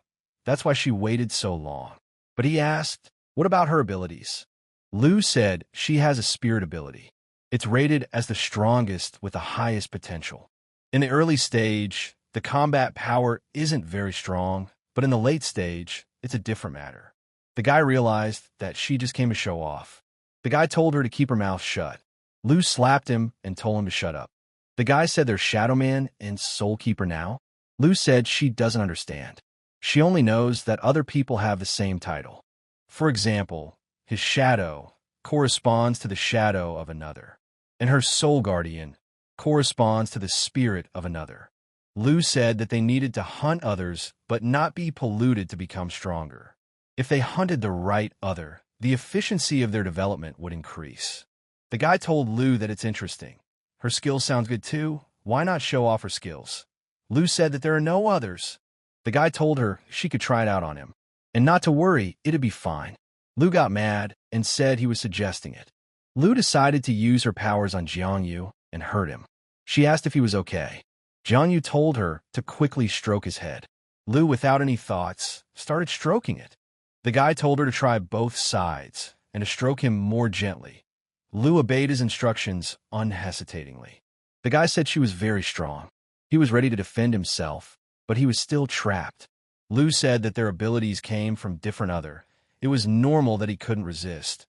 That's why she waited so long. But he asked, what about her abilities? Lu said she has a spirit ability. It's rated as the strongest with the highest potential. In the early stage, the combat power isn't very strong, but in the late stage, it's a different matter. The guy realized that she just came to show off. The guy told her to keep her mouth shut. Lu slapped him and told him to shut up. The guy said they're Shadow Man and Soul Keeper now. Lu said she doesn't understand. She only knows that other people have the same title. For example, his shadow corresponds to the shadow of another, and her soul guardian corresponds to the spirit of another. Lu said that they needed to hunt others but not be polluted to become stronger. If they hunted the right other, the efficiency of their development would increase. The guy told Lu that it's interesting. Her skills sounds good too. Why not show off her skills? Lu said that there are no others. The guy told her she could try it out on him. And not to worry, it'd be fine. Lu got mad and said he was suggesting it. Lu decided to use her powers on Jiang Yu and hurt him. She asked if he was okay. Jiang Yu told her to quickly stroke his head. Lu, without any thoughts, started stroking it. The guy told her to try both sides and to stroke him more gently. Lu obeyed his instructions unhesitatingly. The guy said she was very strong. He was ready to defend himself, but he was still trapped. Lu said that their abilities came from different other. It was normal that he couldn't resist.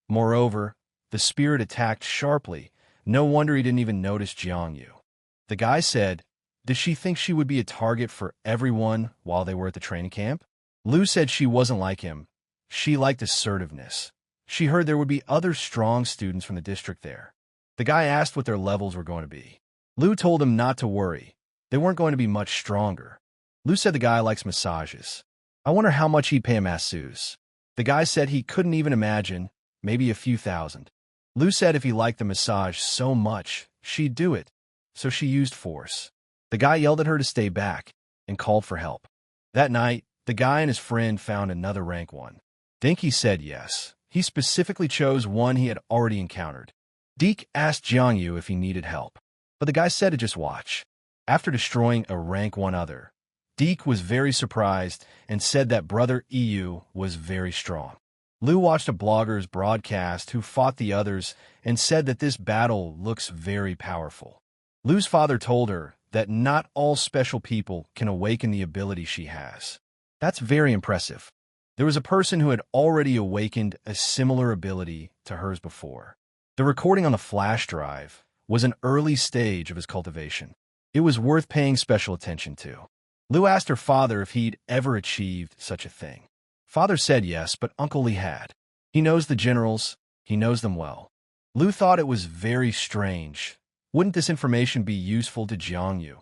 Moreover, the spirit attacked sharply. No wonder he didn't even notice Jiang Yu. The guy said, did she think she would be a target for everyone while they were at the training camp? Lu said she wasn't like him. She liked assertiveness. She heard there would be other strong students from the district there. The guy asked what their levels were going to be. Lu told him not to worry. They weren't going to be much stronger. Lu said the guy likes massages. I wonder how much he'd pay a masseuse. The guy said he couldn't even imagine, maybe a few thousand. Lu said if he liked the massage so much, she'd do it. So she used force. The guy yelled at her to stay back and called for help. That night, the guy and his friend found another rank 1. Dinky said yes. He specifically chose one he had already encountered. Deke asked Jiang Yu if he needed help, but the guy said to just watch. After destroying a rank 1 other, Deke was very surprised and said that brother EU was very strong. Lu watched a blogger's broadcast who fought the others and said that this battle looks very powerful. Lu's father told her that not all special people can awaken the ability she has. That's very impressive. There was a person who had already awakened a similar ability to hers before. The recording on the flash drive was an early stage of his cultivation. It was worth paying special attention to. Lu asked her father if he'd ever achieved such a thing. Father said yes, but Uncle Lee had. He knows the generals. He knows them well. Lu thought it was very strange. Wouldn't this information be useful to Jiangyu?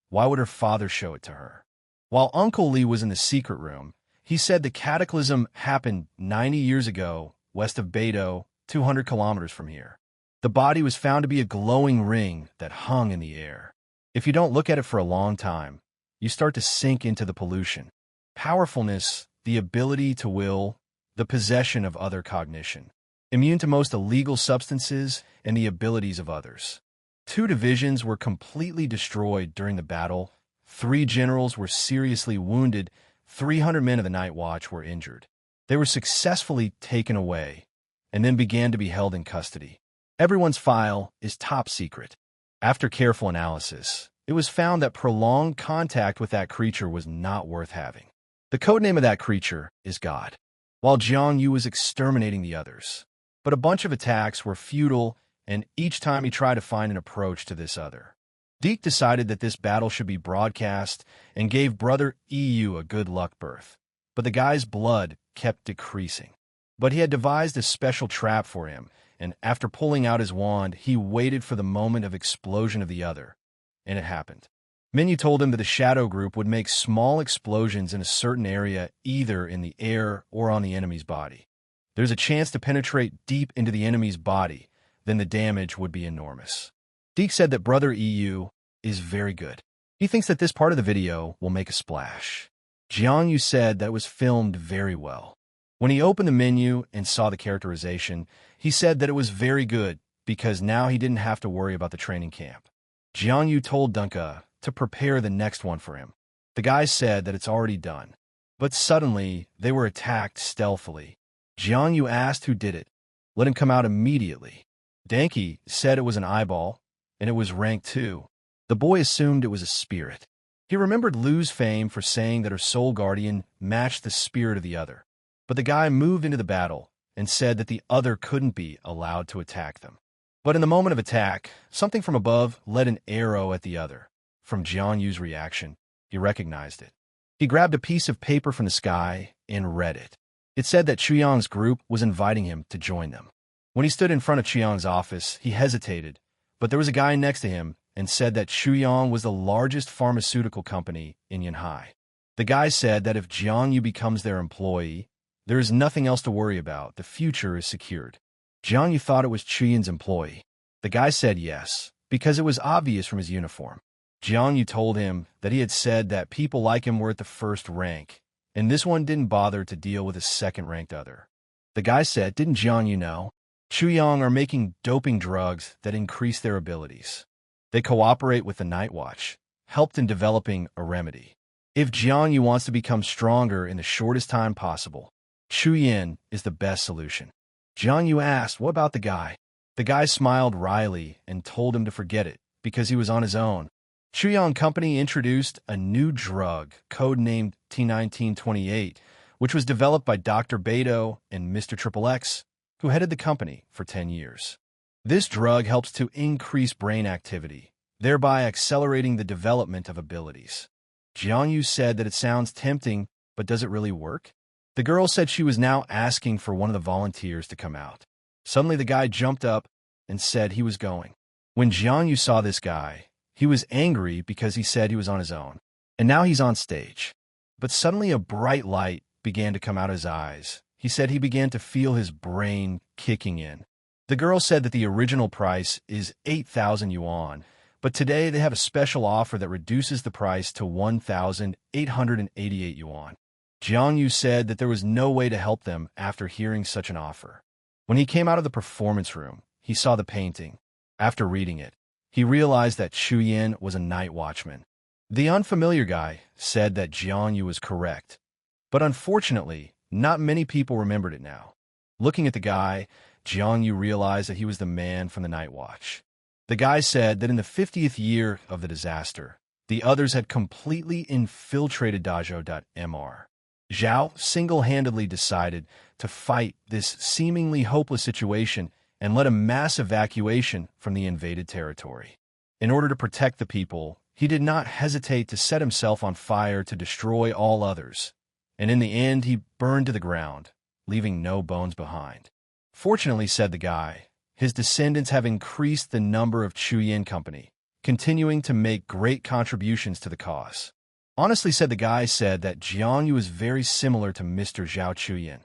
Why would her father show it to her? While Uncle Lee was in the secret room, he said the cataclysm happened 90 years ago, west of Beidou, 200 kilometers from here. The body was found to be a glowing ring that hung in the air. If you don't look at it for a long time, you start to sink into the pollution. Powerfulness, the ability to will, the possession of other cognition. Immune to most illegal substances and the abilities of others. 2 divisions were completely destroyed during the battle. 3 generals were seriously wounded. 300 men of the Night Watch were injured. They were successfully taken away and then began to be held in custody. Everyone's file is top secret. After careful analysis, it was found that prolonged contact with that creature was not worth having. The codename of that creature is God, while Jiang Yu was exterminating the others. But a bunch of attacks were futile, and each time he tried to find an approach to this other. Deke decided that this battle should be broadcast and gave brother EU a good luck berth. But the guy's blood kept decreasing. But he had devised a special trap for him, and after pulling out his wand, he waited for the moment of explosion of the other. And it happened. Minyu told him that the Shadow Group would make small explosions in a certain area, either in the air or on the enemy's body. There's a chance to penetrate deep into the enemy's body, then the damage would be enormous. Deke said that brother EU is very good. He thinks that this part of the video will make a splash. Jiangyu said that it was filmed very well. When he opened the menu and saw the characterization, he said that it was very good because now he didn't have to worry about the training camp. Jiangyu told Dunka to prepare the next one for him. The guy said that it's already done. But suddenly, they were attacked stealthily. Jiangyu asked who did it. Let him come out immediately. Danke said it was an eyeball, and it was rank 2. The boy assumed it was a spirit. He remembered Lu's fame for saying that her soul guardian matched the spirit of the other. But the guy moved into the battle and said that the other couldn't be allowed to attack them. But in the moment of attack, something from above led an arrow at the other. From Jiangyu's reaction, he recognized it. He grabbed a piece of paper from the sky and read it. It said that Chuyang's group was inviting him to join them. When he stood in front of Chuyang's office, he hesitated, but there was a guy next to him and said that Chuyang was the largest pharmaceutical company in Yanhai. The guy said that if Jiangyu becomes their employee, there is nothing else to worry about. The future is secured. Jiangyu thought it was Chuyang's employee. The guy said yes, because it was obvious from his uniform. Jiangyu told him that he had said that people like him were at the first rank, and this one didn't bother to deal with a second-ranked other. The guy said, didn't Jiangyu know? Chuyang are making doping drugs that increase their abilities. They cooperate with the Night Watch, helped in developing a remedy. If Jiangyu wants to become stronger in the shortest time possible, Chuyin is the best solution. Jiangyu asked, what about the guy? The guy smiled wryly and told him to forget it, because he was on his own. Chuyang Company introduced a new drug, codenamed T1928, which was developed by Dr. Beidou and Mr. XXX, who headed the company for 10 years. This drug helps to increase brain activity, thereby accelerating the development of abilities. Jiangyu said that it sounds tempting, but does it really work? The girl said she was now asking for one of the volunteers to come out. Suddenly the guy jumped up and said he was going. When Jiangyu saw this guy, he was angry because he said he was on his own, and now he's on stage. But suddenly a bright light began to come out of his eyes. He said he began to feel his brain kicking in. The girl said that the original price is 8,000 yuan, but today they have a special offer that reduces the price to 1,888 yuan. Jiangyu said that there was no way to help them after hearing such an offer. When he came out of the performance room, he saw the painting. After reading it, he realized that Chuyin was a night watchman. The unfamiliar guy said that Jiangyu was correct, but unfortunately, not many people remembered it now. Looking at the guy, Jiangyu realized that he was the man from the Night Watch. The guy said that in the 50th year of the disaster, the others had completely infiltrated Dajo.mr. Zhao single-handedly decided to fight this seemingly hopeless situation and led a mass evacuation from the invaded territory. In order to protect the people, he did not hesitate to set himself on fire to destroy all others, and in the end he burned to the ground, leaving no bones behind. Fortunately, said the guy, his descendants have increased the number of Chuyin Company, continuing to make great contributions to the cause. Honestly, said the guy, said that Jiangyu was very similar to Mr. Zhao Chuyin.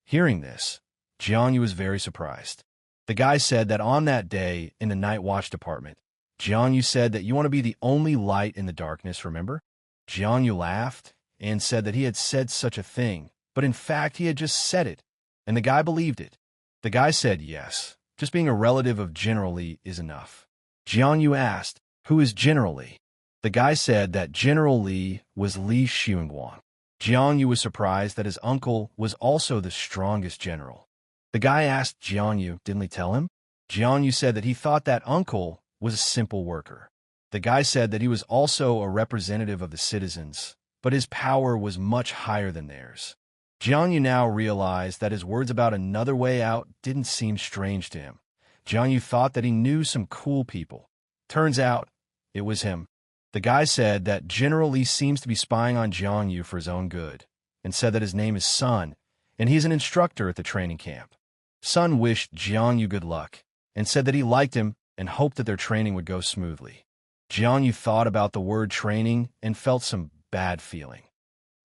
Hearing this, Jiangyu was very surprised. The guy said that on that day in the night watch department, Jiangyu said that you want to be the only light in the darkness, remember? Jiangyu laughed and said that he had said such a thing, but in fact he had just said it, and the guy believed it. The guy said yes, just being a relative of General Li is enough. Jiangyu asked, who is General Li? The guy said that General Li was Li Xiongguang. Jiangyu was surprised that his uncle was also the strongest general. The guy asked Jiangyu, didn't Li tell him? Jiangyu said that he thought that uncle was a simple worker. The guy said that he was also a representative of the citizens, but his power was much higher than theirs. Jiangyu now realized that his words about another way out didn't seem strange to him. Jiangyu thought that he knew some cool people. Turns out, it was him. The guy said that General Li seems to be spying on Jiangyu for his own good, and said that his name is Sun, and he's an instructor at the training camp. Sun wished Jiangyu good luck, and said that he liked him and hoped that their training would go smoothly. Jiangyu thought about the word training and felt some bad feeling.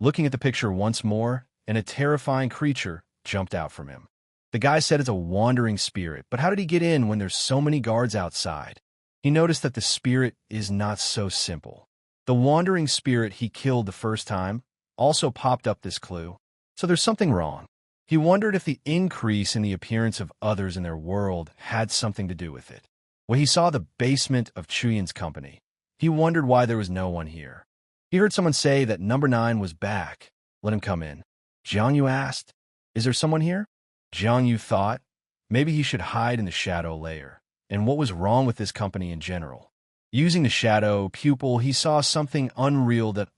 Looking at the picture once more, and a terrifying creature jumped out from him. The guy said it's a wandering spirit, but how did he get in when there's so many guards outside? He noticed that the spirit is not so simple. The wandering spirit he killed the first time also popped up this clue, so there's something wrong. He wondered if the increase in the appearance of others in their world had something to do with it. When he saw the basement of Chuyin's company, he wondered why there was no one here. He heard someone say that number 9 was back. Let him come in. Jiangyu asked, is there someone here? Jiangyu thought, maybe he should hide in the shadow layer, and what was wrong with this company in general. Using the shadow pupil, he saw something unreal that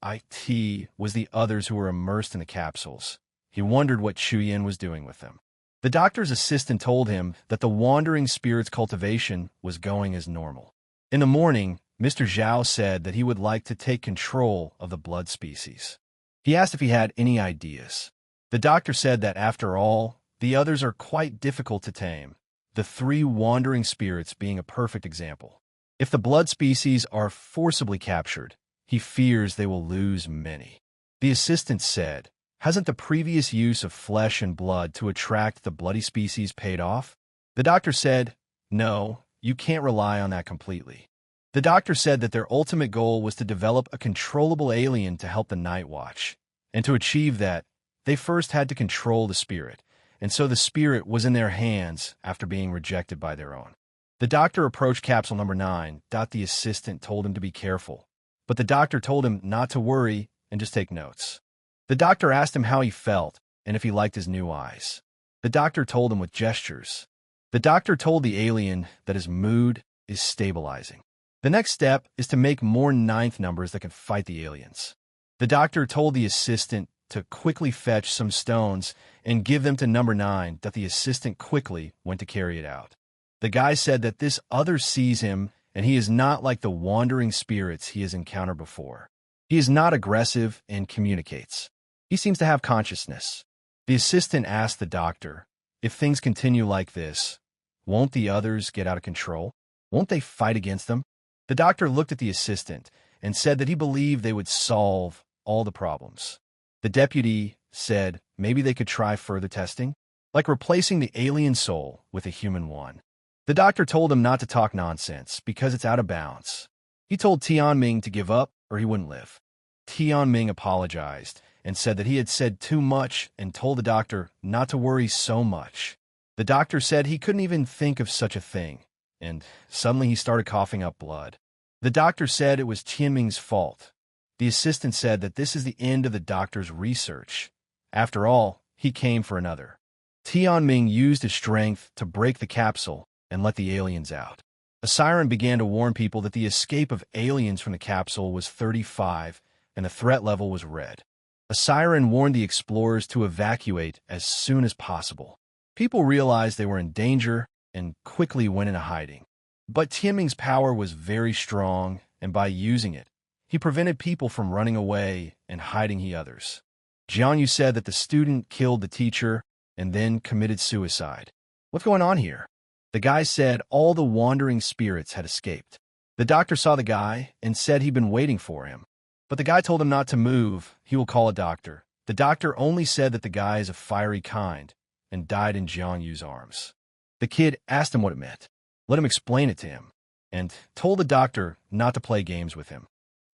it was the others who were immersed in the capsules. He wondered what Chuyin was doing with them. The doctor's assistant told him that the wandering spirit's cultivation was going as normal. In the morning, Mr. Zhao said that he would like to take control of the blood species. He asked if he had any ideas. The doctor said that after all, the others are quite difficult to tame, the 3 wandering spirits being a perfect example. If the blood species are forcibly captured, he fears they will lose many. The assistant said, hasn't the previous use of flesh and blood to attract the bloody species paid off? The doctor said, no, you can't rely on that completely. The doctor said that their ultimate goal was to develop a controllable alien to help the Night Watch, and to achieve that, they first had to control the spirit, and so the spirit was in their hands after being rejected by their own. The doctor approached capsule number 9. The assistant told him to be careful, but the doctor told him not to worry and just take notes. The doctor asked him how he felt and if he liked his new eyes. The doctor told him with gestures. The doctor told the alien that his mood is stabilizing. The next step is to make more 9th numbers that can fight the aliens. The doctor told the assistant to quickly fetch some stones and give them to number 9. The assistant quickly went to carry it out. The guy said that this other sees him and he is not like the wandering spirits he has encountered before. He is not aggressive and communicates. He seems to have consciousness. The assistant asked the doctor, if things continue like this, won't the others get out of control? Won't they fight against them? The doctor looked at the assistant and said that he believed they would solve all the problems. The deputy said maybe they could try further testing, like replacing the alien soul with a human one. The doctor told him not to talk nonsense because it's out of bounds. He told Tianming to give up or he wouldn't live. Tianming apologized and said that he had said too much and told the doctor not to worry so much. The doctor said he couldn't even think of such a thing, and suddenly he started coughing up blood. The doctor said it was Tianming's fault. The assistant said that this is the end of the doctor's research. After all, he came for another. Tianming used his strength to break the capsule and let the aliens out. A siren began to warn people that the escape of aliens from the capsule was 35 and the threat level was red. A siren warned the explorers to evacuate as soon as possible. People realized they were in danger and quickly went into hiding. But Tianming's power was very strong, and by using it, he prevented people from running away and hiding others. Jianyu said that the student killed the teacher and then committed suicide. What's going on here? The guy said all the wandering spirits had escaped. The doctor saw the guy and said he'd been waiting for him. But the guy told him not to move, he will call a doctor. The doctor only said that the guy is a fiery kind and died in Jianyu's arms. The kid asked him what it meant, let him explain it to him, and told the doctor not to play games with him.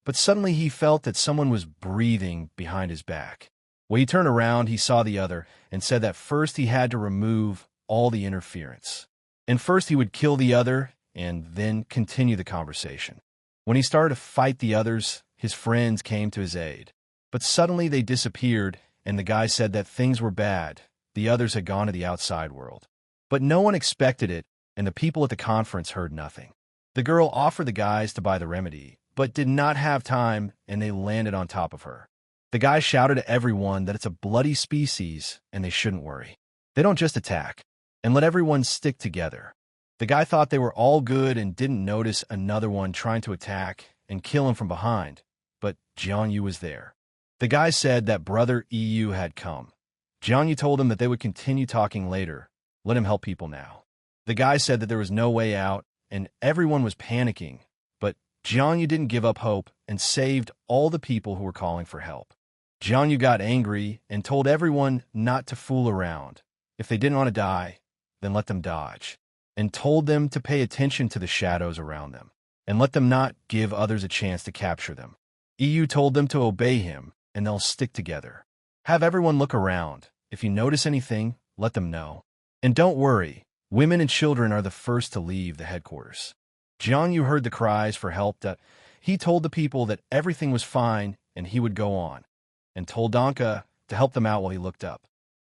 But suddenly he felt that someone was breathing behind his back. When he turned around, he saw the other and said that first he had to remove all the interference. And first he would kill the other and then continue the conversation. When he started to fight the others, his friends came to his aid. But suddenly they disappeared, and the guy said that things were bad. The others had gone to the outside world. But no one expected it, and the people at the conference heard nothing. The girl offered the guys to buy the remedy, but did not have time, and they landed on top of her. The guy shouted to everyone that it's a bloody species and they shouldn't worry. They don't just attack, and let everyone stick together. The guy thought they were all good and didn't notice another one trying to attack and kill him from behind, but Jianyu was there. The guy said that brother EU had come. Jianyu told him that they would continue talking later. Let him help people now. The guy said that there was no way out, and everyone was panicking, but Jianyu didn't give up hope and saved all the people who were calling for help. Jianyu got angry and told everyone not to fool around. If they didn't want to die, then let them dodge, and told them to pay attention to the shadows around them, and let them not give others a chance to capture them. EU told them to obey him, and they'll stick together. Have everyone look around. If you notice anything, let them know. And don't worry, women and children are the first to leave the headquarters. Jianyu heard the cries for help that he told the people that everything was fine and he would go on, and told Donka to help them out while he looked up.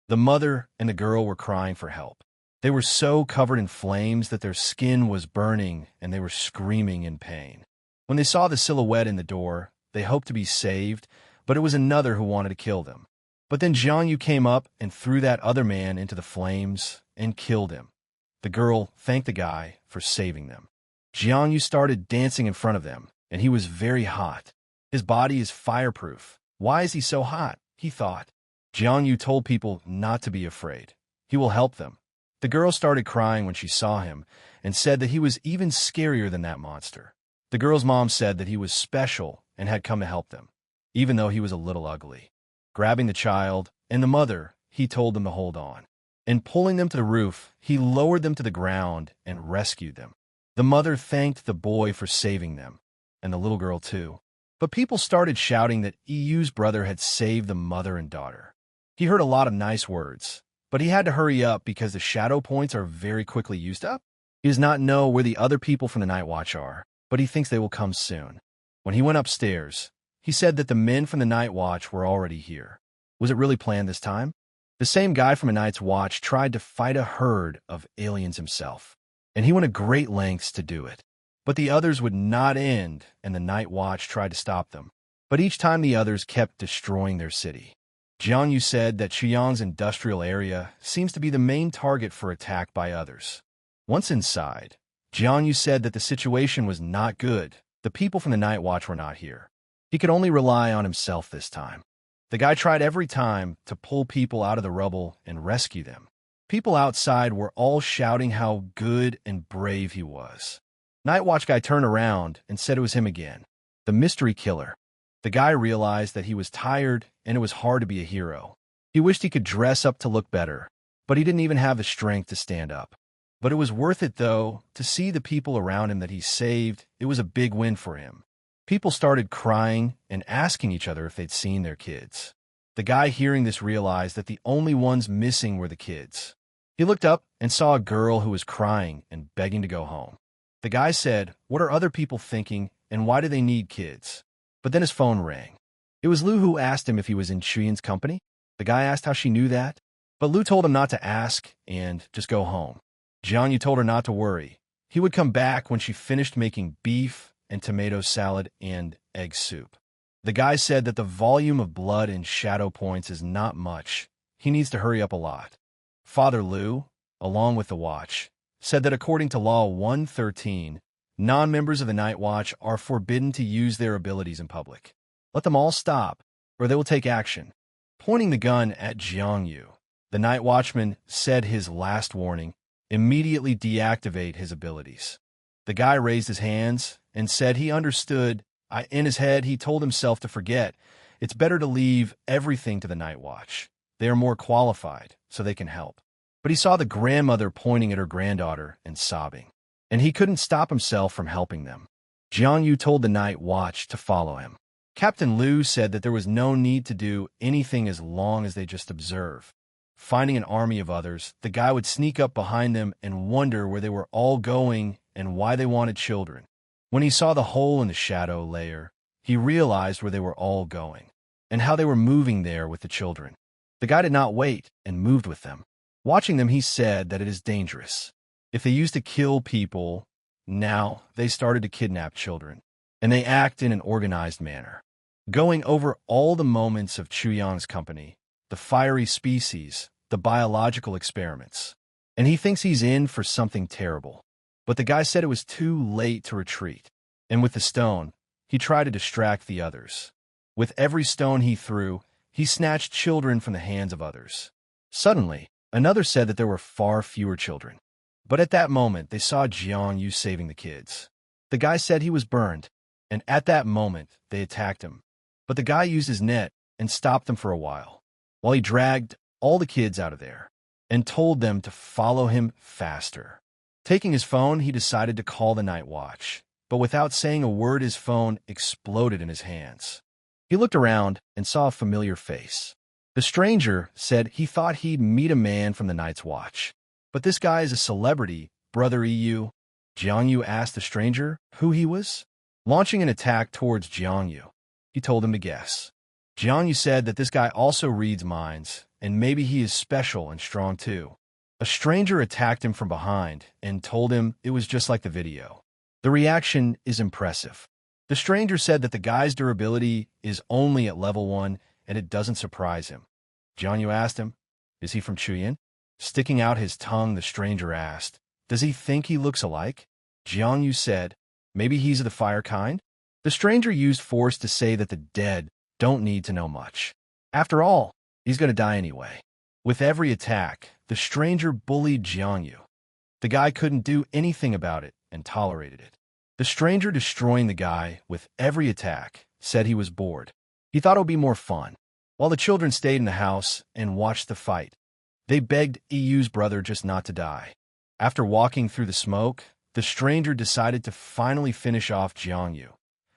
The mother and the girl were crying for help. They were so covered in flames that their skin was burning and they were screaming in pain. When they saw the silhouette in the door, they hoped to be saved, but it was another who wanted to kill them. But then Jianyu came up and threw that other man into the flames and killed him. The girl thanked the guy for saving them. Jianyu started dancing in front of them, and he was very hot. His body is fireproof. Why is he so hot? He thought. Jianyu told people not to be afraid. He will help them. The girl started crying when she saw him and said that he was even scarier than that monster. The girl's mom said that he was special and had come to help them, even though he was a little ugly. Grabbing the child and the mother, he told them to hold on. And pulling them to the roof, he lowered them to the ground and rescued them. The mother thanked the boy for saving them, and the little girl too. But people started shouting that EU's brother had saved the mother and daughter. He heard a lot of nice words, but he had to hurry up because the shadow points are very quickly used up. He does not know where the other people from the Night Watch are, but he thinks they will come soon. When he went upstairs, he said that the men from the Night Watch were already here. Was it really planned this time? The same guy from a Night's Watch tried to fight a herd of aliens himself, and he went to great lengths to do it. But the others would not end, and the Night Watch tried to stop them. But each time the others kept destroying their city. Jianyu said that Xiyang's industrial area seems to be the main target for attack by others. Once inside, Jianyu said that the situation was not good. The people from the Night Watch were not here. He could only rely on himself this time. The guy tried every time to pull people out of the rubble and rescue them. People outside were all shouting how good and brave he was. Night Watch guy turned around and said it was him again, the mystery killer. The guy realized that he was tired and it was hard to be a hero. He wished he could dress up to look better, but he didn't even have the strength to stand up. But it was worth it, though, to see the people around him that he saved. It was a big win for him. People started crying and asking each other if they'd seen their kids. The guy hearing this realized that the only ones missing were the kids. He looked up and saw a girl who was crying and begging to go home. The guy said, "What are other people thinking, and why do they need kids?" But then his phone rang. It was Lu who asked him if he was in Xuyan's company. The guy asked how she knew that, but Lu told him not to ask and just go home. Jianyu told her not to worry. He would come back when she finished making beef and tomato salad and egg soup. The guy said that the volume of blood in shadow points is not much. He needs to hurry up a lot. Father Lu, along with the watch, said that according to Law 113, non-members of the Night Watch are forbidden to use their abilities in public. Let them all stop, or they will take action. pointing the gun at Jiang Yu. The night watchman said his last warning: immediately deactivate his abilities. The guy raised his hands and said he understood. In his head, he told himself to forget. It's better to leave everything to the night watch. They are more qualified, so they can help. But he saw the grandmother pointing at her granddaughter and sobbing, and he couldn't stop himself from helping them. Jiang Yu told the night watch to follow him. Captain Liu said that there was no need to do anything as long as they just observe. Finding an army of others, the guy would sneak up behind them and wonder where they were all going and why they wanted children. When he saw the hole in the shadow layer, he realized where they were all going and how they were moving there with the children. The guy did not wait and moved with them. Watching them, he said that it is dangerous. If they used to kill people, now they started to kidnap children, and they act in an organized manner. Going over all the moments of Chuyang's company, the fiery species, the biological experiments, and he thinks he's in for something terrible. But the guy said it was too late to retreat, and with the stone, he tried to distract the others. With every stone he threw, he snatched children from the hands of others. Suddenly, another said that there were far fewer children. But at that moment, they saw Jiang Yu saving the kids. The guy said he was burned, and at that moment, they attacked him. But the guy used his net and stopped them for a while he dragged all the kids out of there and told them to follow him faster. Taking his phone, he decided to call the night watch, but without saying a word, his phone exploded in his hands. He looked around and saw a familiar face. The stranger said he thought he'd meet a man from the night's watch. But this guy is a celebrity, Brother EU. Jiang Yu asked the stranger who he was. Launching an attack towards Jiang Yu, he told him to guess. Jiang Yu said that this guy also reads minds, and maybe he is special and strong too. A stranger attacked him from behind and told him it was just like the video. The reaction is impressive. The stranger said that the guy's durability is only at level 1, and it doesn't surprise him. Jiang Yu asked him, is he from Chuyin? Sticking out his tongue, the stranger asked, does he think he looks alike? Jiang Yu said, maybe he's of the fire kind? The stranger used force to say that the dead don't need to know much. After all, he's going to die anyway. With every attack, the stranger bullied Jiang Yu. The guy couldn't do anything about it and tolerated it. The stranger destroying the guy with every attack said he was bored. He thought it would be more fun. While the children stayed in the house and watched the fight, they begged EU's brother just not to die. After walking through the smoke, the stranger decided to finally finish off Jiang Yu.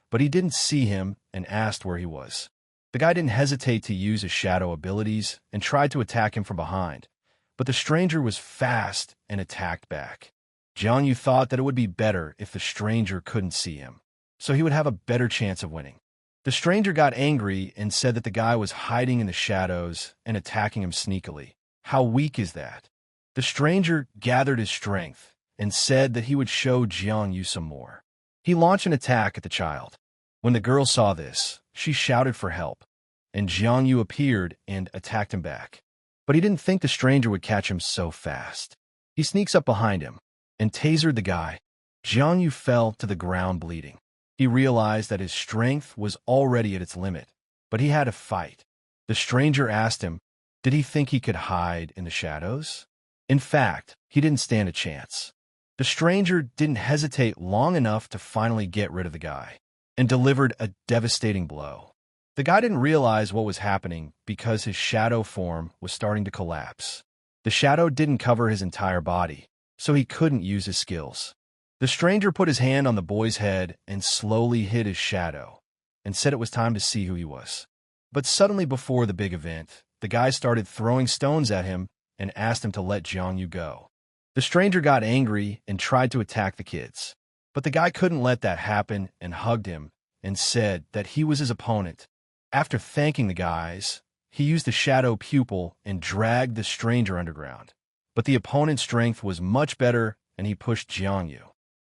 But he didn't see him and asked where he was. The guy didn't hesitate to use his shadow abilities and tried to attack him from behind. But the stranger was fast and attacked back. Jiang Yu thought that it would be better if the stranger couldn't see him, so he would have a better chance of winning. The stranger got angry and said that the guy was hiding in the shadows and attacking him sneakily. How weak is that? The stranger gathered his strength and said that he would show Jiang Yu some more. He launched an attack at the child. When the girl saw this, she shouted for help, and Jiang Yu appeared and attacked him back. But he didn't think the stranger would catch him so fast. He sneaks up behind him and tasered the guy. Jiang Yu fell to the ground bleeding. He realized that his strength was already at its limit, but he had to fight. The stranger asked him, did he think he could hide in the shadows? In fact, he didn't stand a chance. The stranger didn't hesitate long enough to finally get rid of the guy and delivered a devastating blow. The guy didn't realize what was happening because his shadow form was starting to collapse. The shadow didn't cover his entire body, so he couldn't use his skills. The stranger put his hand on the boy's head and slowly hid his shadow and said it was time to see who he was. But suddenly before the big event, the guy started throwing stones at him and asked him to let Jiang Yu go. The stranger got angry and tried to attack the kids. But the guy couldn't let that happen and hugged him and said that he was his opponent. After thanking the guys, he used the shadow pupil and dragged the stranger underground. But the opponent's strength was much better and he pushed Jiang Yu.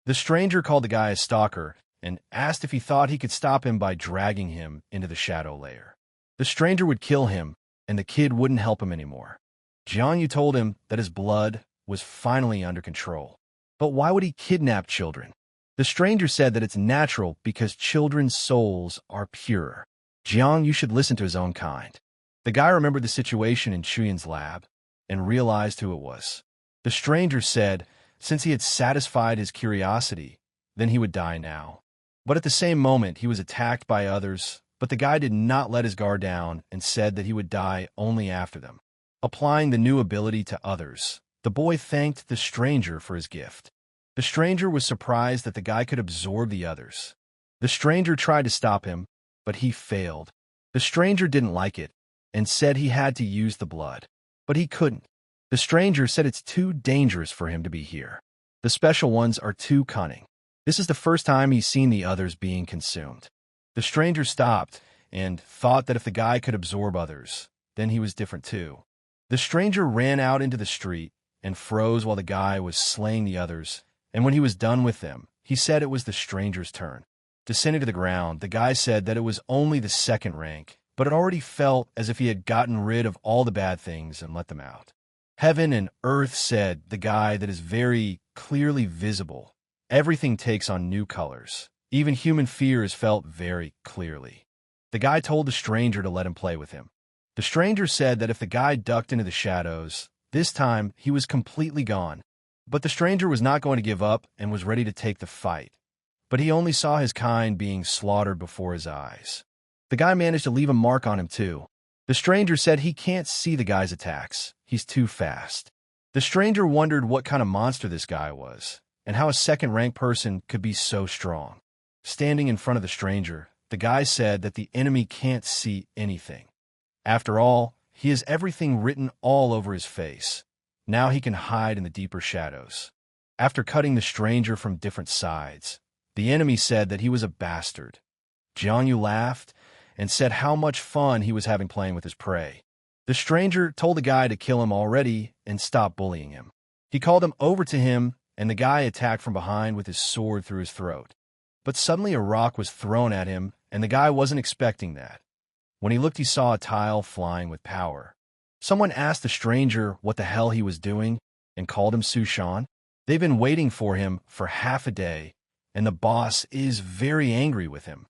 The stranger called the guy a stalker and asked if he thought he could stop him by dragging him into the shadow layer. The stranger would kill him and the kid wouldn't help him anymore. Jiang Yu told him that his blood was finally under control. But why would he kidnap children? The stranger said that it's natural because children's souls are pure. Jiang Yu should listen to his own kind. The guy remembered the situation in Chuyin's lab and realized who it was. The stranger said, since he had satisfied his curiosity, then he would die now. But at the same moment, he was attacked by others, but the guy did not let his guard down and said that he would die only after them. Applying the new ability to others, the boy thanked the stranger for his gift. The stranger was surprised that the guy could absorb the others. The stranger tried to stop him, but he failed. The stranger didn't like it and said he had to use the blood, but he couldn't. The stranger said it's too dangerous for him to be here. The special ones are too cunning. This is the first time he's seen the others being consumed. The stranger stopped and thought that if the guy could absorb others, then he was different too. The stranger ran out into the street and froze while the guy was slaying the others, and when he was done with them, he said it was the stranger's turn. Descending to the ground, the guy said that it was only the second rank, but it already felt as if he had gotten rid of all the bad things and let them out. Heaven and earth, said the guy that is very clearly visible. Everything takes on new colors. Even human fear is felt very clearly. The guy told the stranger to let him play with him. The stranger said that if the guy ducked into the shadows, this time he was completely gone. But the stranger was not going to give up and was ready to take the fight. But he only saw his kind being slaughtered before his eyes. The guy managed to leave a mark on him too. The stranger said he can't see the guy's attacks. He's too fast. The stranger wondered what kind of monster this guy was, and how a second-rank person could be so strong. Standing in front of the stranger, the guy said that the enemy can't see anything. After all, he has everything written all over his face. Now he can hide in the deeper shadows. After cutting the stranger from different sides, the enemy said that he was a bastard. Jiangyu laughed and said how much fun he was having playing with his prey. The stranger told the guy to kill him already and stop bullying him. He called him over to him, and the guy attacked from behind with his sword through his throat. But suddenly a rock was thrown at him, and the guy wasn't expecting that. When he looked, he saw a tile flying with power. Someone asked the stranger what the hell he was doing and called him Su Shan. They've been waiting for him for half a day, and the boss is very angry with him.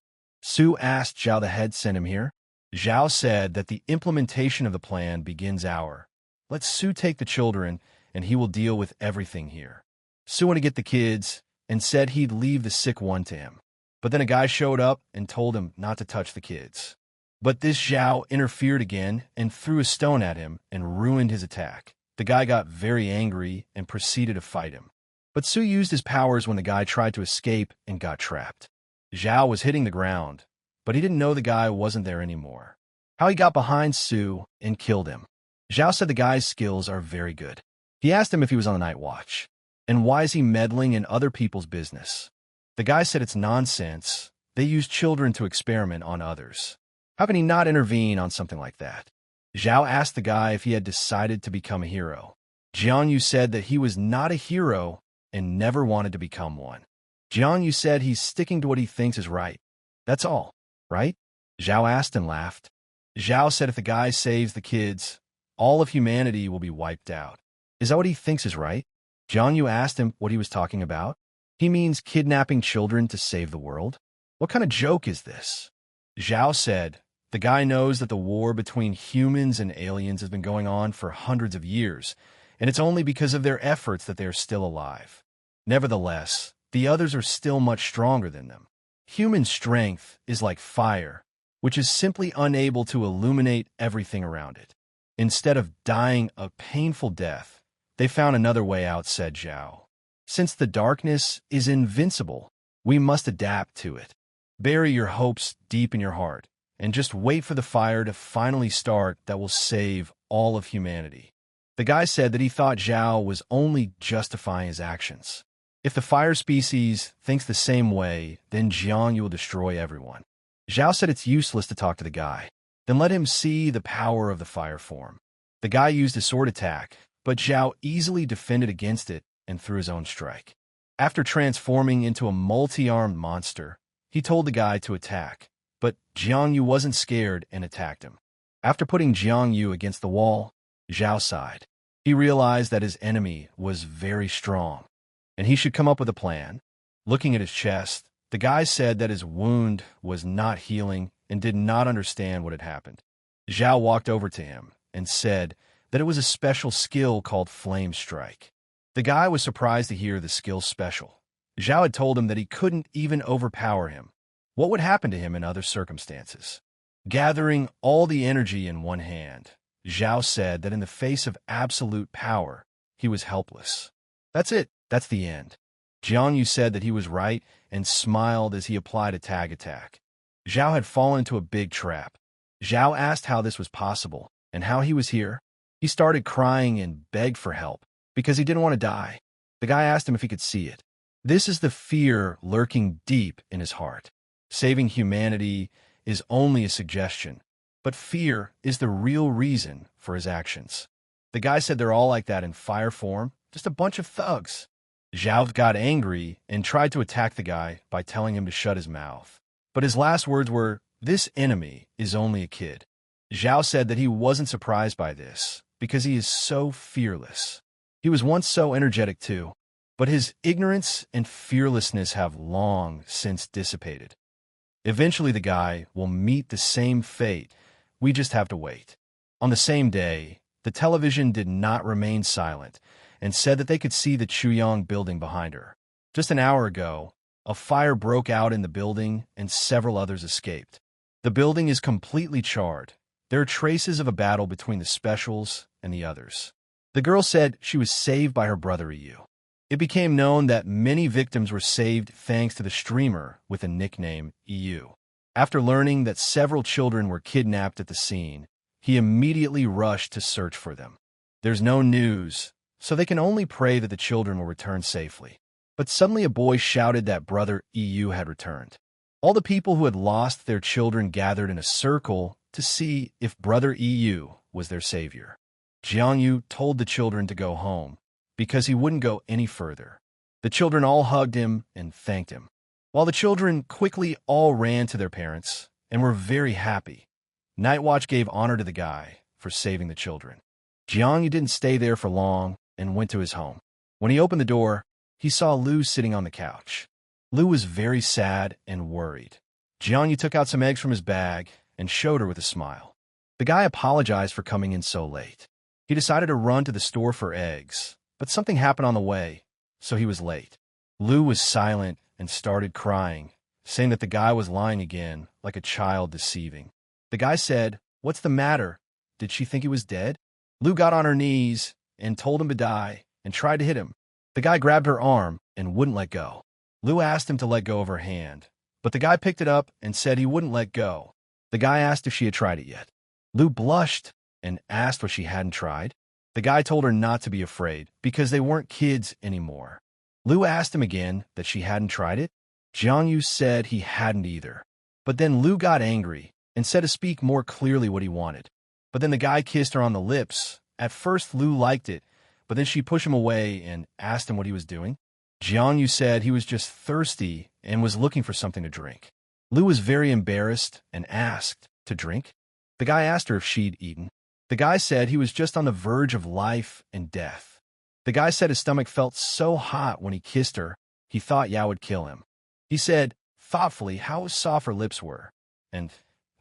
Su asked Zhao the head sent him here. Zhao said that the implementation of the plan begins hour. Let Su take the children, and he will deal with everything here. Su went to get the kids and said he'd leave the sick one to him. But then a guy showed up and told him not to touch the kids. But this Zhao interfered again and threw a stone at him and ruined his attack. The guy got very angry and proceeded to fight him. But Su used his powers when the guy tried to escape and got trapped. Zhao was hitting the ground, but he didn't know the guy wasn't there anymore. How he got behind Su and killed him. Zhao said the guy's skills are very good. He asked him if he was on the night watch, and why is he meddling in other people's business. The guy said it's nonsense. They use children to experiment on others. How can he not intervene on something like that? Zhao asked the guy if he had decided to become a hero. Jiangyu said that he was not a hero and never wanted to become one. Jiangyu said he's sticking to what he thinks is right. That's all, right? Zhao asked and laughed. Zhao said if the guy saves the kids, all of humanity will be wiped out. Is that what he thinks is right? Jiangyu asked him what he was talking about. He means kidnapping children to save the world? What kind of joke is this? Zhao said, the guy knows that the war between humans and aliens has been going on for hundreds of years, and it's only because of their efforts that they are still alive. Nevertheless, the others are still much stronger than them. Human strength is like fire, which is simply unable to illuminate everything around it. Instead of dying a painful death, they found another way out, said Zhao. Since the darkness is invincible, we must adapt to it. Bury your hopes deep in your heart, and just wait for the fire to finally start that will save all of humanity. The guy said that he thought Zhao was only justifying his actions. If the fire species thinks the same way, then Jiangyu will destroy everyone. Zhao said it's useless to talk to the guy. Then let him see the power of the fire form. The guy used a sword attack, but Zhao easily defended against it and threw his own strike. After transforming into a multi-armed monster, he told the guy to attack, but Jiangyu wasn't scared and attacked him. After putting Jiangyu against the wall, Zhao sighed. He realized that his enemy was very strong, and he should come up with a plan. Looking at his chest, the guy said that his wound was not healing and did not understand what had happened. Zhao walked over to him and said that it was a special skill called Flame Strike. The guy was surprised to hear the skill's special. Zhao had told him that he couldn't even overpower him. What would happen to him in other circumstances? Gathering all the energy in one hand, Zhao said that in the face of absolute power, he was helpless. That's it. That's the end. Jiangyu said that he was right and smiled as he applied a tag attack. Zhao had fallen into a big trap. Zhao asked how this was possible and how he was here. He started crying and begged for help because he didn't want to die. The guy asked him if he could see it. This is the fear lurking deep in his heart. Saving humanity is only a suggestion, but fear is the real reason for his actions. The guy said they're all like that in fire form, just a bunch of thugs. Zhao got angry and tried to attack the guy by telling him to shut his mouth. But his last words were, "This enemy is only a kid." Zhao said that he wasn't surprised by this because he is so fearless. He was once so energetic too, but his ignorance and fearlessness have long since dissipated. Eventually the guy will meet the same fate. We just have to wait. On the same day, the television did not remain silent and said that they could see the Chuyang building behind her. Just an hour ago, a fire broke out in the building and several others escaped. The building is completely charred. There are traces of a battle between the specials and the others. The girl said she was saved by her brother EU. It became known that many victims were saved thanks to the streamer with the nickname EU. After learning that several children were kidnapped at the scene, he immediately rushed to search for them. There's no news, so they can only pray that the children will return safely. But suddenly a boy shouted that brother EU had returned. All the people who had lost their children gathered in a circle to see if brother EU was their savior. Jiangyu told the children to go home because he wouldn't go any further. The children all hugged him and thanked him, while the children quickly all ran to their parents and were very happy. Night Watch gave honor to the guy for saving the children. Jiangyu didn't stay there for long and went to his home. When he opened the door, he saw Lu sitting on the couch. Lu was very sad and worried. Jiangyu took out some eggs from his bag and showed her with a smile. The guy apologized for coming in so late. He decided to run to the store for eggs, but something happened on the way, so he was late. Lu was silent and started crying, saying that the guy was lying again, like a child deceiving. The guy said, "What's the matter? Did she think he was dead?" Lu got on her knees and told him to die and tried to hit him. The guy grabbed her arm and wouldn't let go. Lu asked him to let go of her hand, but the guy picked it up and said he wouldn't let go. The guy asked if she had tried it yet. Lu blushed and asked what she hadn't tried. The guy told her not to be afraid because they weren't kids anymore. Lu asked him again that she hadn't tried it. Jiangyu said he hadn't either. But then Lu got angry and said to speak more clearly what he wanted. But then the guy kissed her on the lips. At first, Lu liked it, but then she pushed him away and asked him what he was doing. Jiangyu said he was just thirsty and was looking for something to drink. Lu was very embarrassed and asked to drink. The guy asked her if she'd eaten. The guy said he was just on the verge of life and death. The guy said his stomach felt so hot when he kissed her, he thought Yao would kill him. He said, thoughtfully, how soft her lips were, and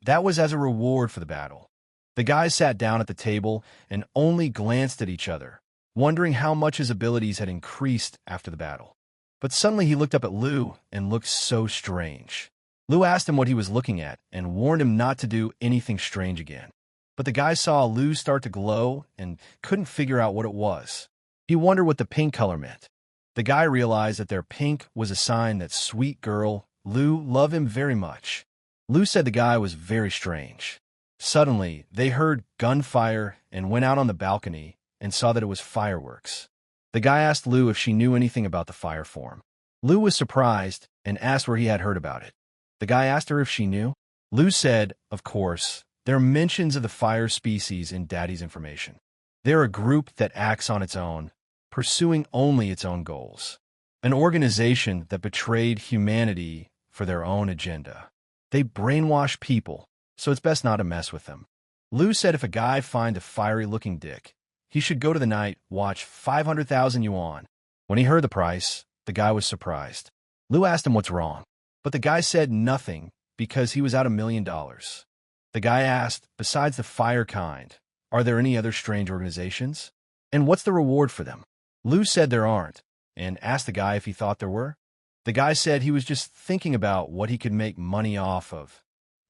that was as a reward for the battle. The guys sat down at the table and only glanced at each other, wondering how much his abilities had increased after the battle. But suddenly he looked up at Lu and looked so strange. Lu asked him what he was looking at and warned him not to do anything strange again. But the guy saw Lu start to glow and couldn't figure out what it was. He wondered what the pink color meant. The guy realized that their pink was a sign that sweet girl Lu loved him very much. Lu said the guy was very strange. Suddenly, they heard gunfire and went out on the balcony and saw that it was fireworks. The guy asked Lu if she knew anything about the fire form. Lu was surprised and asked where he had heard about it. The guy asked her if she knew. Lu said, of course, there are mentions of the fire species in Daddy's information. They're a group that acts on its own, pursuing only its own goals. An organization that betrayed humanity for their own agenda. They brainwash people, so it's best not to mess with them. Lu said if a guy finds a fiery-looking dick, he should go to the night, watch 500,000 yuan. When he heard the price, the guy was surprised. Lu asked him what's wrong, but the guy said nothing because he was out $1 million. The guy asked, besides the fire kind, are there any other strange organizations? And what's the reward for them? Lu said there aren't, and asked the guy if he thought there were. The guy said he was just thinking about what he could make money off of.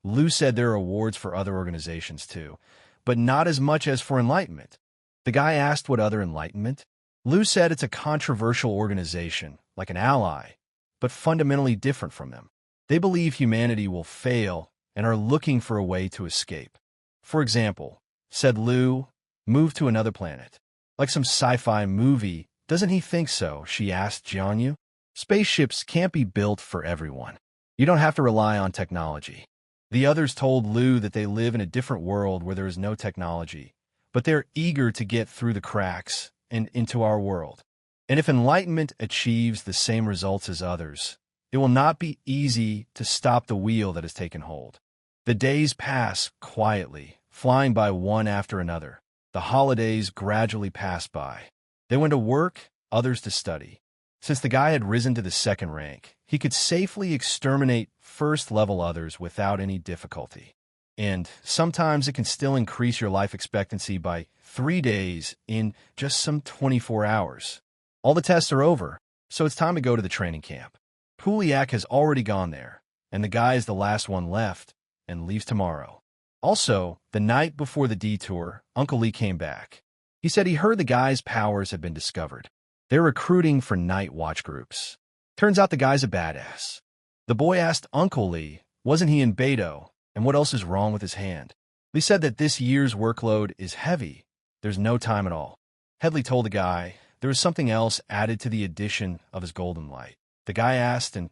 Lu said there are awards for other organizations too, but not as much as for enlightenment. The guy asked what other enlightenment? Lu said it's a controversial organization, like an ally, but fundamentally different from them. They believe humanity will fail and are looking for a way to escape. For example, said Lu, move to another planet. Like some sci-fi movie, doesn't he think so? She asked Jianyu. Spaceships can't be built for everyone. You don't have to rely on technology. The others told Lu that they live in a different world where there is no technology, but they're eager to get through the cracks and into our world. And if enlightenment achieves the same results as others, it will not be easy to stop the wheel that has taken hold. The days pass quietly, flying by one after another. The holidays gradually pass by. They went to work, others to study. Since the guy had risen to the second rank, he could safely exterminate first-level others without any difficulty. And sometimes it can still increase your life expectancy by 3 days in just some 24 hours. All the tests are over, so it's time to go to the training camp. Puliak has already gone there, and the guy is the last one left and leaves tomorrow. Also, the night before the detour, Uncle Lee came back. He said he heard the guy's powers had been discovered. They're recruiting for night watch groups. Turns out the guy's a badass. The boy asked Uncle Lee, wasn't he in Beidou, and what else is wrong with his hand? Lee said that this year's workload is heavy. There's no time at all. Headley told the guy there was something else added to the addition of his golden light. The guy asked, and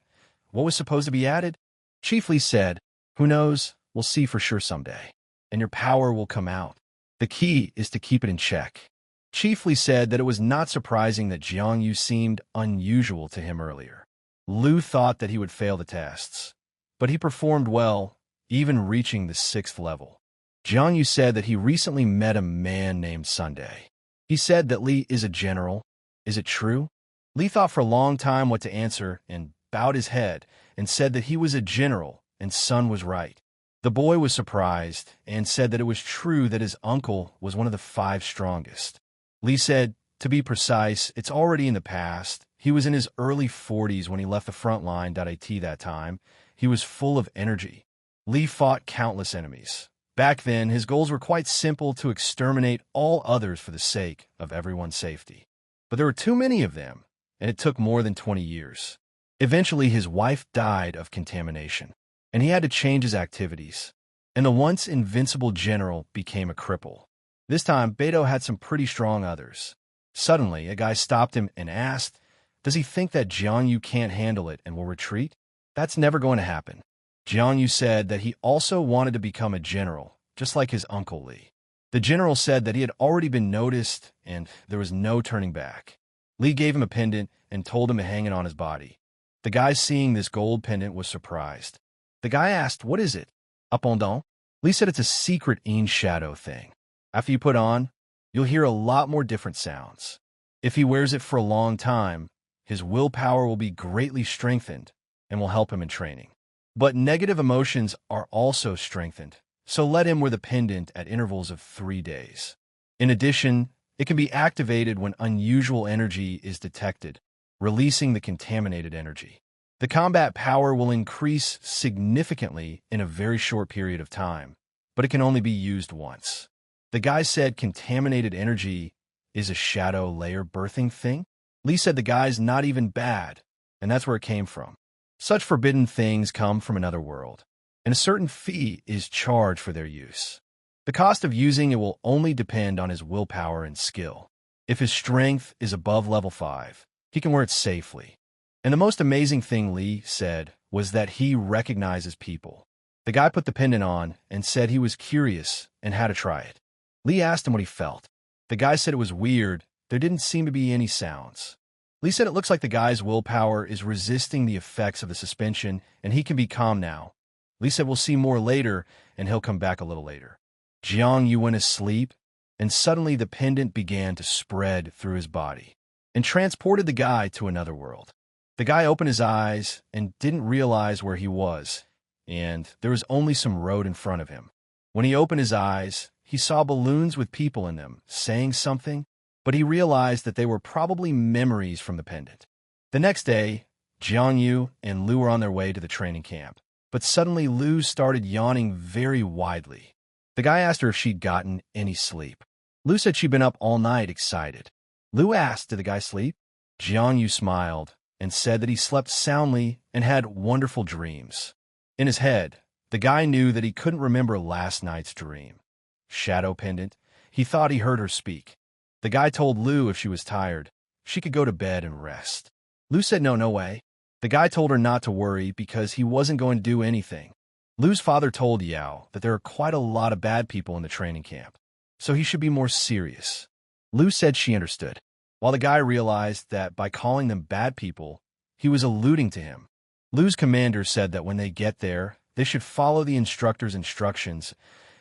what was supposed to be added? Chief Lee said, who knows, we'll see for sure someday. And your power will come out. The key is to keep it in check. Chief Lee said that it was not surprising that Jiangyu seemed unusual to him earlier. Lu thought that he would fail the tests, but he performed well, even reaching the 6th level. Jiangyu said that he recently met a man named Sunday. He said that Lee is a general. Is it true? Lee thought for a long time what to answer and bowed his head and said that he was a general and Sun was right. The boy was surprised and said that it was true that his uncle was one of the 5 strongest. Lee said, to be precise, it's already in the past. He was in his early 40s when he left the front line. It that time. He was full of energy. Lee fought countless enemies. Back then, his goals were quite simple: to exterminate all others for the sake of everyone's safety. But there were too many of them, and it took more than 20 years. Eventually, his wife died of contamination, and he had to change his activities. And the once invincible general became a cripple. This time, Beidou had some pretty strong others. Suddenly, a guy stopped him and asked, does he think that Jiangyu can't handle it and will retreat? That's never going to happen. Jiangyu said that he also wanted to become a general, just like his uncle Lee. The general said that he had already been noticed and there was no turning back. Lee gave him a pendant and told him to hang it on his body. The guy seeing this gold pendant was surprised. The guy asked, what is it? A pendant? Lee said it's a secret in-shadow thing. After you put on, you'll hear a lot more different sounds. If he wears it for a long time, his willpower will be greatly strengthened and will help him in training. But negative emotions are also strengthened, so let him wear the pendant at intervals of 3 days. In addition, it can be activated when unusual energy is detected, releasing the contaminated energy. The combat power will increase significantly in a very short period of time, but it can only be used once. The guy said contaminated energy is a shadow layer birthing thing. Lee said the guy's not even bad, and that's where it came from. Such forbidden things come from another world, and a certain fee is charged for their use. The cost of using it will only depend on his willpower and skill. If his strength is above level 5, he can wear it safely. And the most amazing thing Lee said was that he recognizes people. The guy put the pendant on and said he was curious and had to try it. Lee asked him what he felt. The guy said it was weird. There didn't seem to be any sounds. Lee said it looks like the guy's willpower is resisting the effects of the suspension, and he can be calm now. Lee said we'll see more later, and he'll come back a little later. Jiangyu went asleep, and suddenly the pendant began to spread through his body and transported the guy to another world. The guy opened his eyes and didn't realize where he was, and there was only some road in front of him. When he opened his eyes, he saw balloons with people in them, saying something, but he realized that they were probably memories from the pendant. The next day, Jiangyu and Lu were on their way to the training camp, but suddenly Lu started yawning very widely. The guy asked her if she'd gotten any sleep. Lu said she'd been up all night, excited. Lu asked, did the guy sleep? Jiangyu smiled and said that he slept soundly and had wonderful dreams. In his head, the guy knew that he couldn't remember last night's dream. Shadow pendant, he thought he heard her speak. The guy told Lu if she was tired, she could go to bed and rest. Lu said no way. The guy told her not to worry because he wasn't going to do anything. Lu's father told Yao that there are quite a lot of bad people in the training camp, so he should be more serious. Lu said she understood, while the guy realized that by calling them bad people, he was alluding to him. Lu's commander said that when they get there, they should follow the instructor's instructions.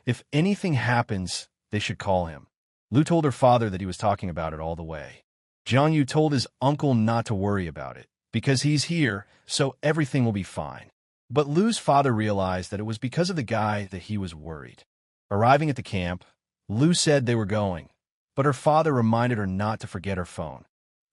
If anything happens, they should call him. Lu told her father that he was talking about it all the way. Jiangyu told his uncle not to worry about it, because he's here, so everything will be fine. But Lu's father realized that it was because of the guy that he was worried. Arriving at the camp, Lu said they were going, but her father reminded her not to forget her phone.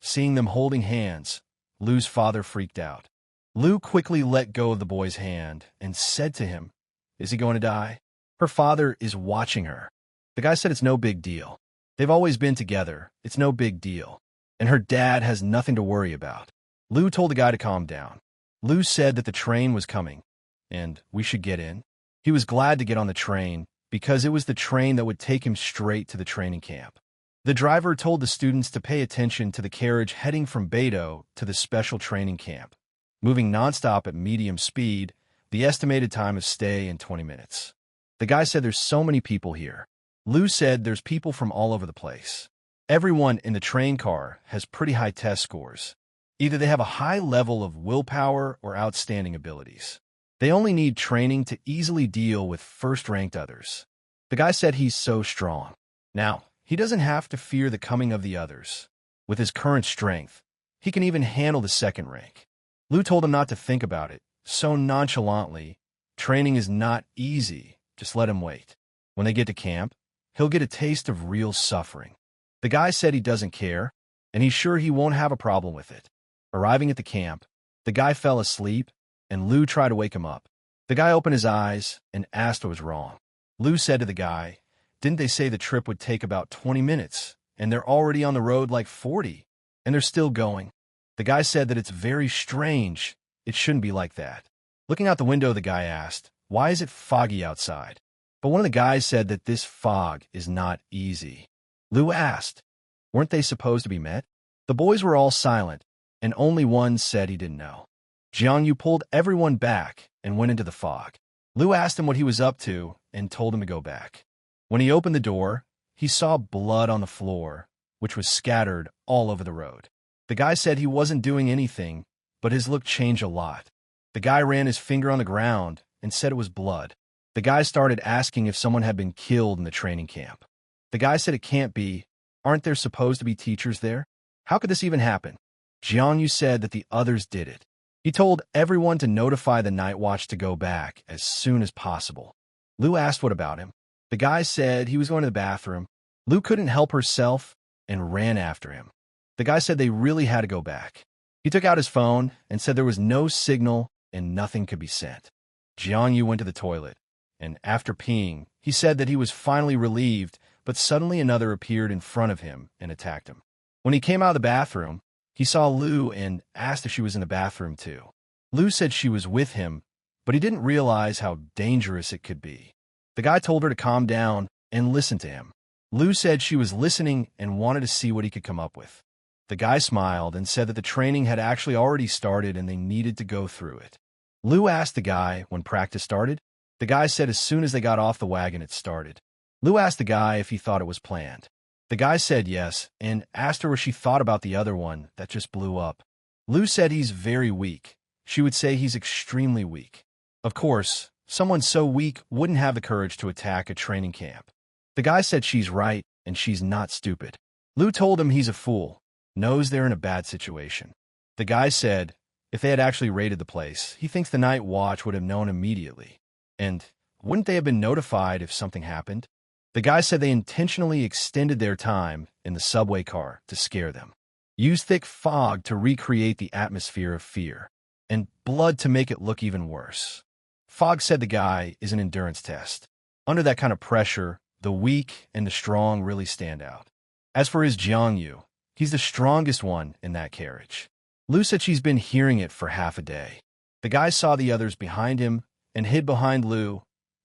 Seeing them holding hands, Lu's father freaked out. Lu quickly let go of the boy's hand and said to him, "Is he going to die?" Her father is watching her. The guy said it's no big deal. They've always been together. It's no big deal. And her dad has nothing to worry about. Lu told the guy to calm down. Lu said that the train was coming, and we should get in. He was glad to get on the train because it was the train that would take him straight to the training camp. The driver told the students to pay attention to the carriage heading from Beidou to the special training camp. Moving nonstop at medium speed, the estimated time of stay in 20 minutes. The guy said there's so many people here. Lu said there's people from all over the place. Everyone in the train car has pretty high test scores. Either they have a high level of willpower or outstanding abilities. They only need training to easily deal with first-ranked others. The guy said he's so strong. Now, he doesn't have to fear the coming of the others. With his current strength, he can even handle the second rank. Lu told him not to think about it, so nonchalantly. Training is not easy, just let him wait. When they get to camp, he'll get a taste of real suffering. The guy said he doesn't care, and he's sure he won't have a problem with it. Arriving at the camp, the guy fell asleep, and Lu tried to wake him up. The guy opened his eyes and asked what was wrong. Lu said to the guy, "Didn't they say the trip would take about 20 minutes, and they're already on the road like 40, and they're still going?" The guy said that it's very strange. It shouldn't be like that. Looking out the window, the guy asked, "Why is it foggy outside?" But one of the guys said that this fog is not easy. Lu asked, "Weren't they supposed to be met?" The boys were all silent, and only one said he didn't know. Jiangyu pulled everyone back and went into the fog. Lu asked him what he was up to and told him to go back. When he opened the door, he saw blood on the floor, which was scattered all over the road. The guy said he wasn't doing anything, but his look changed a lot. The guy ran his finger on the ground and said it was blood. The guy started asking if someone had been killed in the training camp. The guy said it can't be. Aren't there supposed to be teachers there? How could this even happen? Jiangyu said that the others did it. He told everyone to notify the night watch to go back as soon as possible. Lu asked what about him. The guy said he was going to the bathroom. Lu couldn't help herself and ran after him. The guy said they really had to go back. He took out his phone and said there was no signal and nothing could be sent. Jiangyu went to the toilet, and after peeing, he said that he was finally relieved, but suddenly another appeared in front of him and attacked him. When he came out of the bathroom, he saw Lu and asked if she was in the bathroom too. Lu said she was with him, but he didn't realize how dangerous it could be. The guy told her to calm down and listen to him. Lu said she was listening and wanted to see what he could come up with. The guy smiled and said that the training had actually already started and they needed to go through it. Lu asked the guy when practice started. The guy said as soon as they got off the wagon it started. Lu asked the guy if he thought it was planned. The guy said yes and asked her what she thought about the other one that just blew up. Lu said he's very weak. She would say he's extremely weak. Of course, someone so weak wouldn't have the courage to attack a training camp. The guy said she's right and she's not stupid. Lu told him he's a fool, knows they're in a bad situation. The guy said if they had actually raided the place, he thinks the night watch would have known immediately. And wouldn't they have been notified if something happened? The guy said they intentionally extended their time in the subway car to scare them, used thick fog to recreate the atmosphere of fear, and blood to make it look even worse. Fogg said the guy is an endurance test. Under that kind of pressure, the weak and the strong really stand out. As for his Jiangyu, he's the strongest one in that carriage. Lu said she's been hearing it for half a day. The guy saw the others behind him and hid behind Lu,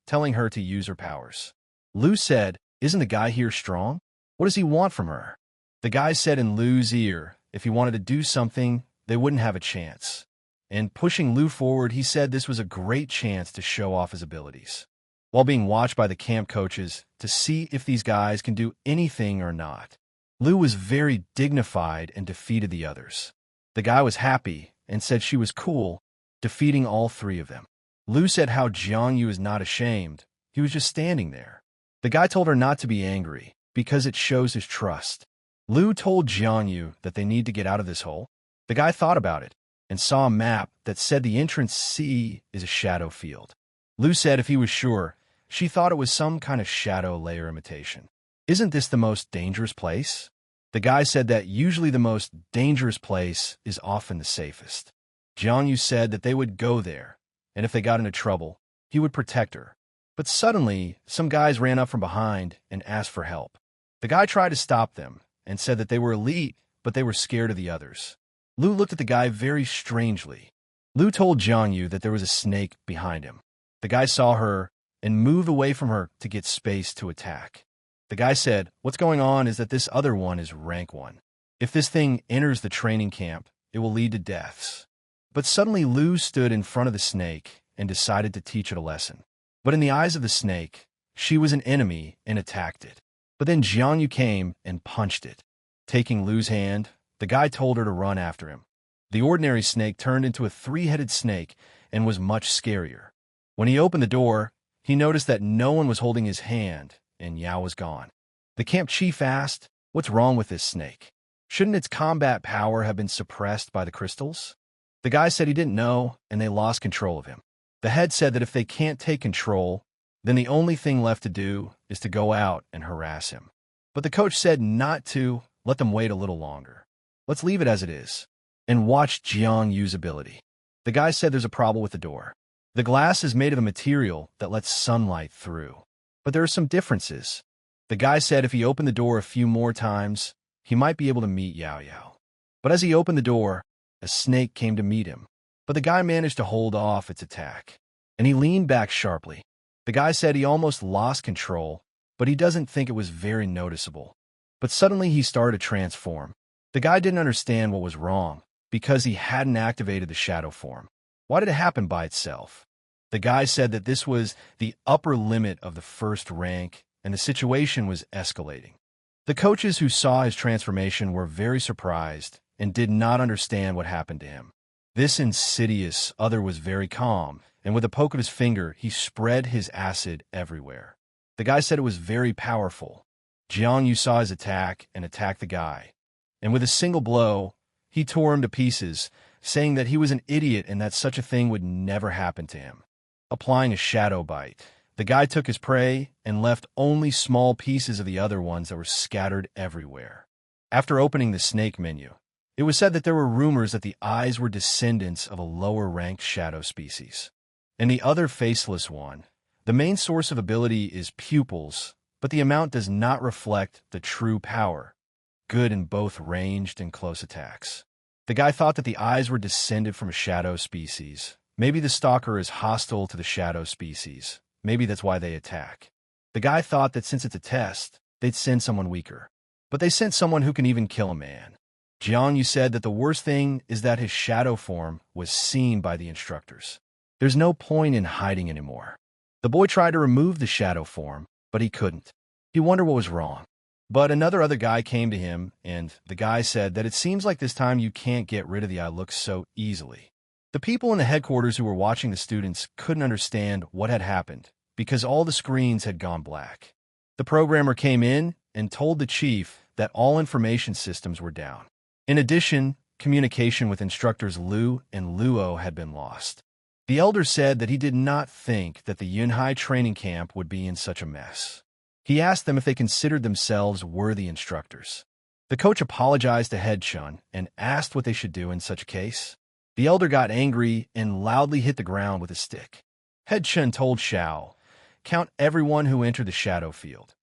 telling her to use her powers. Lu said, "Isn't the guy here strong? What does he want from her?" The guy said in Lu's ear if he wanted to do something, they wouldn't have a chance. And pushing Lu forward, he said this was a great chance to show off his abilities, while being watched by the camp coaches to see if these guys can do anything or not. Lu was very dignified and defeated the others. The guy was happy and said she was cool, defeating all three of them. Lu said how Jiangyu is not ashamed. He was just standing there. The guy told her not to be angry because it shows his trust. Lu told Jiangyu that they need to get out of this hole. The guy thought about it and saw a map that said the entrance C is a shadow field. Lu said if he was sure, she thought it was some kind of shadow layer imitation. Isn't this the most dangerous place? The guy said that usually the most dangerous place is often the safest. Jiangyu said that they would go there, and if they got into trouble, he would protect her. But suddenly, some guys ran up from behind and asked for help. The guy tried to stop them and said that they were elite, but they were scared of the others. Lu looked at the guy very strangely. Lu told Jiangyu that there was a snake behind him. The guy saw her and moved away from her to get space to attack. The guy said, "What's going on is that this other one is rank 1. If this thing enters the training camp, it will lead to deaths." But suddenly Lu stood in front of the snake and decided to teach it a lesson. But in the eyes of the snake, she was an enemy and attacked it. But then Jiangyu came and punched it. Taking Lu's hand, the guy told her to run after him. The ordinary snake turned into a 3-headed snake and was much scarier. When he opened the door, he noticed that no one was holding his hand, and Yao was gone. The camp chief asked, "What's wrong with this snake? Shouldn't its combat power have been suppressed by the crystals?" The guy said he didn't know, and they lost control of him. The head said that if they can't take control, then the only thing left to do is to go out and harass him. But the coach said not to, let them wait a little longer. Let's leave it as it is, and watch Jiangyu's ability. The guy said there's a problem with the door. The glass is made of a material that lets sunlight through. But there are some differences. The guy said if he opened the door a few more times, he might be able to meet Yao Yao. But as he opened the door, a snake came to meet him. But the guy managed to hold off its attack, and he leaned back sharply. The guy said he almost lost control, but he doesn't think it was very noticeable. But suddenly he started to transform. The guy didn't understand what was wrong, because he hadn't activated the shadow form. Why did it happen by itself? The guy said that this was the upper limit of the first rank, and the situation was escalating. The coaches who saw his transformation were very surprised and did not understand what happened to him. This insidious other was very calm, and with a poke of his finger, he spread his acid everywhere. The guy said it was very powerful. Jiangyu saw his attack and attacked the guy, and with a single blow, he tore him to pieces, saying that he was an idiot and that such a thing would never happen to him. Applying a shadow bite, the guy took his prey and left only small pieces of the other ones that were scattered everywhere. After opening the snake menu, it was said that there were rumors that the eyes were descendants of a lower-ranked shadow species. And the other faceless one, the main source of ability is pupils, but the amount does not reflect the true power, good in both ranged and close attacks. The guy thought that the eyes were descended from a shadow species. Maybe the stalker is hostile to the shadow species. Maybe that's why they attack. The guy thought that since it's a test, they'd send someone weaker. But they sent someone who can even kill a man. Jiangyu said that the worst thing is that his shadow form was seen by the instructors. There's no point in hiding anymore. The boy tried to remove the shadow form, but he couldn't. He wondered what was wrong. But another other guy came to him, and the guy said that it seems like this time you can't get rid of the eye look so easily. The people in the headquarters who were watching the students couldn't understand what had happened because all the screens had gone black. The programmer came in and told the chief that all information systems were down. In addition, communication with instructors Lu and Luo had been lost. The elder said that he did not think that the Yunhai training camp would be in such a mess. He asked them if they considered themselves worthy instructors. The coach apologized to Head Chun and asked what they should do in such a case. The elder got angry and loudly hit the ground with a stick. Head Chun told Xiao, "Count everyone who entered the shadow field.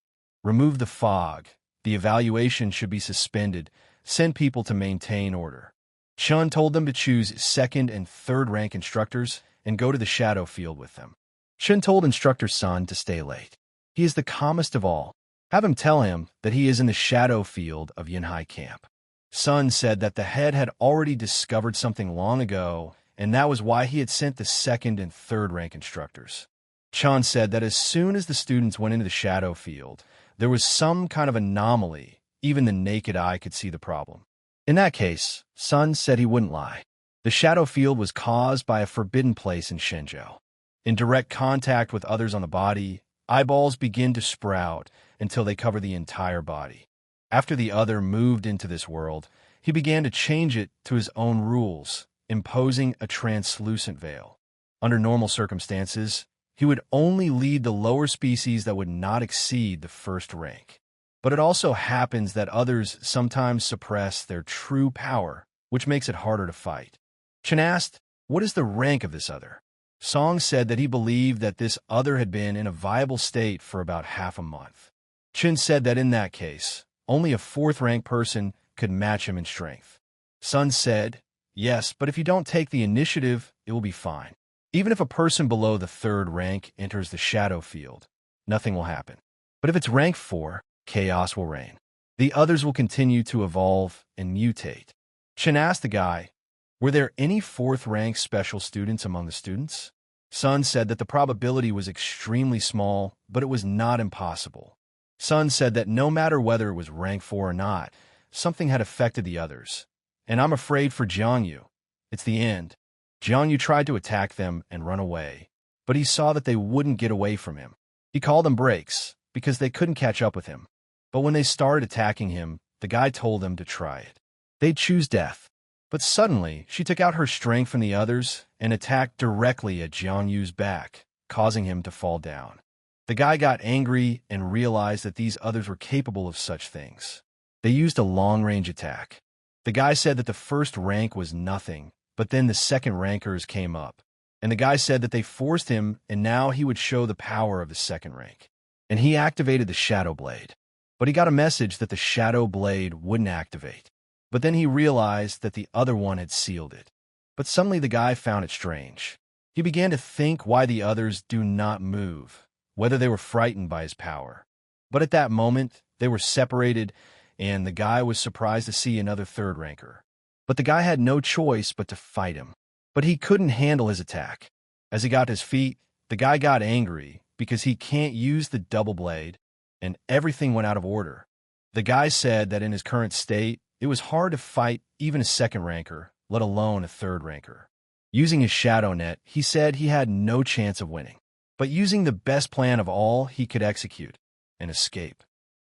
Remove the fog. The evaluation should be suspended. Send people to maintain order." Chun told them to choose second and third rank instructors and go to the shadow field with them. Chun told instructor Sun to stay late. He is the calmest of all. Have him tell him that he is in the shadow field of Yunhai camp. Sun said that the head had already discovered something long ago, and that was why he had sent the second and third rank instructors. Chun said that as soon as the students went into the shadow field, there was some kind of anomaly. Even the naked eye could see the problem. In that case, Sun said he wouldn't lie. The shadow field was caused by a forbidden place in Shenzhou. In direct contact with others on the body, eyeballs begin to sprout until they cover the entire body. After the other moved into this world, he began to change it to his own rules, imposing a translucent veil. Under normal circumstances, he would only lead the lower species that would not exceed the first rank. But it also happens that others sometimes suppress their true power, which makes it harder to fight. Chen asked, "What is the rank of this other?" Song said that he believed that this other had been in a viable state for about half a month. Chen said that in that case, only a fourth-rank person could match him in strength. Sun said, "Yes, but if you don't take the initiative, it will be fine. Even if a person below the third rank enters the shadow field, nothing will happen. But if it's rank 4, chaos will reign. The others will continue to evolve and mutate." Chen asked the guy, "Were there any fourth-rank special students among the students?" Sun said that the probability was extremely small, but it was not impossible. Sun said that no matter whether it was rank 4 or not, something had affected the others. "And I'm afraid for Jiangyu. It's the end." Jiangyu tried to attack them and run away, but he saw that they wouldn't get away from him. He called them brakes because they couldn't catch up with him. But when they started attacking him, the guy told them to try it. They'd choose death. But suddenly, she took out her strength from the others and attacked directly at Jiangyu's back, causing him to fall down. The guy got angry and realized that these others were capable of such things. They used a long-range attack. The guy said that the first rank was nothing, but then the second rankers came up. And the guy said that they forced him, and now he would show the power of the second rank. And he activated the Shadow Blade. But he got a message that the Shadow Blade wouldn't activate. But then he realized that the other one had sealed it. But suddenly the guy found it strange. He began to think why the others do not move, whether they were frightened by his power. But at that moment, they were separated, and the guy was surprised to see another third ranker. But the guy had no choice but to fight him. But he couldn't handle his attack. As he got to his feet, the guy got angry because he can't use the double blade, and everything went out of order. The guy said that in his current state, it was hard to fight even a second ranker, let alone a third ranker. Using his shadow net, he said he had no chance of winning. But using the best plan of all he could execute, and escape.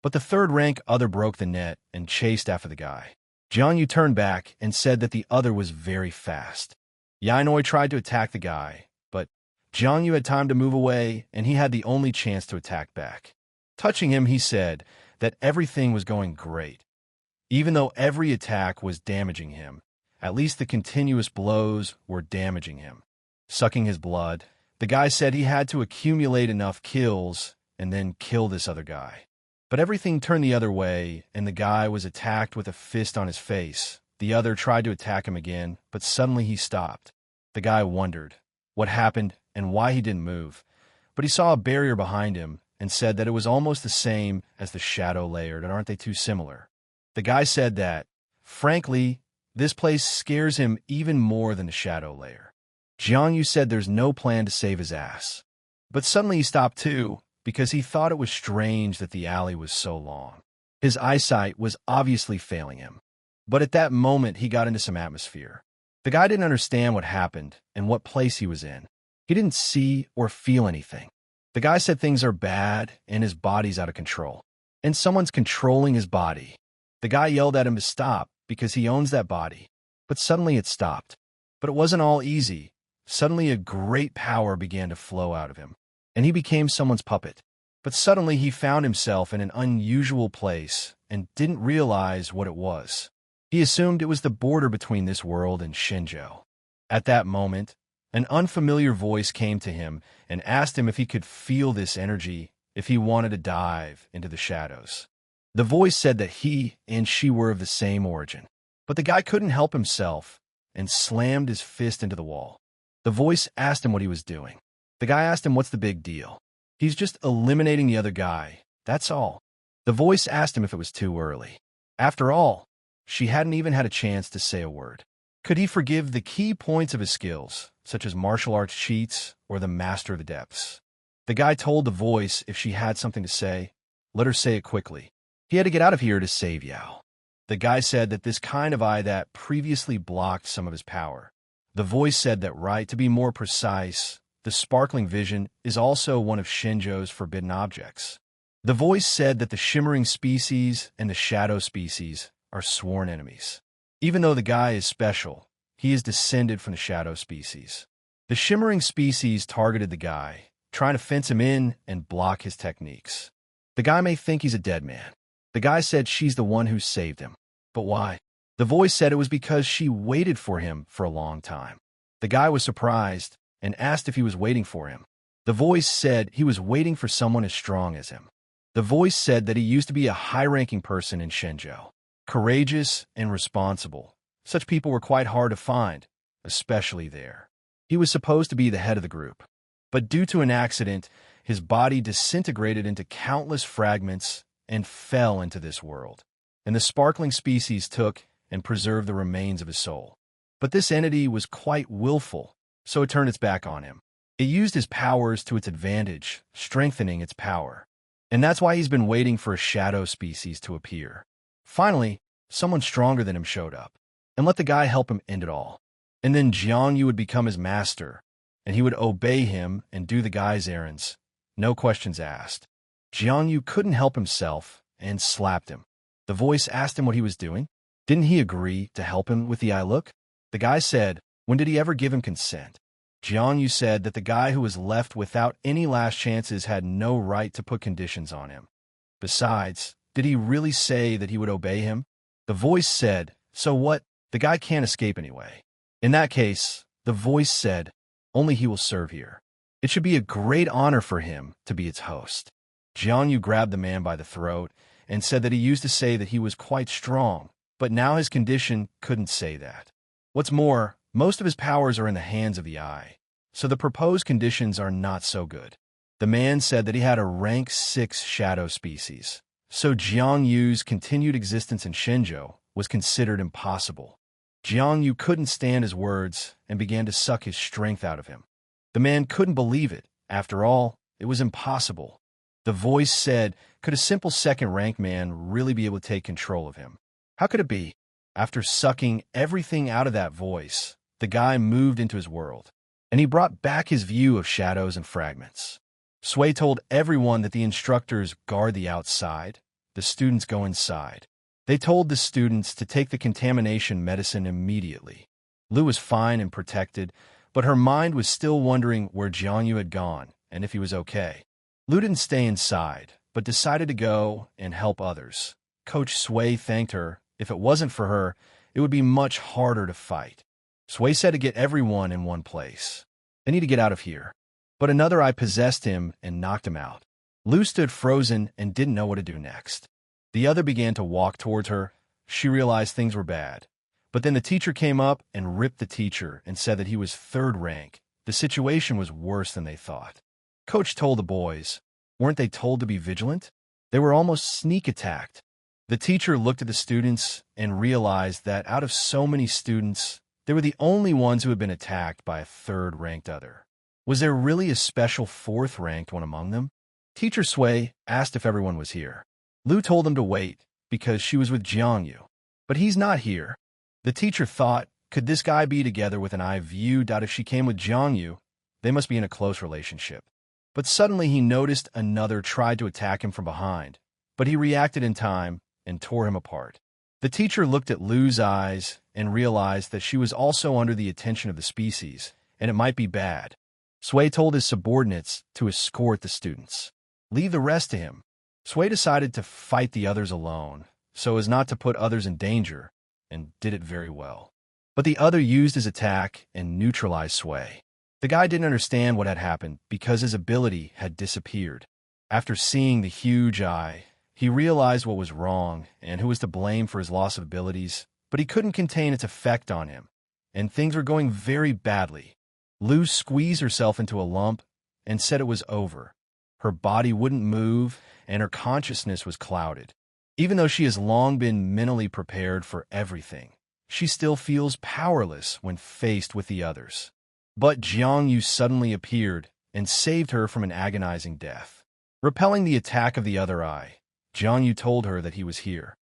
But the third rank other broke the net and chased after the guy. Jiangyu turned back and said that the other was very fast. Yainoi tried to attack the guy, but Jiangyu had time to move away, and he had the only chance to attack back. Touching him, he said that everything was going great. Even though every attack was damaging him, at least the continuous blows were damaging him. Sucking his blood, the guy said he had to accumulate enough kills and then kill this other guy. But everything turned the other way, and the guy was attacked with a fist on his face. The other tried to attack him again, but suddenly he stopped. The guy wondered what happened and why he didn't move. But he saw a barrier behind him and said that it was almost the same as the shadow layer, and aren't they too similar? The guy said that, frankly, this place scares him even more than the shadow layer. Jiangyu said there's no plan to save his ass. But suddenly he stopped too, because he thought it was strange that the alley was so long. His eyesight was obviously failing him. But at that moment, he got into some atmosphere. The guy didn't understand what happened and what place he was in. He didn't see or feel anything. The guy said things are bad and his body's out of control. And someone's controlling his body. The guy yelled at him to stop because he owns that body. But suddenly it stopped. But it wasn't all easy. suddenly a great power began to flow out of him, and he became someone's puppet. But suddenly he found himself in an unusual place and didn't realize what it was. He assumed it was the border between this world and Shinjo. At that moment, an unfamiliar voice came to him and asked him if he could feel this energy, if he wanted to dive into the shadows. The voice said that he and she were of the same origin, but the guy couldn't help himself and slammed his fist into the wall. The voice asked him what he was doing. The guy asked him, "What's the big deal?" "He's just eliminating the other guy, that's all." The voice asked him if it was too early. After all, she hadn't even had a chance to say a word. Could he forgive the key points of his skills, such as martial arts cheats or the master of the depths? The guy told the voice if she had something to say, let her say it quickly. He had to get out of here to save Yao. The guy said that this kind of eye that previously blocked some of his power. The voice said that, right, to be more precise, the sparkling vision is also one of Shinjo's forbidden objects. The voice said that the shimmering species and the shadow species are sworn enemies. Even though the guy is special, he is descended from the shadow species. The shimmering species targeted the guy, trying to fence him in and block his techniques. The guy may think he's a dead man. The guy said she's the one who saved him. But why? The voice said it was because she waited for him for a long time. The guy was surprised and asked if he was waiting for him. The voice said he was waiting for someone as strong as him. The voice said that he used to be a high-ranking person in Shinjo, courageous and responsible. Such people were quite hard to find, especially there. He was supposed to be the head of the group, but due to an accident, his body disintegrated into countless fragments and fell into this world, and the sparkling species took and preserved the remains of his soul. But this entity was quite willful, so it turned its back on him. It used his powers to its advantage, strengthening its power. And that's why he's been waiting for a shadow species to appear. Finally, someone stronger than him showed up, and let the guy help him end it all. And then Jiangyu would become his master, and he would obey him and do the guy's errands, no questions asked. Jiangyu couldn't help himself and slapped him. The voice asked him what he was doing. Didn't he agree to help him with the eye look? The guy said, when did he ever give him consent? Jiangyu said that the guy who was left without any last chances had no right to put conditions on him. Besides, did he really say that he would obey him? The voice said, so what? The guy can't escape anyway. In that case, the voice said, only he will serve here. It should be a great honor for him to be its host. Jiangyu grabbed the man by the throat and said that he used to say that he was quite strong, but now his condition couldn't say that. What's more, most of his powers are in the hands of the eye, so the proposed conditions are not so good. The man said that he had a rank 6 shadow species, so Jiangyu's continued existence in Shinjo was considered impossible. Jiangyu couldn't stand his words and began to suck his strength out of him. The man couldn't believe it. After all, it was impossible. The voice said, could a simple second-rank man really be able to take control of him? How could it be? After sucking everything out of that voice, the guy moved into his world, and he brought back his view of shadows and fragments. Sui told everyone that the instructors guard the outside, the students go inside. They told the students to take the contamination medicine immediately. Lu was fine and protected, but her mind was still wondering where Jiangyu had gone and if he was okay. Lu didn't stay inside, but decided to go and help others. Coach Sui thanked her. If it wasn't for her, it would be much harder to fight. Sui said to get everyone in one place. They need to get out of here. But another eye possessed him and knocked him out. Lu stood frozen and didn't know what to do next. The other began to walk towards her. She realized things were bad. But then the teacher came up and ripped the teacher and said that he was 3rd rank. The situation was worse than they thought. Coach told the boys, weren't they told to be vigilant? They were almost sneak attacked. The teacher looked at the students and realized that out of so many students, they were the only ones who had been attacked by a 3rd-ranked other. Was there really a special 4th-ranked one among them? Teacher Sui asked if everyone was here. Lu told them to wait because she was with Jiangyu. But he's not here. The teacher thought, could this guy be together with an eye view? If she came with Jiangyu, they must be in a close relationship. But suddenly he noticed another tried to attack him from behind, but he reacted in time and tore him apart. The teacher looked at Lu's eyes and realized that she was also under the attention of the species, and it might be bad. Sui told his subordinates to escort the students. Leave the rest to him. Sui decided to fight the others alone, so as not to put others in danger, and did it very well. But the other used his attack and neutralized Sui. The guy didn't understand what had happened because his ability had disappeared. After seeing the huge eye, he realized what was wrong and who was to blame for his loss of abilities, but he couldn't contain its effect on him, and things were going very badly. Lu squeezed herself into a lump and said it was over. Her body wouldn't move, and her consciousness was clouded. Even though she has long been mentally prepared for everything, she still feels powerless when faced with the others. But Jiang Yu suddenly appeared and saved her from an agonizing death. Repelling the attack of the other eye, Jiang Yu told her that he was here.